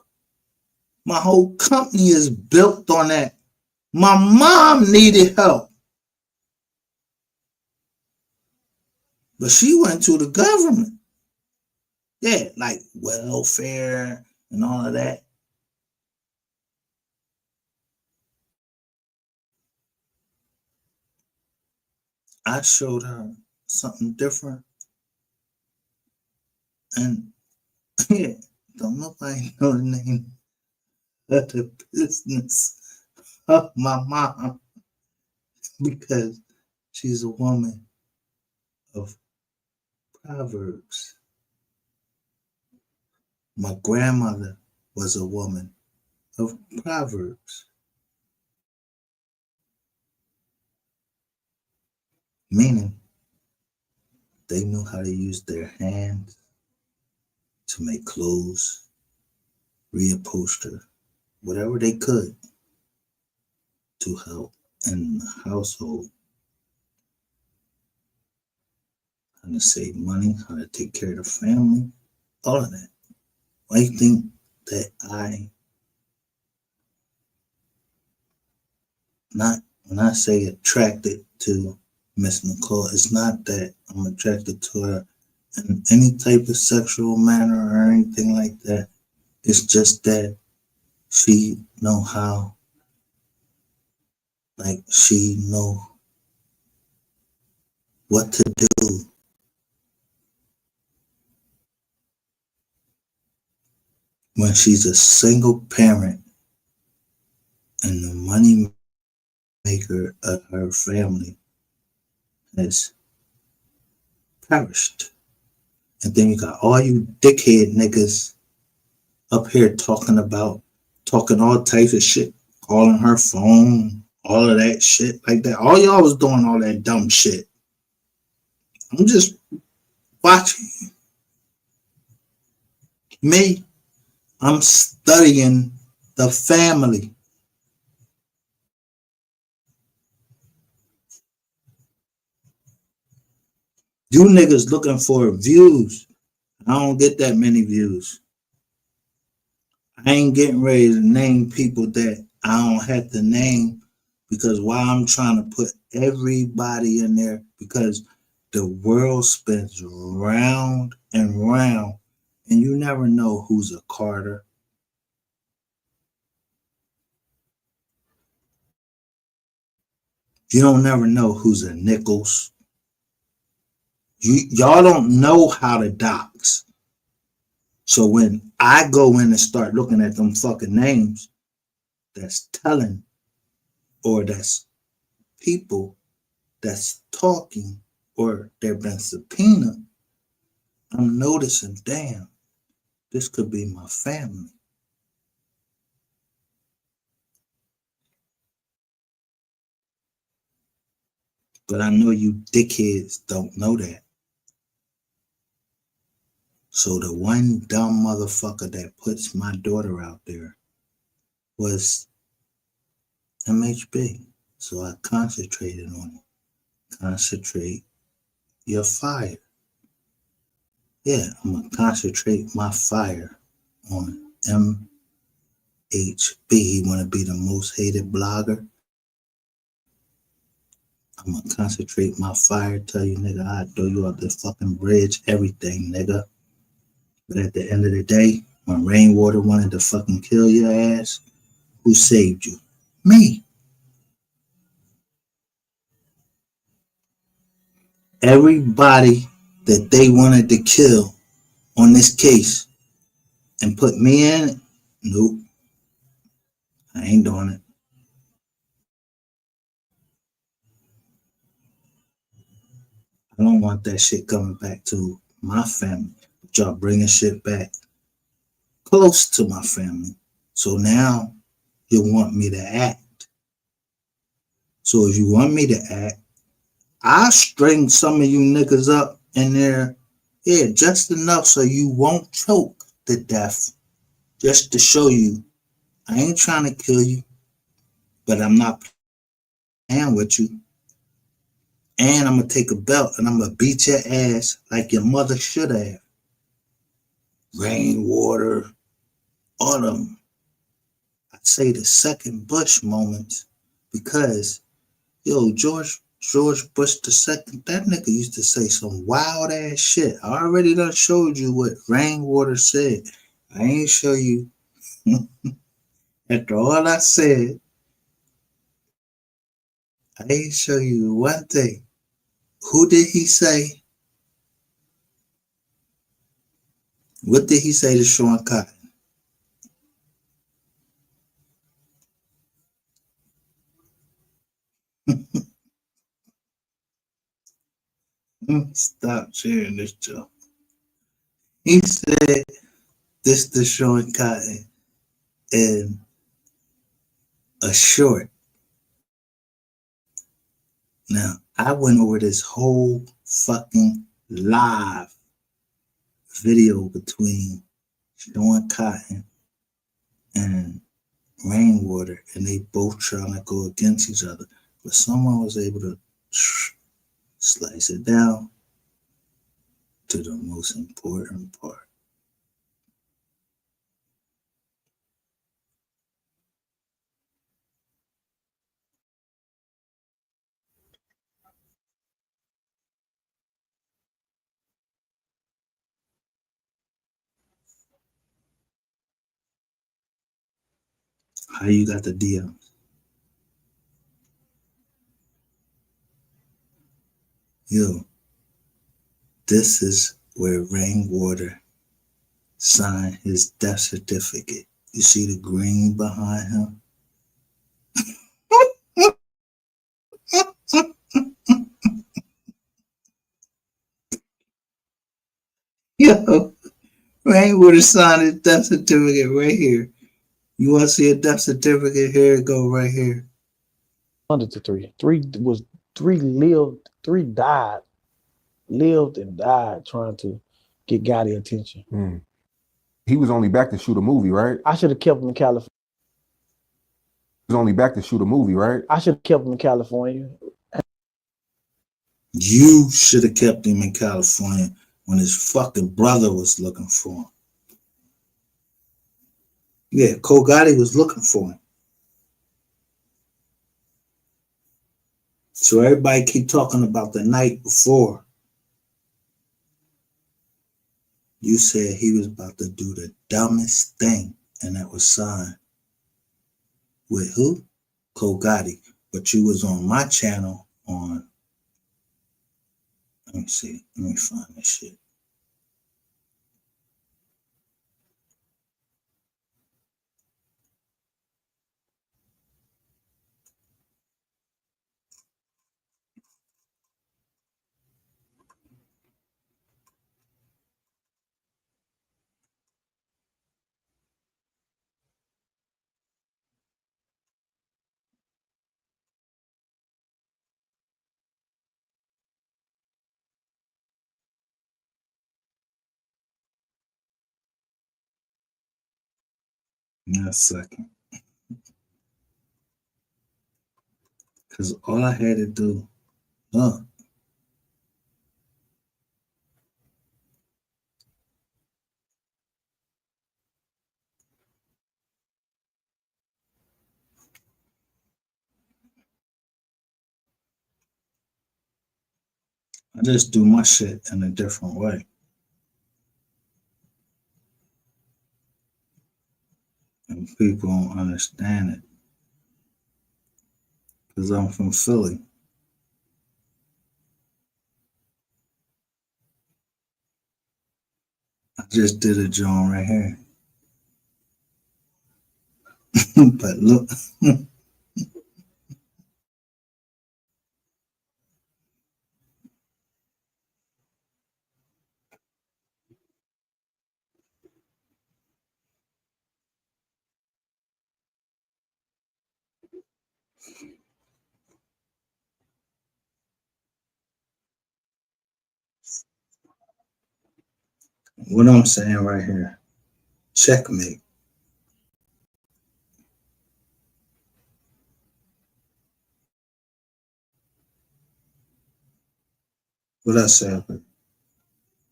My whole company is built on that. My mom needed help. But she went to the government. Yeah, like welfare and all of that. I showed her something different. And yeah, don't nobody know the name of the business of my mom because she's a woman of Proverbs. My grandmother was a woman of Proverbs. Meaning they knew how to use their hands to make clothes, reupholster, whatever they could to help in the household. How to save money, how to take care of the family, all of that. Why do you think that when I say attracted to Miss Nicole, it's not that I'm attracted to her in any type of sexual manner or anything like that. It's just that she know how, like she know what to do. When she's a single parent and the money maker of her family has perished. And then you got all you dickhead niggas up here talking all types of shit, calling her phone, all of that shit like that. All y'all was doing all that dumb shit. I'm just watching. Me, I'm studying the family. You niggas looking for views. I don't get that many views. I ain't getting ready to name people that I don't have to name because while I'm trying to put everybody in there because the world spins round and round And you never know who's a Carter. You don't never know who's a Nichols. Y'all don't know how to dox. So when I go in and start looking at them fucking names, that's telling, or that's people that's talking, or they've been subpoenaed, I'm noticing, damn, this could be my family. But I know you dickheads don't know that. So the one dumb motherfucker that puts my daughter out there was MHB. So I concentrated on it. Concentrate your fire. Yeah, I'm going to concentrate my fire on MHB. He want to be the most hated blogger. I'm going to concentrate my fire, tell you, nigga, I'll throw you off the fucking bridge, everything, nigga. But at the end of the day, when Rainwater wanted to fucking kill your ass, who saved you? Me. Everybody that they wanted to kill on this case and put me in it, nope, I ain't doing it. I don't want that shit coming back to my family. But y'all bringing shit back close to my family. So now you want me to act. So if you want me to act, I'll string some of you niggas up in there, yeah, just enough so you won't choke to death. Just to show you, I ain't trying to kill you, but I'm not playing with you. And I'm going to take a belt and I'm going to beat your ass like your mother should have. Rainwater, all of them. I say the second Bush moments because, yo, George Bush the second, that nigga used to say some wild ass shit. I already done showed you what Rainwater said. I ain't show you. After all I said, I ain't show you one thing. Who did he say? What did he say to Sean Cotton? Stop sharing this joke. He said this to Sean Cotton in a short. Now, I went over this whole fucking live video between Sean Cotton and Rainwater, and they both trying to go against each other. But someone was able to slice it down to the most important part. How you got the DM? Yo, this is where Rainwater signed his death certificate. You see the green behind him? Yo, Rainwater signed his death certificate right here. You want to see a death certificate? Here it go right here. Under to three. Three lived, three died, lived and died trying to get Gotti attention. He was only back to shoot a movie, right? I should have kept him in California. He was only back to shoot a movie, right? I should have kept him in California. You should have kept him in California when his fucking brother was looking for him. Yeah, Cole Gotti was looking for him. So everybody keep talking about the night before. You said he was about to do the dumbest thing, and that was sign with who? Kogati. But you was on my channel on. Let me see. Let me find this shit. In a second. Because all I had to do, look, I just do my shit in a different way. And people don't understand it. Because I'm from Philly. I just did a joint right here. But look, what I'm saying right here. Checkmate. What I say up here?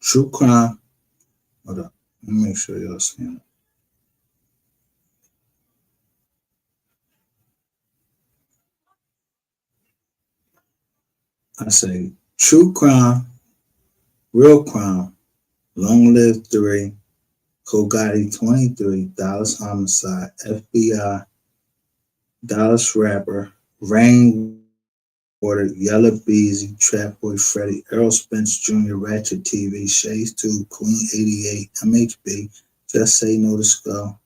True crime. Hold up. Let me make sure y'all see it. I say true crime, real crime, long live 3, Kogati 23, Dallas homicide, FBI, Dallas rapper, Rainwater, Yellow Beezy, Trap Boy Freddy, Earl Spence Jr., Ratchet TV, Shades 2, Queen 88, MHB, Just Say No to Skull,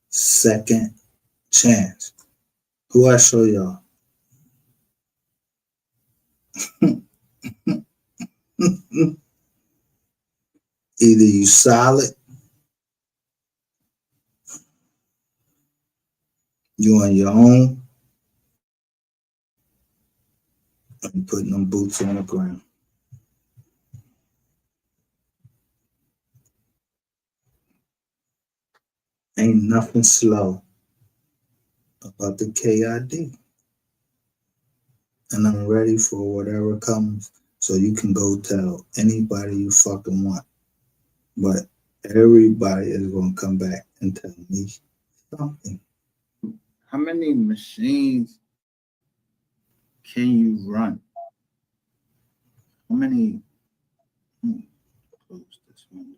Second Chance. Who I show y'all? Either you solid, you on your own, or you putting them boots on the ground. Ain't nothing slow about the KID. And I'm ready for whatever comes. So you can go tell anybody you fucking want. But everybody is going to come back and tell me something. How many machines can you run? How many? Close this window.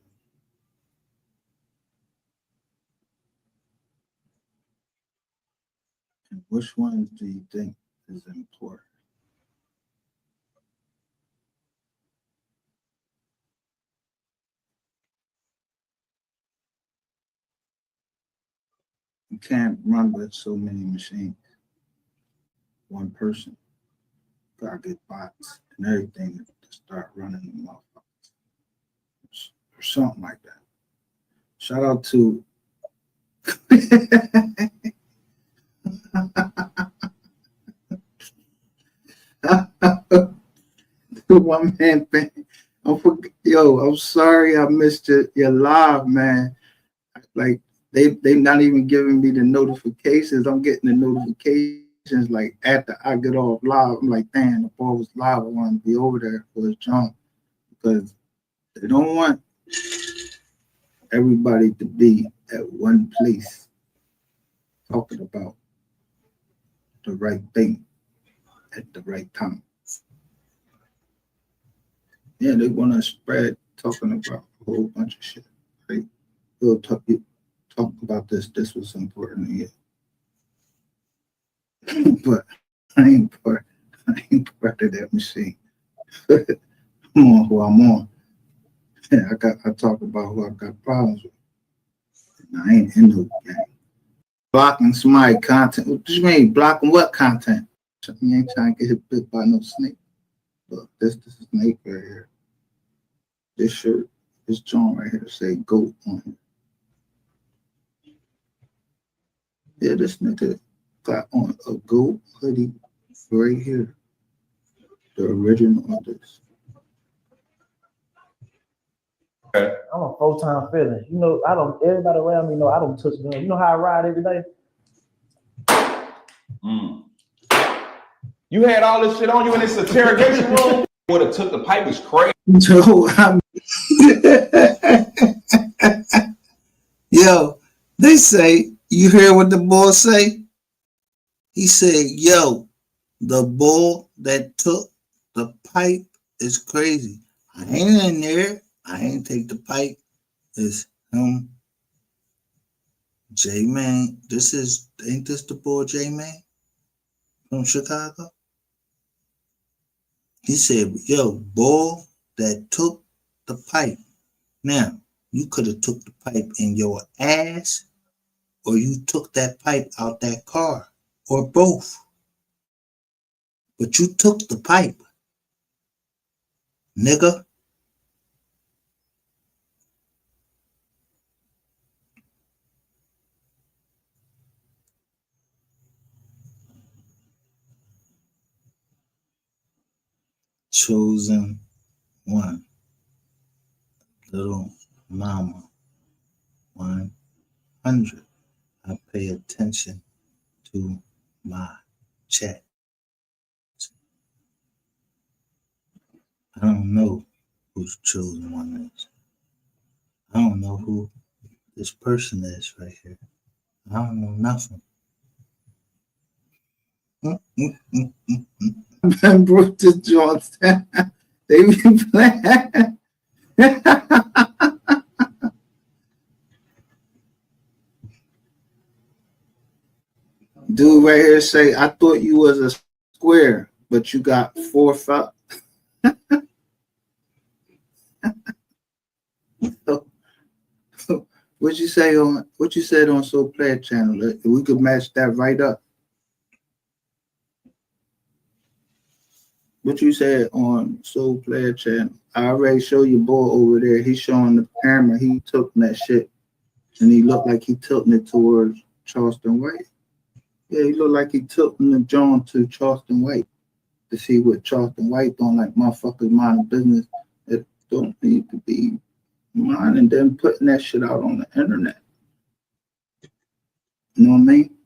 And which ones do you think is important? You can't run with so many machines. One person. Gotta get bots and everything to start running them motherfuckers. Or something like that. Shout out to one man thing. I'm sorry I missed your live, man. Like they not even giving me the notifications. I'm getting the notifications like after I get off live. I'm like, damn, the ball was live. I want to be over there for his jump because they don't want everybody to be at one place talking about the right thing at the right time. Yeah, they want to spread talking about a whole bunch of shit. Right? We'll talk about this. This was important to you. But I ain't part of that machine. I'm on who I'm on. Yeah, I talk about who I got problems with. And I ain't in no game. Blocking somebody content. What do you mean? Blocking what content? You ain't trying to get hit bit by no snake. Look, this is a snake right here. This shirt, this joint right here say goat on it. Yeah, this nigga got on a goat hoodie right here. The original of this. I'm a full-time felon. You know, everybody around me know I don't touch guns. You know how I ride every day? You had all this shit on you in this interrogation room? Would have took the pipe is crazy. So yo, they say, you hear what the boy say? He said, yo, the bull that took the pipe is crazy. I ain't in there. I ain't take the pipe. It's him, J-Man. Ain't this the boy J-Man from Chicago? He said, yo, bull that took the pipe. Now, you could have took the pipe in your ass, or you took that pipe out that car, or both. But you took the pipe, nigga. Chosen one, little mama, 100. I pay attention to my chat. I don't know who's chosen one is. I don't know who this person is right here. I don't know nothing. I brought this joint. They be playing. Dude right here say, I thought you was a square, but you got 4 5. What you said on Soul Player channel? We could match that right up. What you said on Soul Player channel? I already showed your boy over there. He's showing the camera. He took that shit, and he looked like he tilting it towards Charleston White. Yeah, he looked like he tilting the John to Charleston White to see what Charleston White doing. Like motherfuckers minding business that don't need to be mine, and then putting that shit out on the internet. You know what I mean?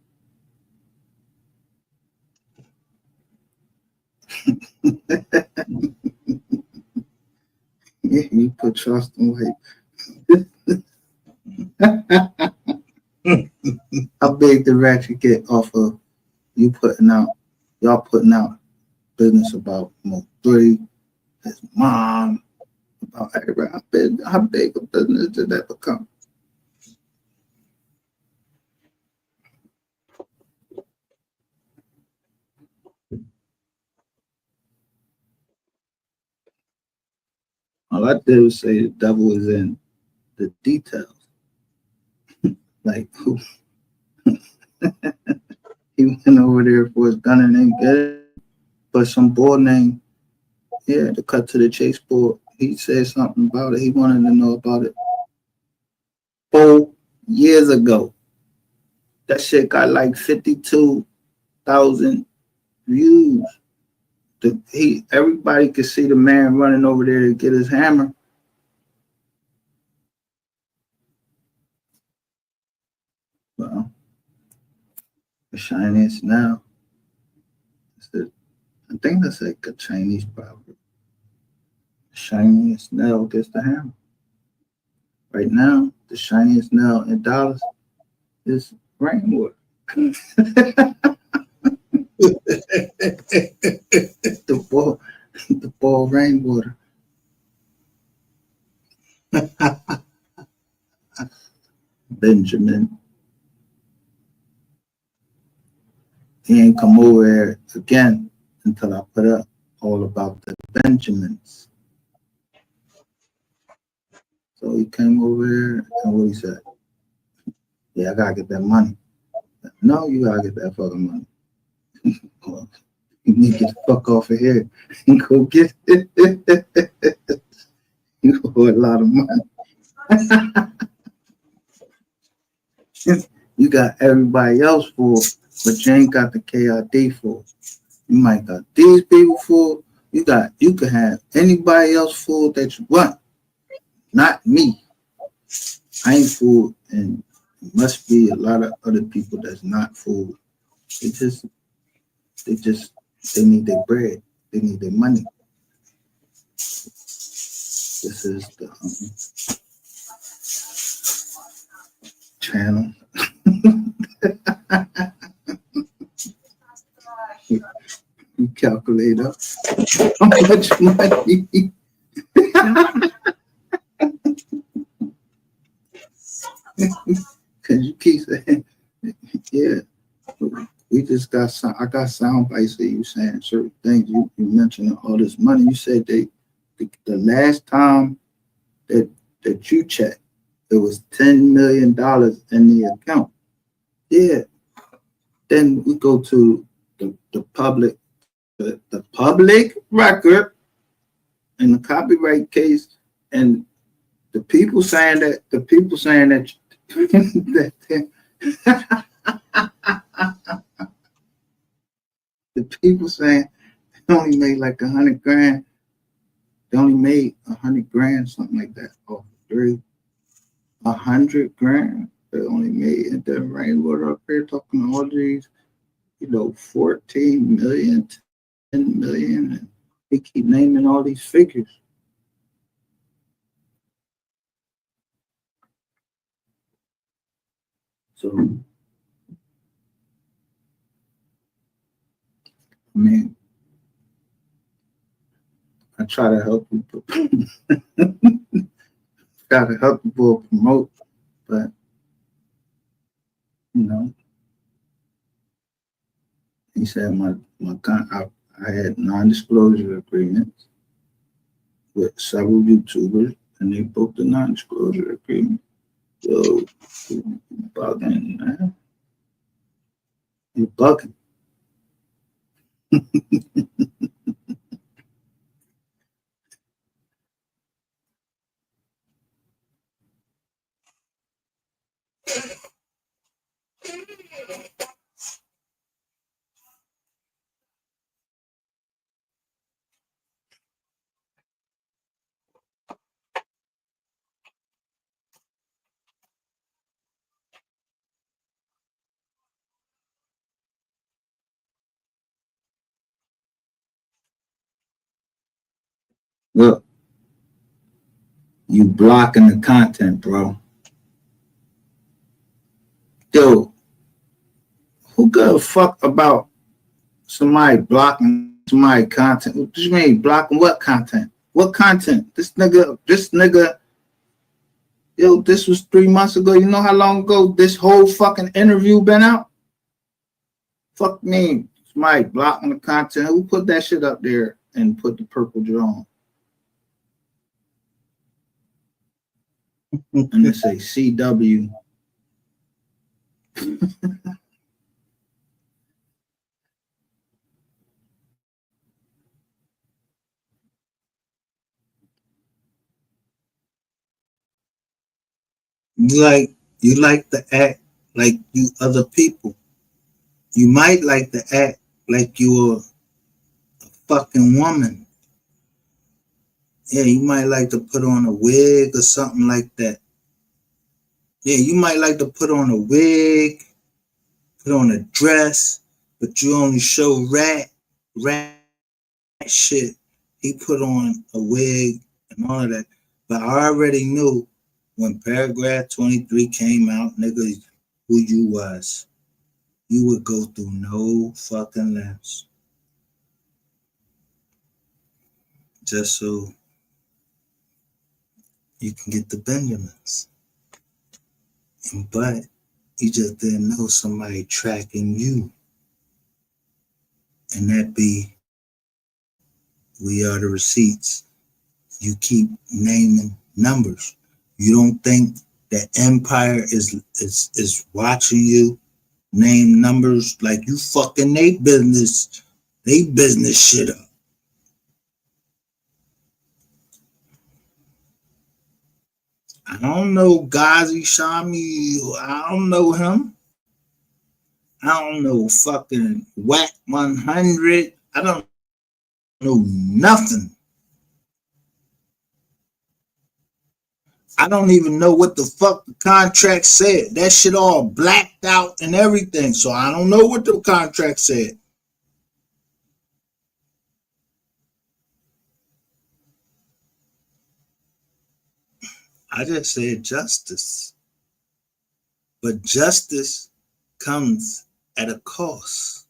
Yeah, you put Charleston White. How big the ratchet get off of y'all putting out business about Mo3, his mom, about everybody. How big a business did that become? All I did was say the devil is in the details. Like who? He went over there for his gun and ain't get it. But some boy named, to cut to the chase board, he said something about it. He wanted to know about it 4 years ago. That shit got like 52,000 views. Everybody could see the man running over there to get his hammer. Well, the shiniest now. I think that's like a Chinese proverb. The shiniest nail gets the hammer. Right now, the shiniest nail in dollars is Rainwater. the ball Rainwater. Benjamin. He ain't come over here again until I put up all about the Benjamins. So he came over here and what he said? Yeah, I gotta get that money. No, you gotta get that fucking money. Well, you need to get the fuck off of here and go get it. You owe a lot of money. You got everybody else full, but you ain't got the KRD full. You might got these people full. You can have anybody else full that you want. Not me. I ain't full, and it must be a lot of other people that's not full. They need their bread. They need their money. This is the channel. You calculate up how much money. Cause you keep saying, yeah, we just got I got sound bites of you saying certain things. You mentioning all this money. You said the last time that you checked, it was $10 million in the account. Yeah. Then we go to the public record in the copyright case, and the people saying that the people saying they only made like 100 grand. They only made 100 grand, something like that. Oh, 100 grand. They only made, and then Rainwater up here talking all these, 14 million, 10 million, and they keep naming all these figures. So, I mean, I try to help people. Try to help people promote, but he said I had non-disclosure agreements with several YouTubers, and they broke the non-disclosure agreement. So, you bugging, man. You bugging. Look, you blocking the content, bro. Dude, who gives a fuck about somebody blocking somebody content? What do you mean blocking what content? What content? This nigga, yo, this was 3 months ago. You know how long ago this whole fucking interview been out? Fuck me. Somebody blocking the content. Who put that shit up there and put the purple draw on? And it say CW. You like to act like you other people. You might like to act like you're a fucking woman. Yeah, you might like to put on a wig or something like that. Yeah, you might like to put on a wig, put on a dress, but you only show rat shit. He put on a wig and all of that. But I already knew when paragraph 23 came out, nigga, who you was. You would go through no fucking lens. Just so you can get the Benjamins. But you just didn't know somebody tracking you. And that be, we are the receipts. You keep naming numbers. You don't think that Empire is watching you name numbers like you fucking they business shit up. I don't know Ghazi Shami. I don't know him. I don't know fucking Whack 100. I don't know nothing. I don't even know what the fuck the contract said. That shit all blacked out and everything. So I don't know what the contract said. I just said justice. But justice comes at a cost.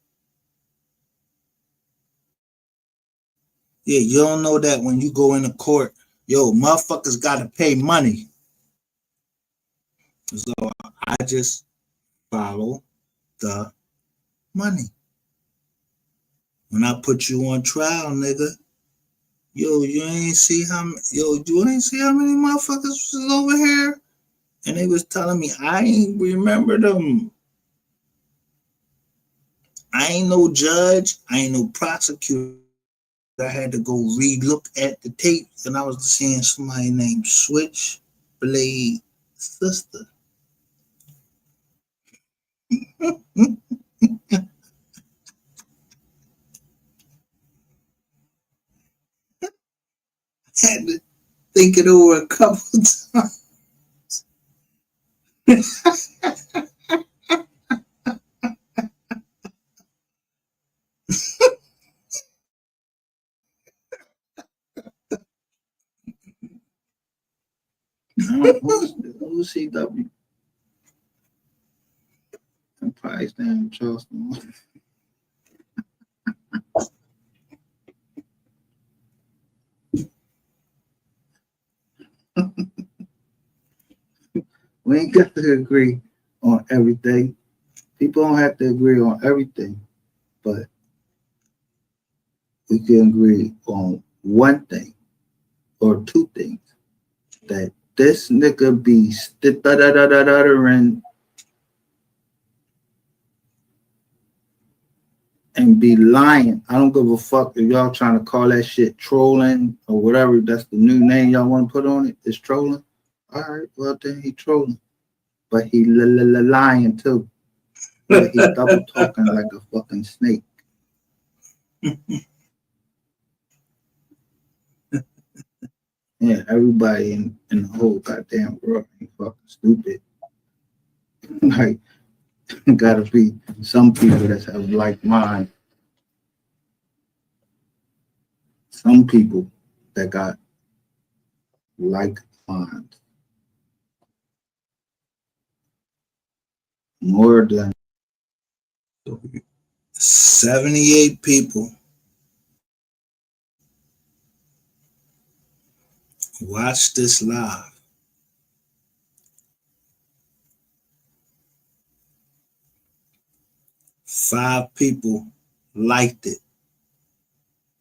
Yeah, you don't know that when you go into court, yo, motherfuckers gotta pay money. So I just follow the money. When I put you on trial, nigga, you ain't see how many motherfuckers was over here? And they was telling me I ain't remember them. I ain't no judge, I ain't no prosecutor. I had to go re-look at the tape, and I was seeing somebody named Switchblade Sister. Had to think it over a couple times. Who's CW? I'm probably staying in Charleston. We ain't got to agree on everything. People don't have to agree on everything, but we can agree on one thing or two things. That this nigga be and be lying. I don't give a fuck if y'all trying to call that shit trolling or whatever. That's the new name y'all want to put on it. It's trolling. All right, well then he trolling, but he lying too. But he double talking like a fucking snake. Yeah, everybody in the whole goddamn world ain't fucking stupid. Like, gotta be some people that have like mind. Some people that got like minds. More than 78 people watch this live. 5 people liked it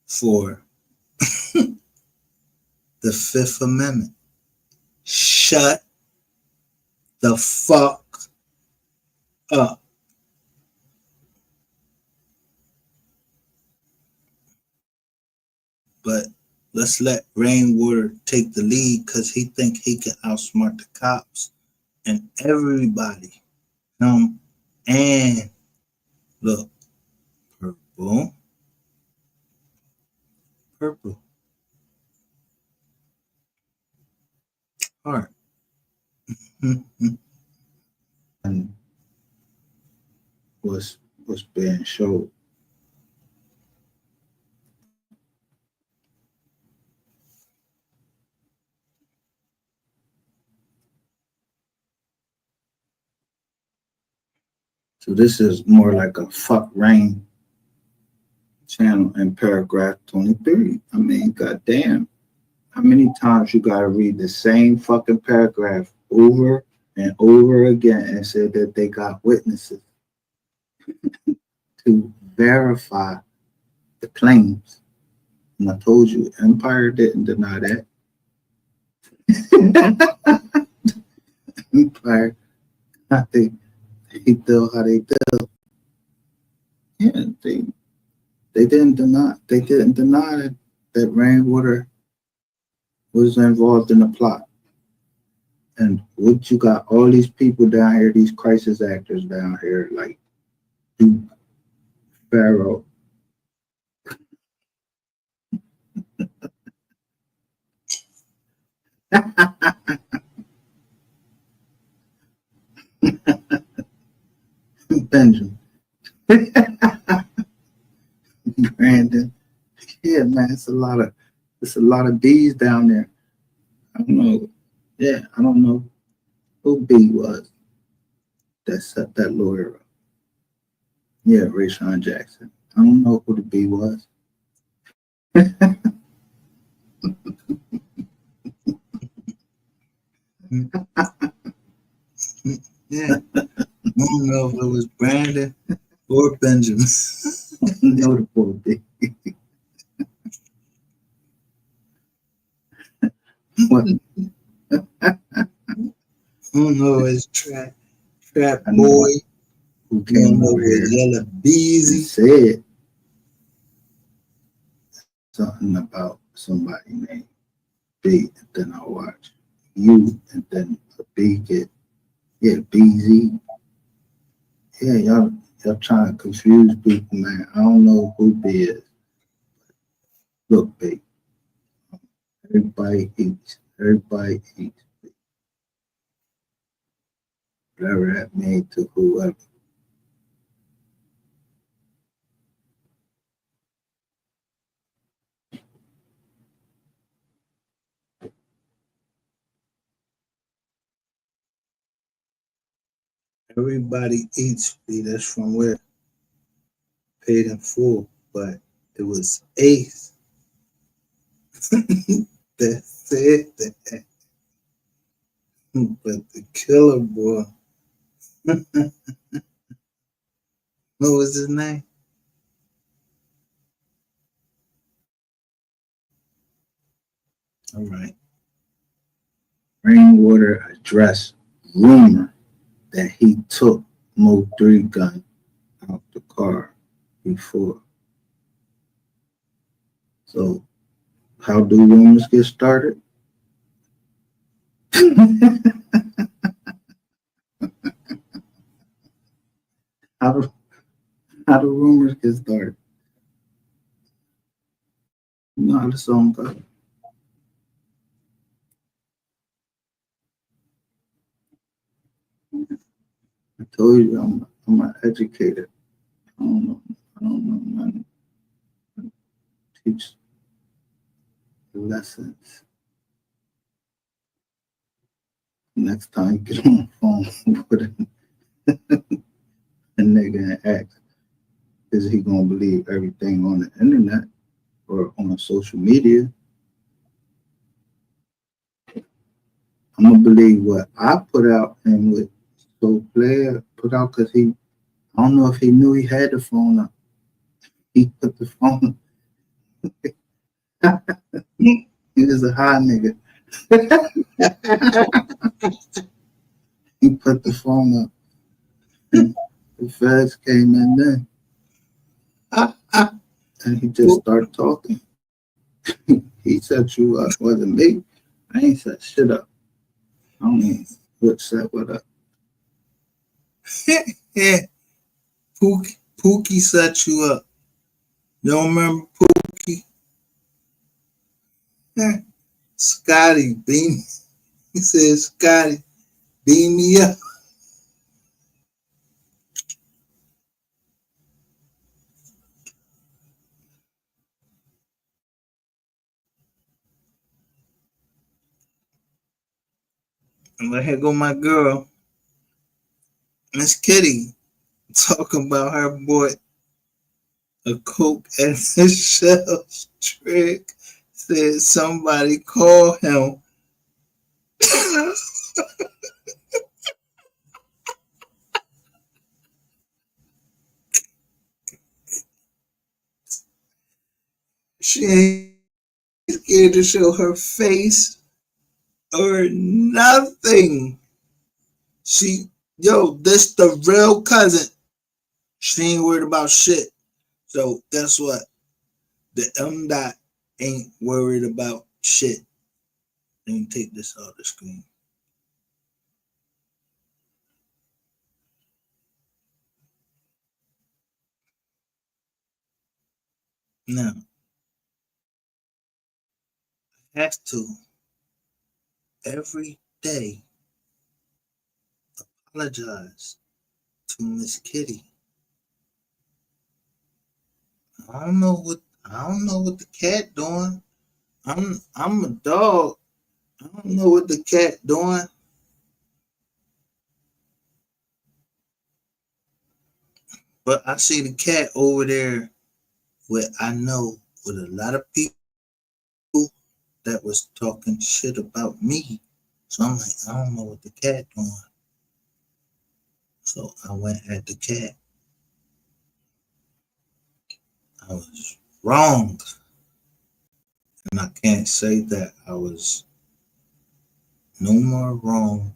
for the Fifth Amendment. Shut the fuck up. But let's let Rainwater take the lead because he think he can outsmart the cops and everybody. And look, purple, heart. And was being showed. So this is more like a fuck rain channel in paragraph 23. I mean, goddamn. How many times you gotta read the same fucking paragraph over and over again and say that they got witnesses to verify the claims? And I told you, Empire didn't deny that. Empire, they do how they do. Yeah, they didn't deny that Rainwater was involved in the plot. And what you got all these people down here, these crisis actors down here, like Duke, Pharaoh. Benjamin. Brandon. Yeah, man, it's a lot of B's down there. I don't know. Yeah, I don't know who B was that set that lawyer up. Yeah, Rayshawn Jackson. I don't know who the B was. Yeah, I don't know if it was Brandon or Benjamin. No, the poor B. What? I don't know, it's Trap Boy who came over here yelling Beezy said something about somebody named B, and then I watch you, and then a B get, yeah, BZ. Yeah, y'all trying to confuse people, man. I don't know who B is. Look, B, everybody eats. Everybody eats. Whatever that means to whoever. Everybody eats, B. That's from where? Paid in full, but it was Ace that said that. But the killer boy, what was his name? All right. Rainwater addressed rumor that he took Mo 3 gun out the car before. So how do rumors get started? how do how do rumors get started? You know how the song goes. I told you I'm an educator. I don't know nothing. Teach lessons. Next time you get on the phone with a nigga and ask, is he gonna believe everything on the internet or on social media? I'm gonna believe what I put out and what So Player put out, because I don't know if he knew he had the phone up. He put the phone. He was a high nigga. He put the phone up. The feds came in then. And he just started talking. He set you up. Wasn't me. I ain't set shit up. I don't know what set what up. Yeah. Pookie set you up. You don't remember Pookie? Yeah. Scotty, beam. He said, Scotty, beam me up. And like, here go my girl, Miss Kitty, talking about her boy a coke and a shell trick said somebody call him. She ain't scared to show her face or nothing. This the real cousin. She ain't worried about shit. So guess what? The M dot ain't worried about shit. Let me take this off the screen. Now, I have to every day apologize to Miss Kitty. I don't know what the cat doing. I'm a dog. I don't know what the cat doing. But I see the cat over there where I know with a lot of people that was talking shit about me. So I'm like, I don't know what the cat doing. So I went at the cat. I was wrong. And I can't say that I was no more wrong.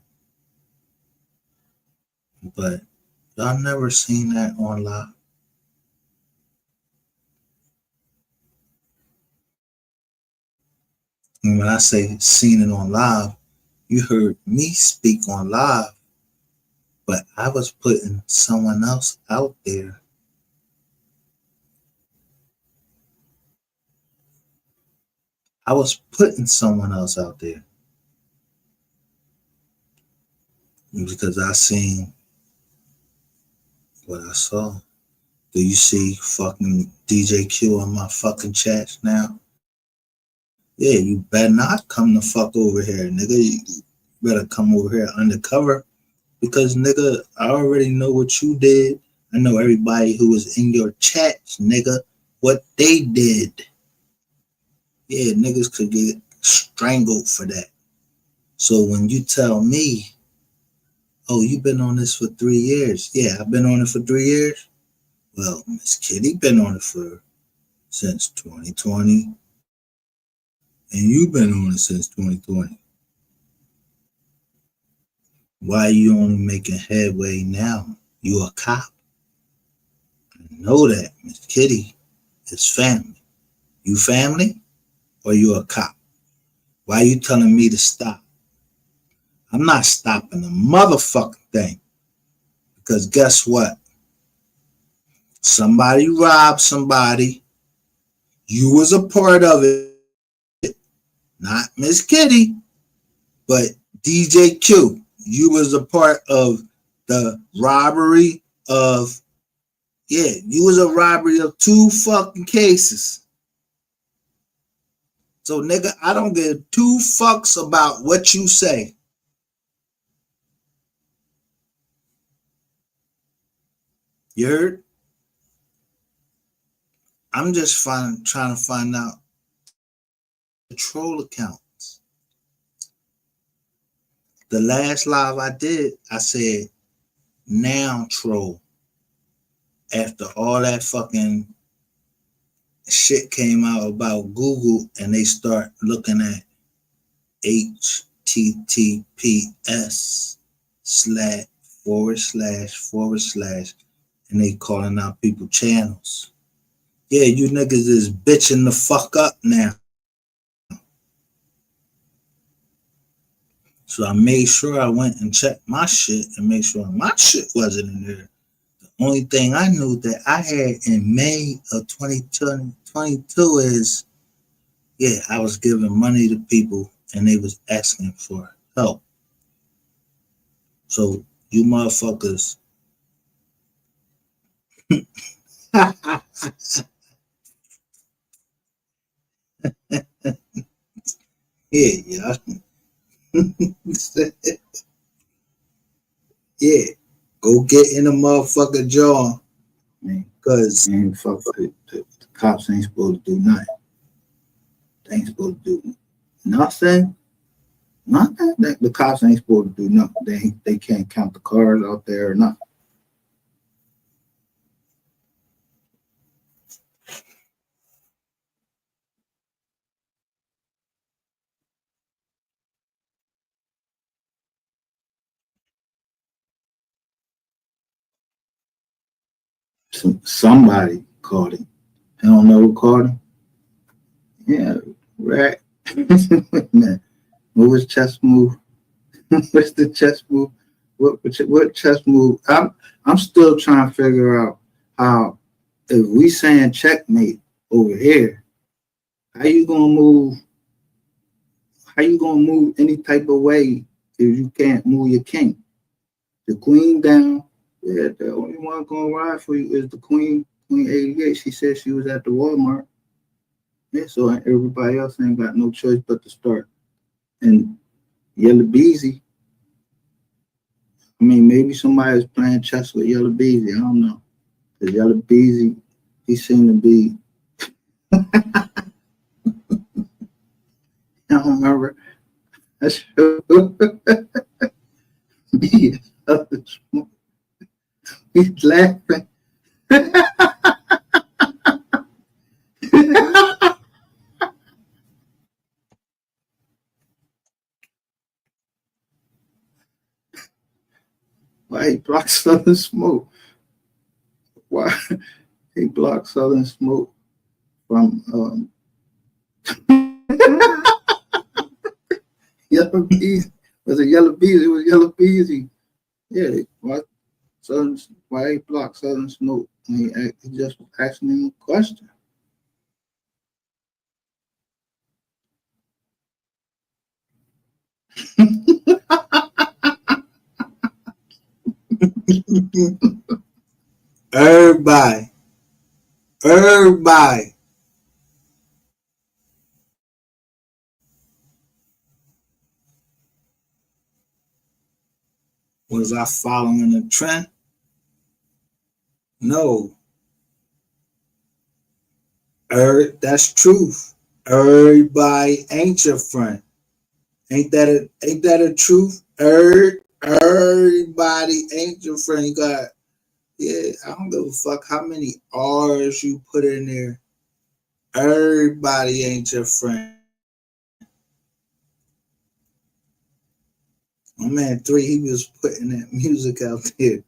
But y'all never seen that on live. And when I say seen it on live, you heard me speak on live, but I was putting someone else out there. I was putting someone else out there because I seen what I saw. Do you see fucking DJ Q on my fucking chats now? Yeah, you better not come the fuck over here, nigga. You better come over here undercover because, nigga, I already know what you did. I know everybody who was in your chats, nigga, what they did. Yeah, niggas could get strangled for that. So when you tell me, oh, you've been on this for 3 years. Yeah, I've been on it for 3 years. Well, Miss Kitty been on it since 2020. And you've been on it since 2020. Why are you only making headway now? You a cop. I know that, Miss Kitty is family. You family or you a cop? Why are you telling me to stop? I'm not stopping the motherfucking thing. Because guess what? Somebody robbed somebody. You was a part of it. Not Miss Kitty, but DJ Q. You was a part of the robbery of, you was a robbery of 2 fucking cases. So nigga, I don't give 2 fucks about what you say. You heard? I'm just trying to find out the troll accounts. The last live I did, I said, now troll. After all that fucking shit came out about Google and they start looking at https// and they calling out people channels. Yeah, you niggas is bitching the fuck up now. So I made sure I went and checked my shit and made sure my shit wasn't in there. The only thing I knew that I had in May of 2022 is, I was giving money to people and they was asking for help. So you motherfuckers, yeah, yeah, go get in the motherfucker jaw, man, because the cops ain't supposed to do nothing. They ain't supposed to do nothing. Nothing. The cops ain't supposed to do nothing. They can't count the cars out there or nothing. Somebody caught him. I don't know who caught him. Yeah, right. Man, what was chess move? What's the chess move? What chess move? I'm still trying to figure out how, if we saying checkmate over here, how you gonna move? How you gonna move any type of way if you can't move your king? The queen down. Yeah, the only one gonna ride for you is the queen. Queen 88. She said she was at the Walmart. Yeah, so everybody else ain't got no choice but to start. And Yellow Beezy, I mean, maybe somebody's playing chess with Yellow Beezy. I don't know. Because Yellow Beezy, he seemed to be, I don't remember. That's He's laughing. Why he blocked Southern Smoke? Why he blocked Southern Smoke from Yellow Beezy? Was it Yellow Beezy? It was Yellow Beezy. Yeah, why he blocked Southern Smoke? He just was asking him a question. Everybody was I following the trend? No. That's truth. Everybody ain't your friend. Ain't that a truth? Everybody ain't your friend. You got, yeah, I don't give a fuck how many R's you put in there. Everybody ain't your friend. My man 3, he was putting that music out there.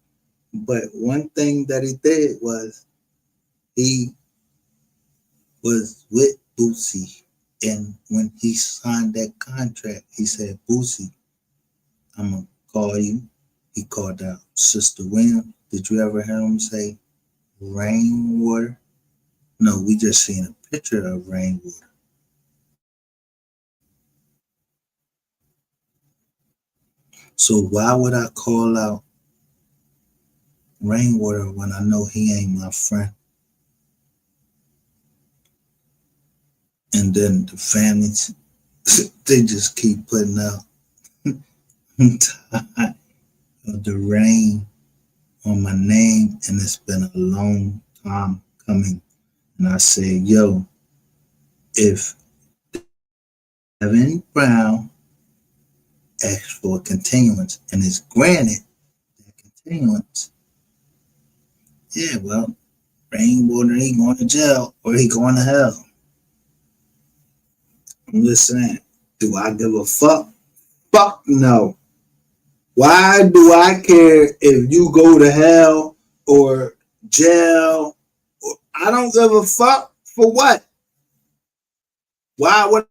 But one thing that he did was he was with Boosie. And when he signed that contract, he said, Boosie, I'm going to call you. He called out Sister Williams. Did you ever hear him say Rainwater? No, we just seen a picture of Rainwater. So why would I call out Rainwater when I know he ain't my friend? And then the families, they just keep putting out the rain on my name, and it's been a long time coming. And I said, yo, if Evan Brown asked for a continuance and is granted that continuance, yeah, well, Rainwater, he going to jail or he going to hell. I'm just saying, do I give a fuck? Fuck no. Why do I care if you go to hell or jail? I don't give a fuck for what? Why would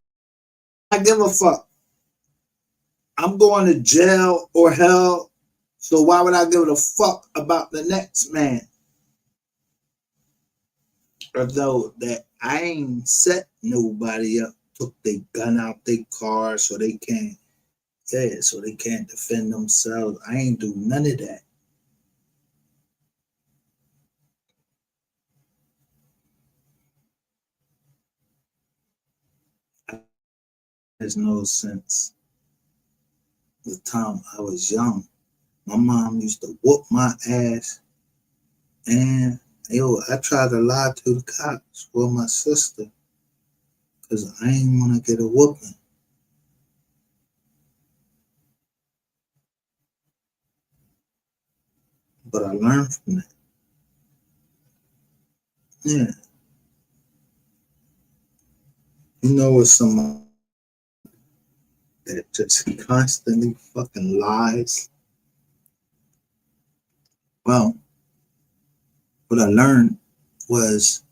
I give a fuck? I'm going to jail or hell, so why would I give a fuck about the next man? Although that I ain't set nobody up, took their gun out their car so they can't, yeah, so they can't defend themselves. I ain't do none of that. There's no sense. The time I was young, my mom used to whoop my ass, and yo, I tried to lie to the cops for my sister, because I ain't want to get a whooping. But I learned from that. Yeah. You know, it's someone that just constantly fucking lies. Well, what I learned was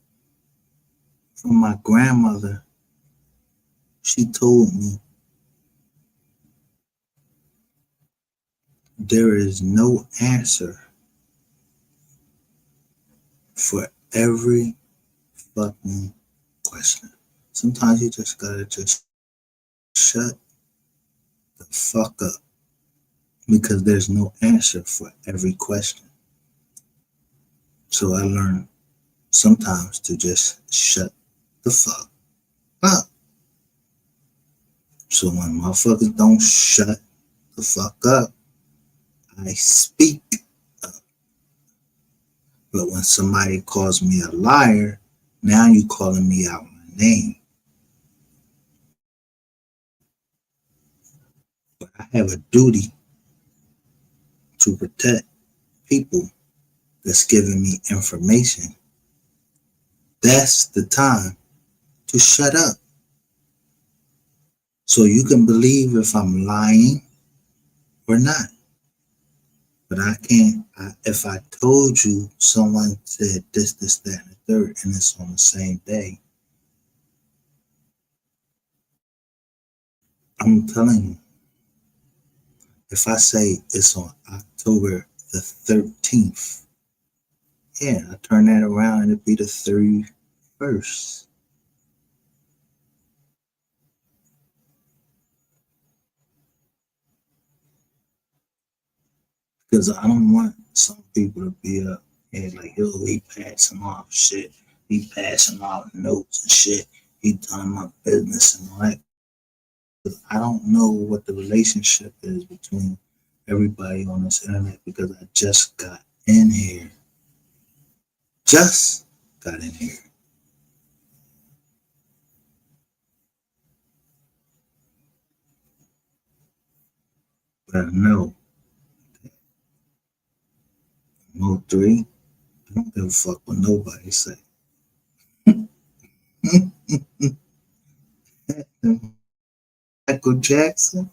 from my grandmother. She told me there is no answer for every fucking question. Sometimes you just gotta just shut the fuck up because there's no answer for every question. So I learned sometimes to just shut the fuck up. So when motherfuckers don't shut the fuck up, I speak up. But when somebody calls me a liar, now you calling me out my name. But I have a duty to protect people that's giving me information. That's the time to shut up. So you can believe if I'm lying or not. But I can't, if I told you someone said this, that, and the third, and it's on the same day, I'm telling you, if I say it's on October the 13th, yeah, I turn that around and it'd be the 31st. Because I don't want some people to be up and like, yo, he passing off shit. He passing off notes and shit. He telling my business and all that. I don't know what the relationship is between everybody on this internet because I just got in here. Just got in here. But I know Mo3, I don't give a fuck what nobody say. Michael Jackson,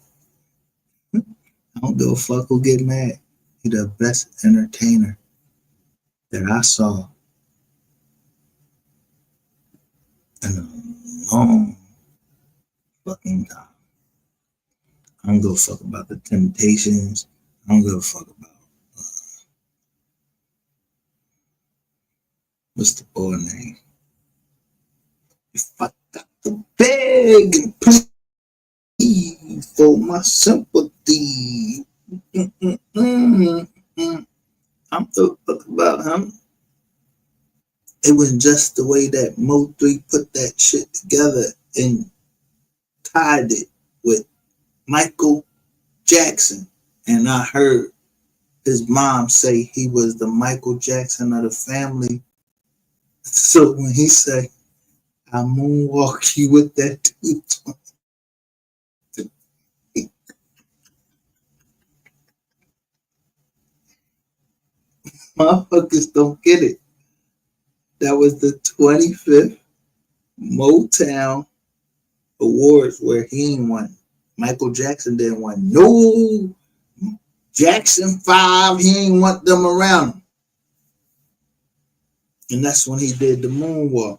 I don't give a fuck who get mad. He the best entertainer that I saw in a long fucking time. I don't give a fuck about the Temptations. I don't give a fuck about what's the boy name. If I got to beg and plead for my sympathy, I'm so fuck about him. It was just the way that Mo3 put that shit together and tied it with Michael Jackson. And I heard his mom say he was the Michael Jackson of the family. So when he said, I moonwalk you with that 220, motherfuckers don't get it. That was the 25th Motown Awards where he ain't won. Michael Jackson didn't win. No Jackson 5, he ain't want them around him. And that's when he did the moonwalk.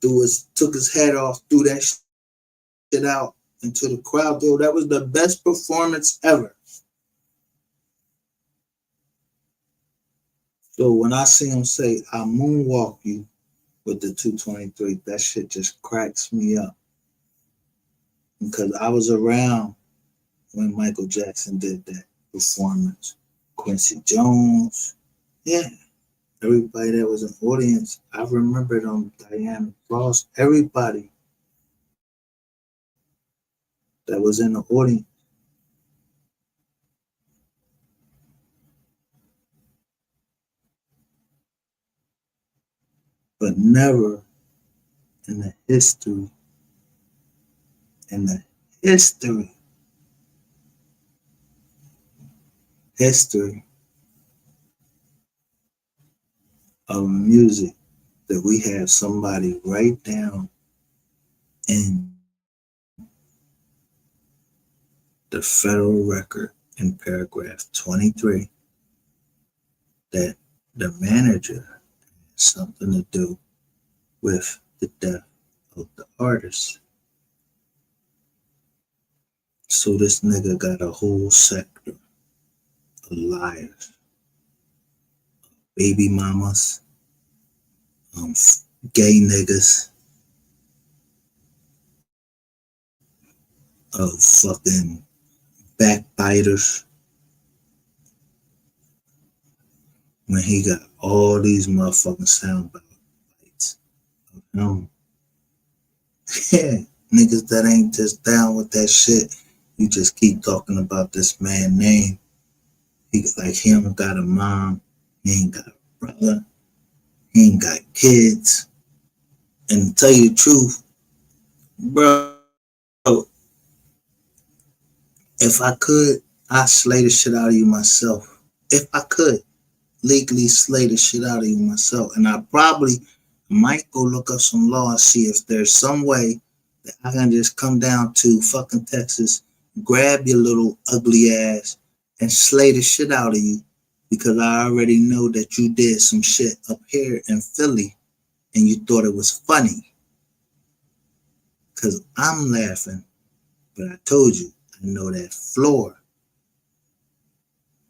Took his head off, threw that shit out into the crowd. Dude, that was the best performance ever. So when I see him say, I moonwalk you with the 223, that shit just cracks me up. Because I was around when Michael Jackson did that performance. Quincy Jones, yeah. Everybody that was in the audience, I remember them, Diana Ross, everybody that was in the audience. But never in the history, in the history of music that we have somebody write down in the federal record in paragraph 23 that the manager has something to do with the death of the artist. So this nigga got a whole sector of liars, baby mamas, gay niggas, of fucking backbiters, when he got all these motherfucking sound bites of him. Yeah, niggas that ain't just down with that shit, you just keep talking about this man's name. He don't got a mom, he ain't got a brother, he ain't got kids. And to tell you the truth, bro, if I could, I'd slay the shit out of you myself. If I could legally slay the shit out of you myself. And I probably might go look up some law and see if there's some way that I can just come down to fucking Texas, grab your little ugly ass, and slay the shit out of you, because I already know that you did some shit up here in Philly and you thought it was funny. Because I'm laughing, but I told you, I know that floor.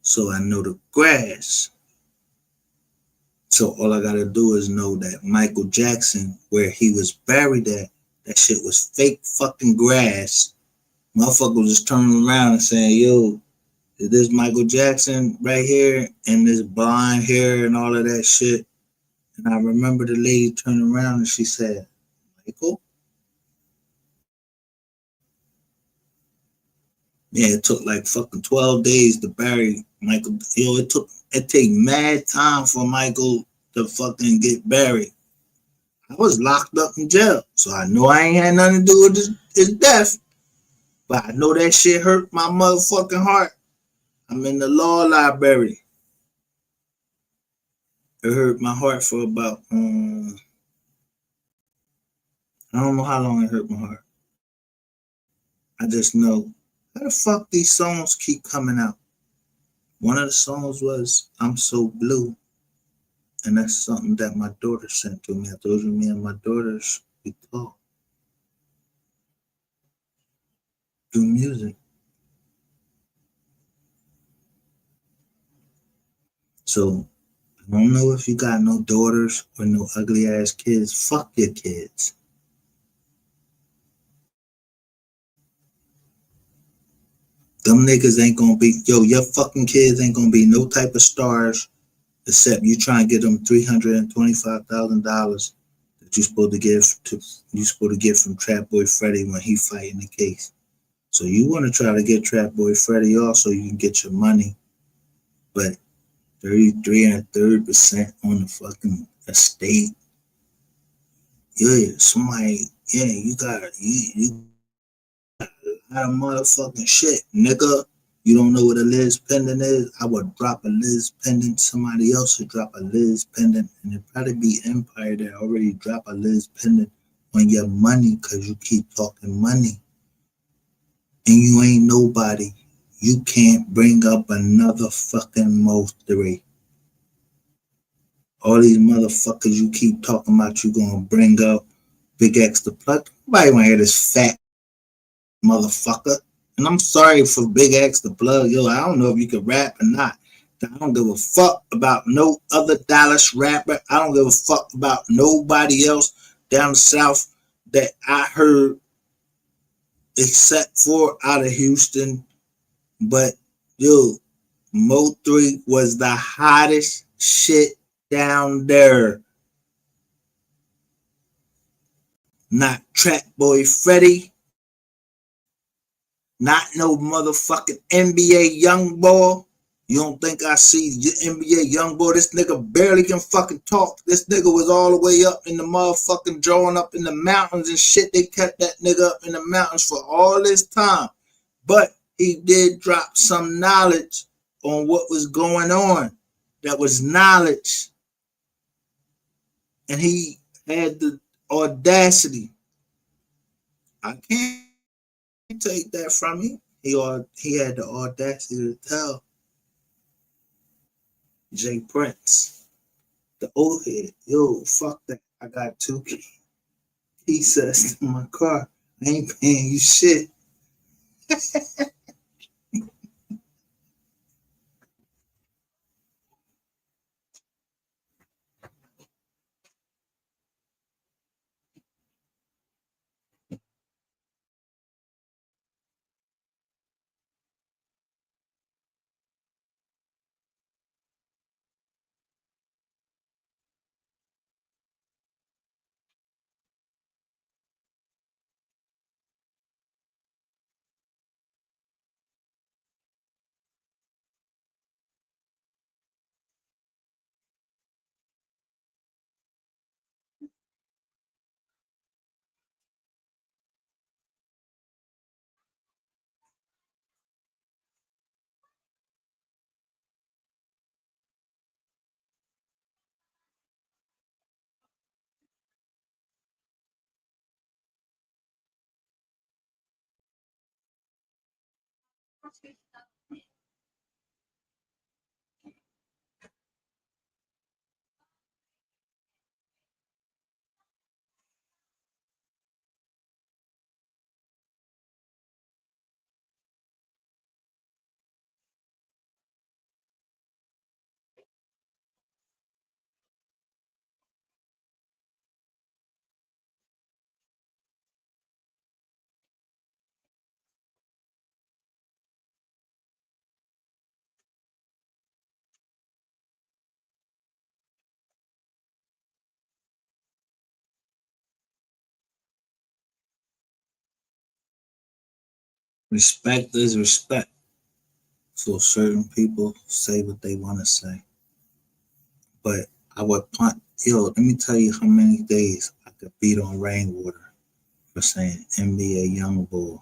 So I know the grass. So all I gotta do is know that Michael Jackson, where he was buried at, that shit was fake fucking grass. Motherfucker was just turning around and saying, yo, is this Michael Jackson right here? And this blonde hair and all of that shit. And I remember the lady turned around and she said, Michael? Yeah, it took like fucking 12 days to bury Michael. Yo, it take mad time for Michael to fucking get buried. I was locked up in jail, so I know I ain't had nothing to do with his death. But I know that shit hurt my motherfucking heart. I'm in the law library. It hurt my heart for about, I don't know how long it hurt my heart. I just know, how the fuck these songs keep coming out? One of the songs was I'm So Blue. And that's something that my daughter sent to me. I told you, me and my daughters, we talk through music. So I don't know if you got no daughters or no ugly ass kids. Fuck your kids. Them niggas ain't gonna be, your fucking kids ain't gonna be no type of stars, except you try and get them $325,000 that you're supposed to get from Trap Boy Freddy when he fighting the case. So you want to try to get Trap Boy Freddy also, you can get your money, but 33.3% on the fucking estate. Yeah, somebody, yeah, you got a lot of motherfucking shit, nigga. You don't know what a Liz pendant is? I would drop a Liz pendant. Somebody else would drop a Liz pendant, and it'd probably be Empire that already dropped a Liz pendant on your money, because you keep talking money. And you ain't nobody. You can't bring up another fucking mystery. All these motherfuckers you keep talking about, you gonna bring up Big X the Plug. Nobody wanna hear this fat motherfucker. And I'm sorry for Big X the Plug. Yo, I don't know if you can rap or not. I don't give a fuck about no other Dallas rapper. I don't give a fuck about nobody else down south that I heard, except for out of Houston. But yo, Mo 3 was the hottest shit down there. Not Trap Boy Freddy. Not no motherfucking NBA young boy. You don't think I see NBA young boy? This nigga barely can fucking talk. This nigga was all the way up in the motherfucking drawing up in the mountains and shit. They kept that nigga up in the mountains for all this time. But he did drop some knowledge on what was going on. That was knowledge. And he had the audacity. I can't take that from him. He had the audacity to tell Jay Prince, the old head, yo, fuck that. I got 2 key sets in my car. I ain't paying you shit. Respect is respect. So certain people say what they want to say. But I would punt, yo, let me tell you how many days I could beat on Rainwater for saying NBA Youngboy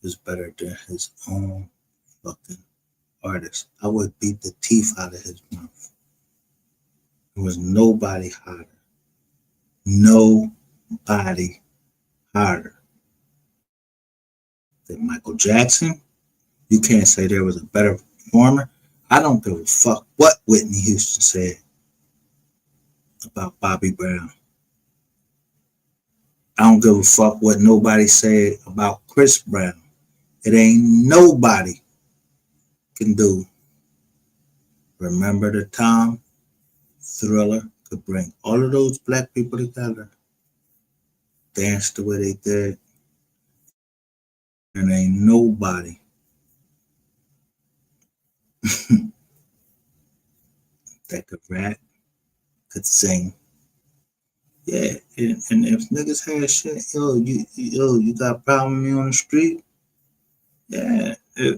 is better than his own fucking artist. I would beat the teeth out of his mouth. There was nobody hotter. Nobody hotter than Michael Jackson. You can't say there was a better performer. I don't give a fuck what Whitney Houston said about Bobby Brown. I don't give a fuck what nobody said about Chris Brown. It ain't nobody can do. Remember the time Thriller could bring all of those black people together, dance the way they did, and ain't nobody that could rap, could sing. Yeah, and if niggas had shit, you got a problem with me on the street? Yeah, I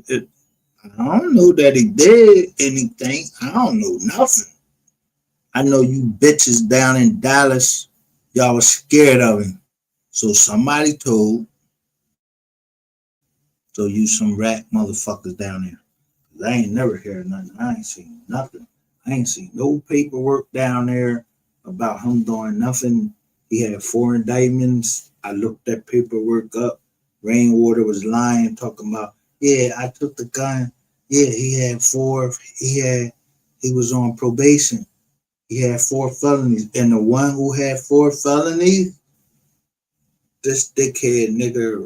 don't know that he did anything. I don't know nothing. I know you bitches down in Dallas, y'all was scared of him. So somebody told, so you some rat motherfuckers down there. 'Cause I ain't never heard nothing. I ain't seen nothing. I ain't seen no paperwork down there about him doing nothing. He had 4 indictments. I looked that paperwork up. Rainwater was lying, talking about, yeah, I took the gun. Yeah, he had 4. He was on probation. He had 4 felonies. And the one who had 4 felonies, this dickhead nigga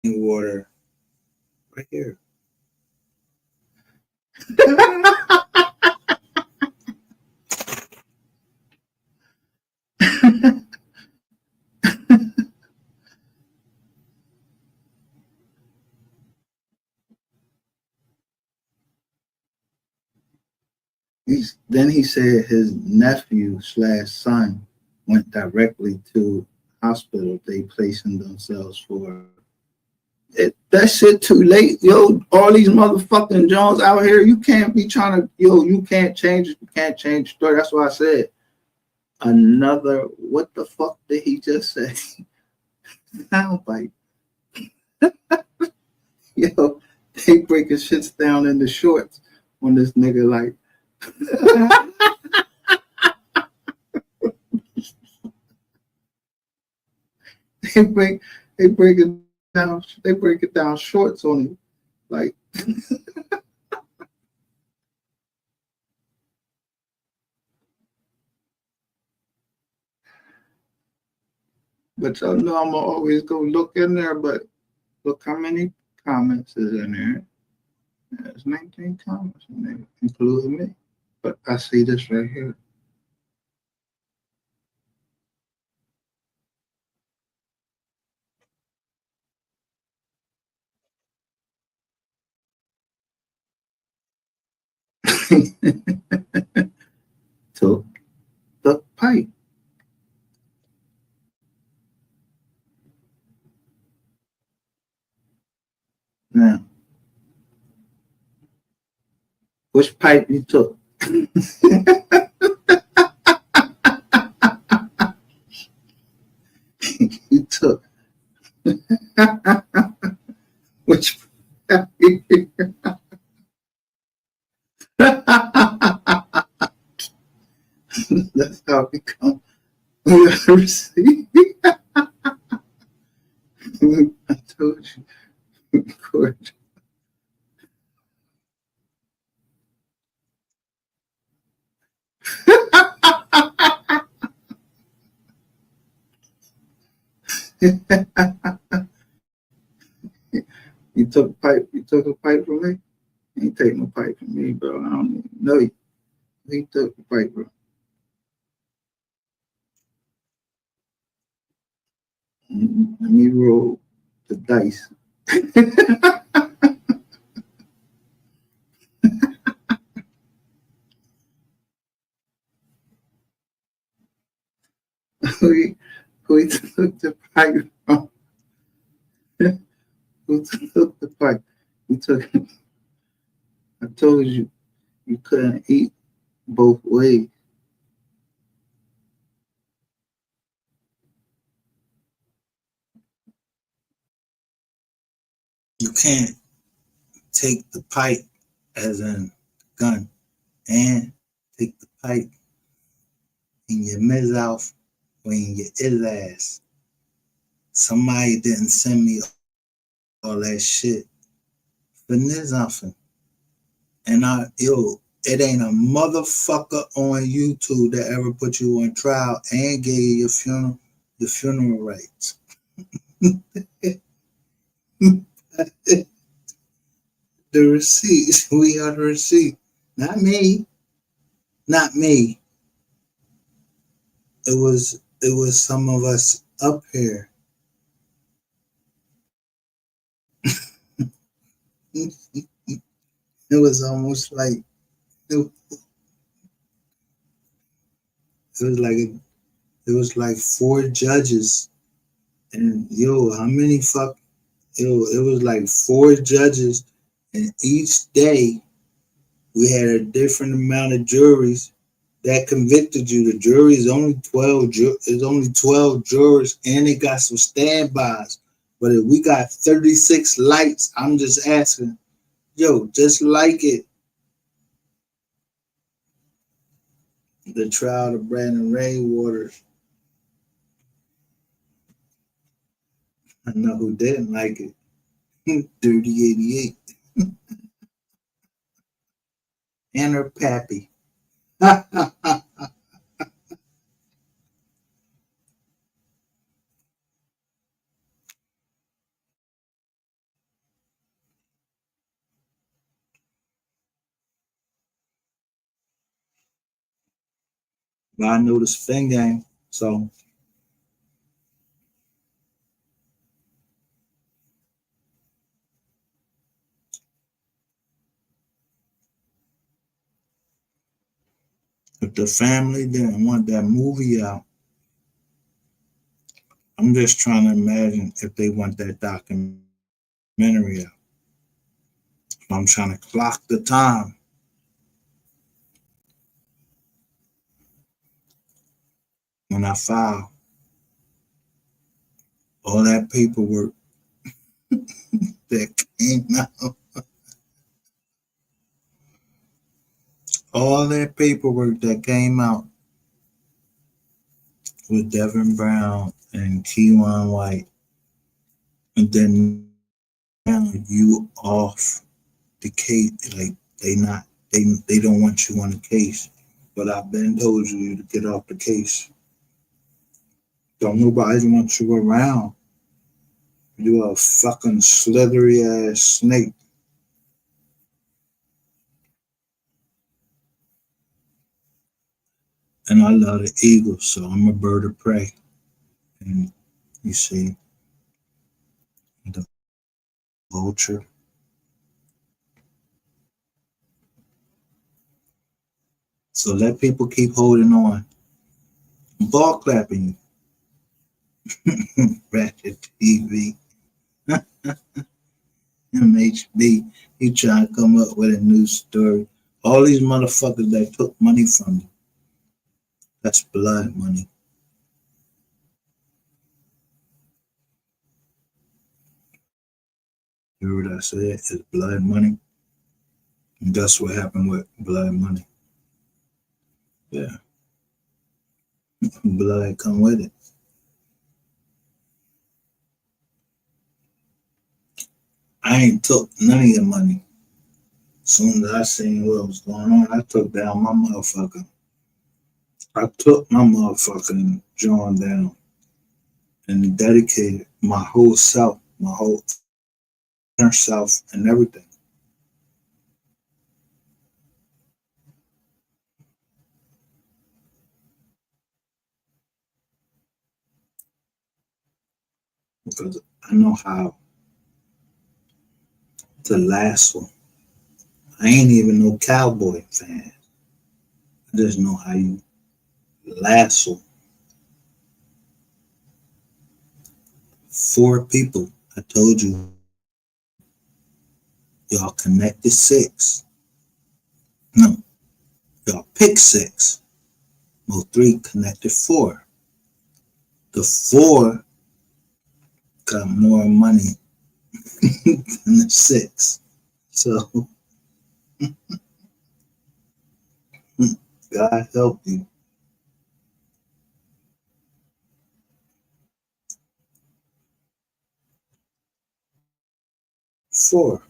Rainwater right here. Then he said his nephew slash son went directly to hospital. They placing themselves for That shit too late, yo. All these motherfucking Jones out here, you can't be trying to, yo. You can't change it. You can't change the story. That's why I said another. What the fuck did he just say? Soundbite, yo. They breaking shits down in the shorts on this nigga like. they break they break it down shorts on him like. But y'all know I'm gonna always go look in there. But look how many comments is in there. There's 19 comments in there, including me. But I see this right here. Took the pipe. Now, which pipe you took? You took which pipe? That's how we come. We got a receipt. I told you. Court. You took a pipe. You took a pipe from me. You ain't take no pipe from me, bro. I don't even know you. He took the pipe, bro. Let me roll the dice. who took the pipe from? Who took the pipe? Who took it? I told you you couldn't eat both ways. You can't take the pipe as in gun and take the pipe in your mouth when you his ass. Somebody didn't send me all that shit for nothing. And it ain't a motherfucker on YouTube that ever put you on trial and gave you your funeral rights. The receipts, we are the receipt. Not me. Not me. It was some of us up here. It was almost like it was like 4 judges, and how many it was like 4 judges, and each day we had a different amount of juries that convicted you. The jury is only 12. It's only 12 jurors, and they got some standbys. But if we got 36 lights, I'm just asking, just like it. The trial of Brandon Rainwater. I know who didn't like it. Dirty 88. And her pappy. But I know this Fin Gang, so if the family didn't want that movie out, I'm just trying to imagine if they want that documentary documentary out. So I'm trying to clock the time. When I file all that paperwork that came out, all that paperwork that came out with Devin Brown and Keywan White, and then now you off the case, like they don't want you on the case. But I've been told you to get off the case. Don't nobody want you around. You a fucking slithery ass snake. And I love the eagle, so I'm a bird of prey. And you see, the vulture. So let people keep holding on. Ball clapping you. Ratchet TV. MHB. He trying to come up with a new story. All these motherfuckers that took money from you. That's blood money. You heard what I said? It's blood money. And that's what happened with blood money. Yeah. Blood come with it. I ain't took none of your money. As soon as I seen what was going on, I took down my motherfucker. I took my motherfucking John down and dedicated my whole self, my whole inner self and everything. Because I know how to lasso. I ain't even no cowboy fan. I just know how you lasso 4 people. I told you, y'all connected 6. No, y'all pick 6. Well, 3 connected 4. The 4 got more money than the 6. So God help you. 4.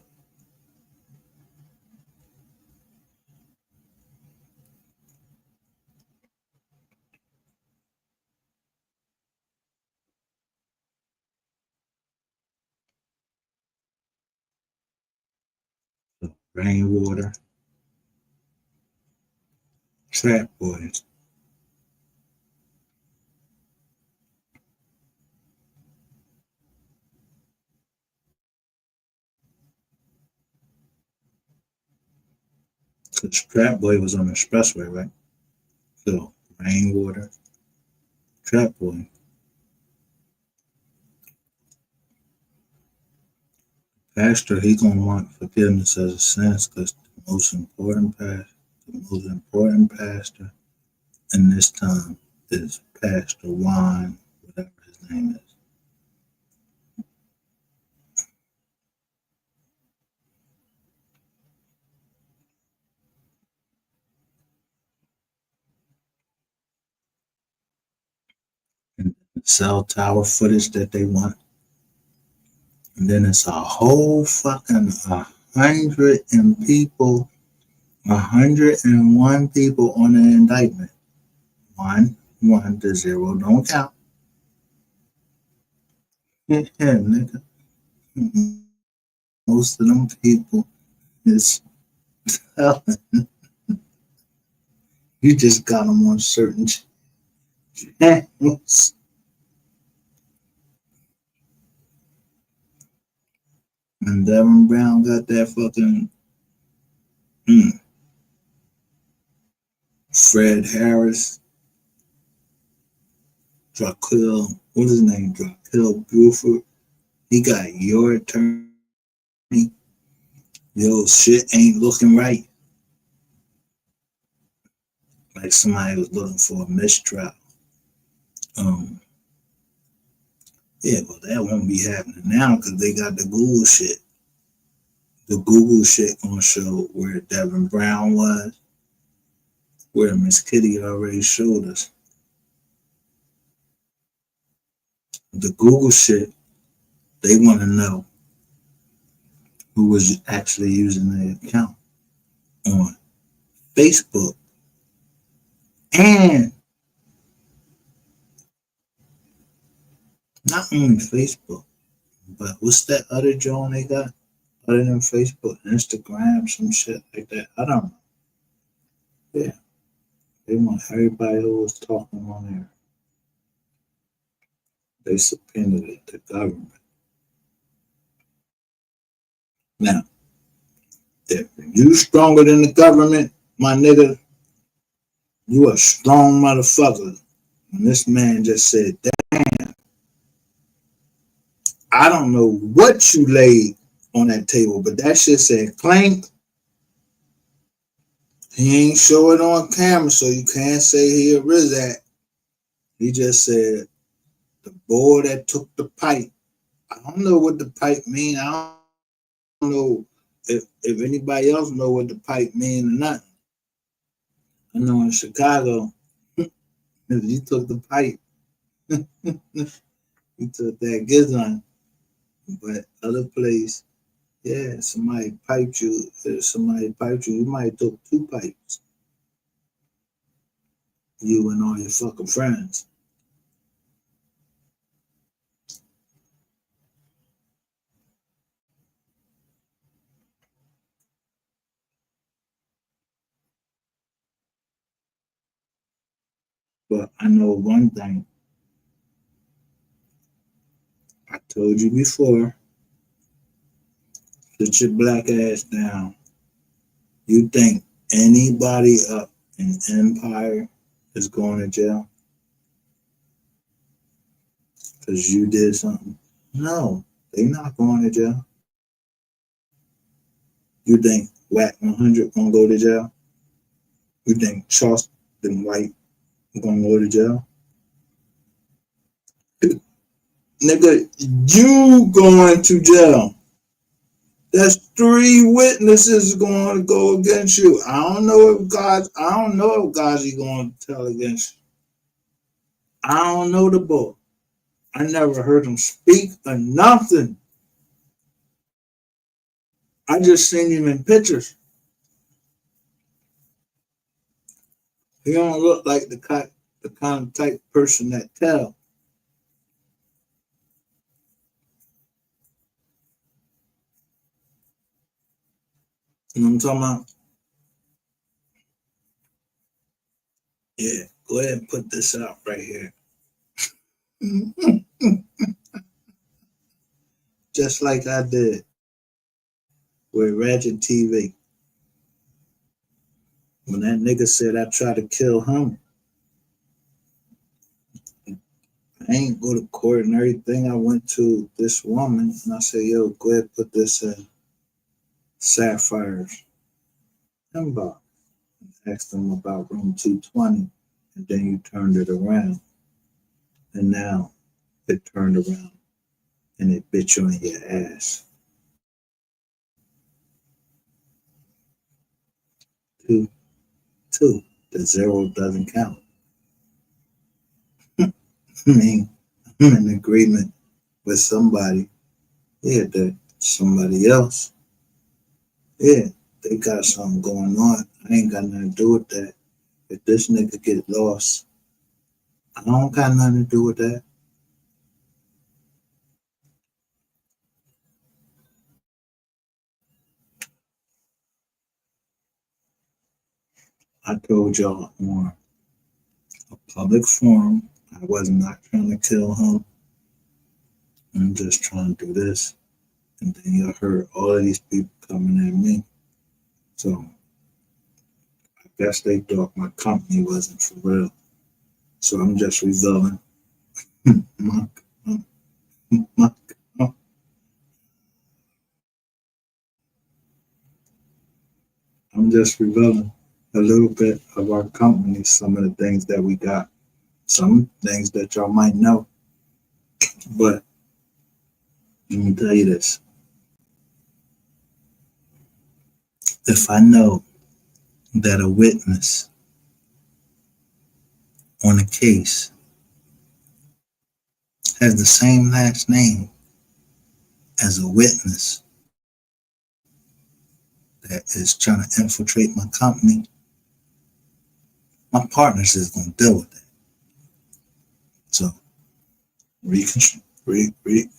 Rainwater, Trap Boys. Because Trap Boy was on the expressway, right? So Rainwater, Trap Boy. Pastor, he gonna want forgiveness as a sins because the most important pastor in this time is Pastor Juan, whatever his name is. And the cell tower footage that they want. And then it's a whole fucking 101 people on the indictment. 1, 1 to 0, don't count. Yeah, nigga. Most of them people is you just got them on certain channels. And Devin Brown got that fucking Fred Harris, Draquil, what is his name? Draquil Buford. He got your attorney Yo, shit ain't looking right. Like somebody was looking for a mistrial. Yeah, but that won't be happening now because they got the Google shit. The Google shit gonna show where Devin Brown was, where Miss Kitty already showed us. The Google shit, they want to know who was actually using the account on Facebook and not only Facebook, but what's that other joint they got other than Facebook, Instagram, some shit like that. I don't know. Yeah, they want everybody who was talking on there. They subpoenaed it, the government. Now, if you stronger than the government, my nigga, you a strong motherfucker. And this man just said, damn, I don't know what you laid on that table, but that shit said clank. He ain't show it on camera, so you can't say he a Rizat. He just said, the boy that took the pipe. I don't know what the pipe mean. I don't know if anybody else know what the pipe mean or not. I know in Chicago, if you took the pipe, you took that gizon. But other place, yeah, somebody piped you. If somebody piped you, you might took 2 pipes. You and all your fucking friends. But I know one thing. I told you before. Sit your black ass down. You think anybody up in Empire is going to jail because you did something? No, they not going to jail. You think Whack 100 gonna go to jail? You think Charleston White gonna go to jail? Nigga, you going to jail. That's 3 witnesses going to go against you. I don't know if Gazi going to tell against you. I don't know the boy. I never heard him speak or nothing. I just seen him in pictures. He don't look like the kind of type person that tell. You know what I'm talking about? Yeah, go ahead and put this out right here. Just like I did with Ratchet TV. When that nigga said I tried to kill him, I ain't go to court and everything. I went to this woman and I said, yo, go ahead and put this in Sapphire's inbox. Asked them about room 220 and then you turned it around. And now it turned around and it bit you in your ass. 2, 2. The 0 doesn't count. I mean, I'm in agreement with somebody. Yeah, that somebody else. Yeah, they got something going on. I ain't got nothing to do with that. If this nigga get lost, I don't got nothing to do with that. I told y'all on a public forum, I was not trying to kill him. I'm just trying to do this. And then you heard all of these people coming at me. So I guess they thought my company wasn't for real. So I'm just revealing my I'm just revealing a little bit of our company, some of the things that we got, some things that y'all might know. But let me tell you this. If I know that a witness on a case has the same last name as a witness that is trying to infiltrate my company, my partners is going to deal with that. So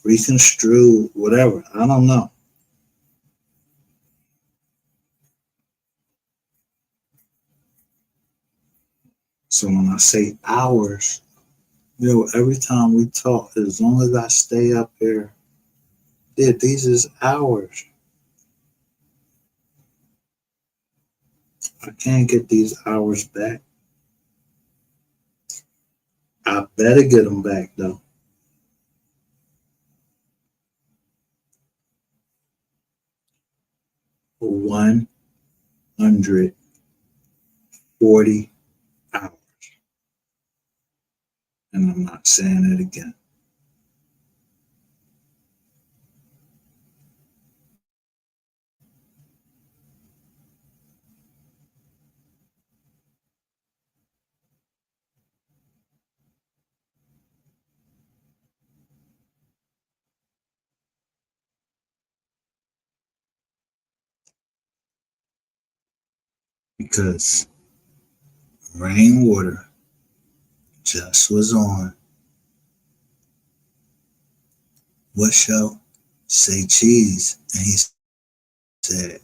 reconstrue, whatever. I don't know. So when I say hours, every time we talk, as long as I stay up here, these is hours. I can't get these hours back. I better get them back though. For 140 hours. And I'm not saying it again. Because Rainwater just was on what show? Say Cheese. And he said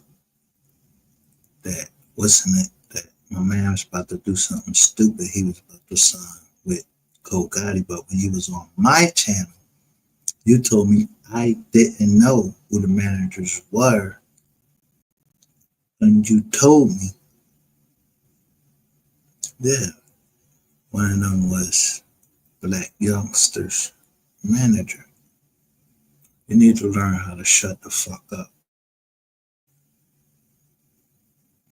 that, wasn't it, that my man was about to do something stupid. He was about to sign with Cole Gotti. But when he was on my channel, you told me I didn't know who the managers were. And you told me, yeah, one of them was Black Youngster's manager. You need to learn how to shut the fuck up.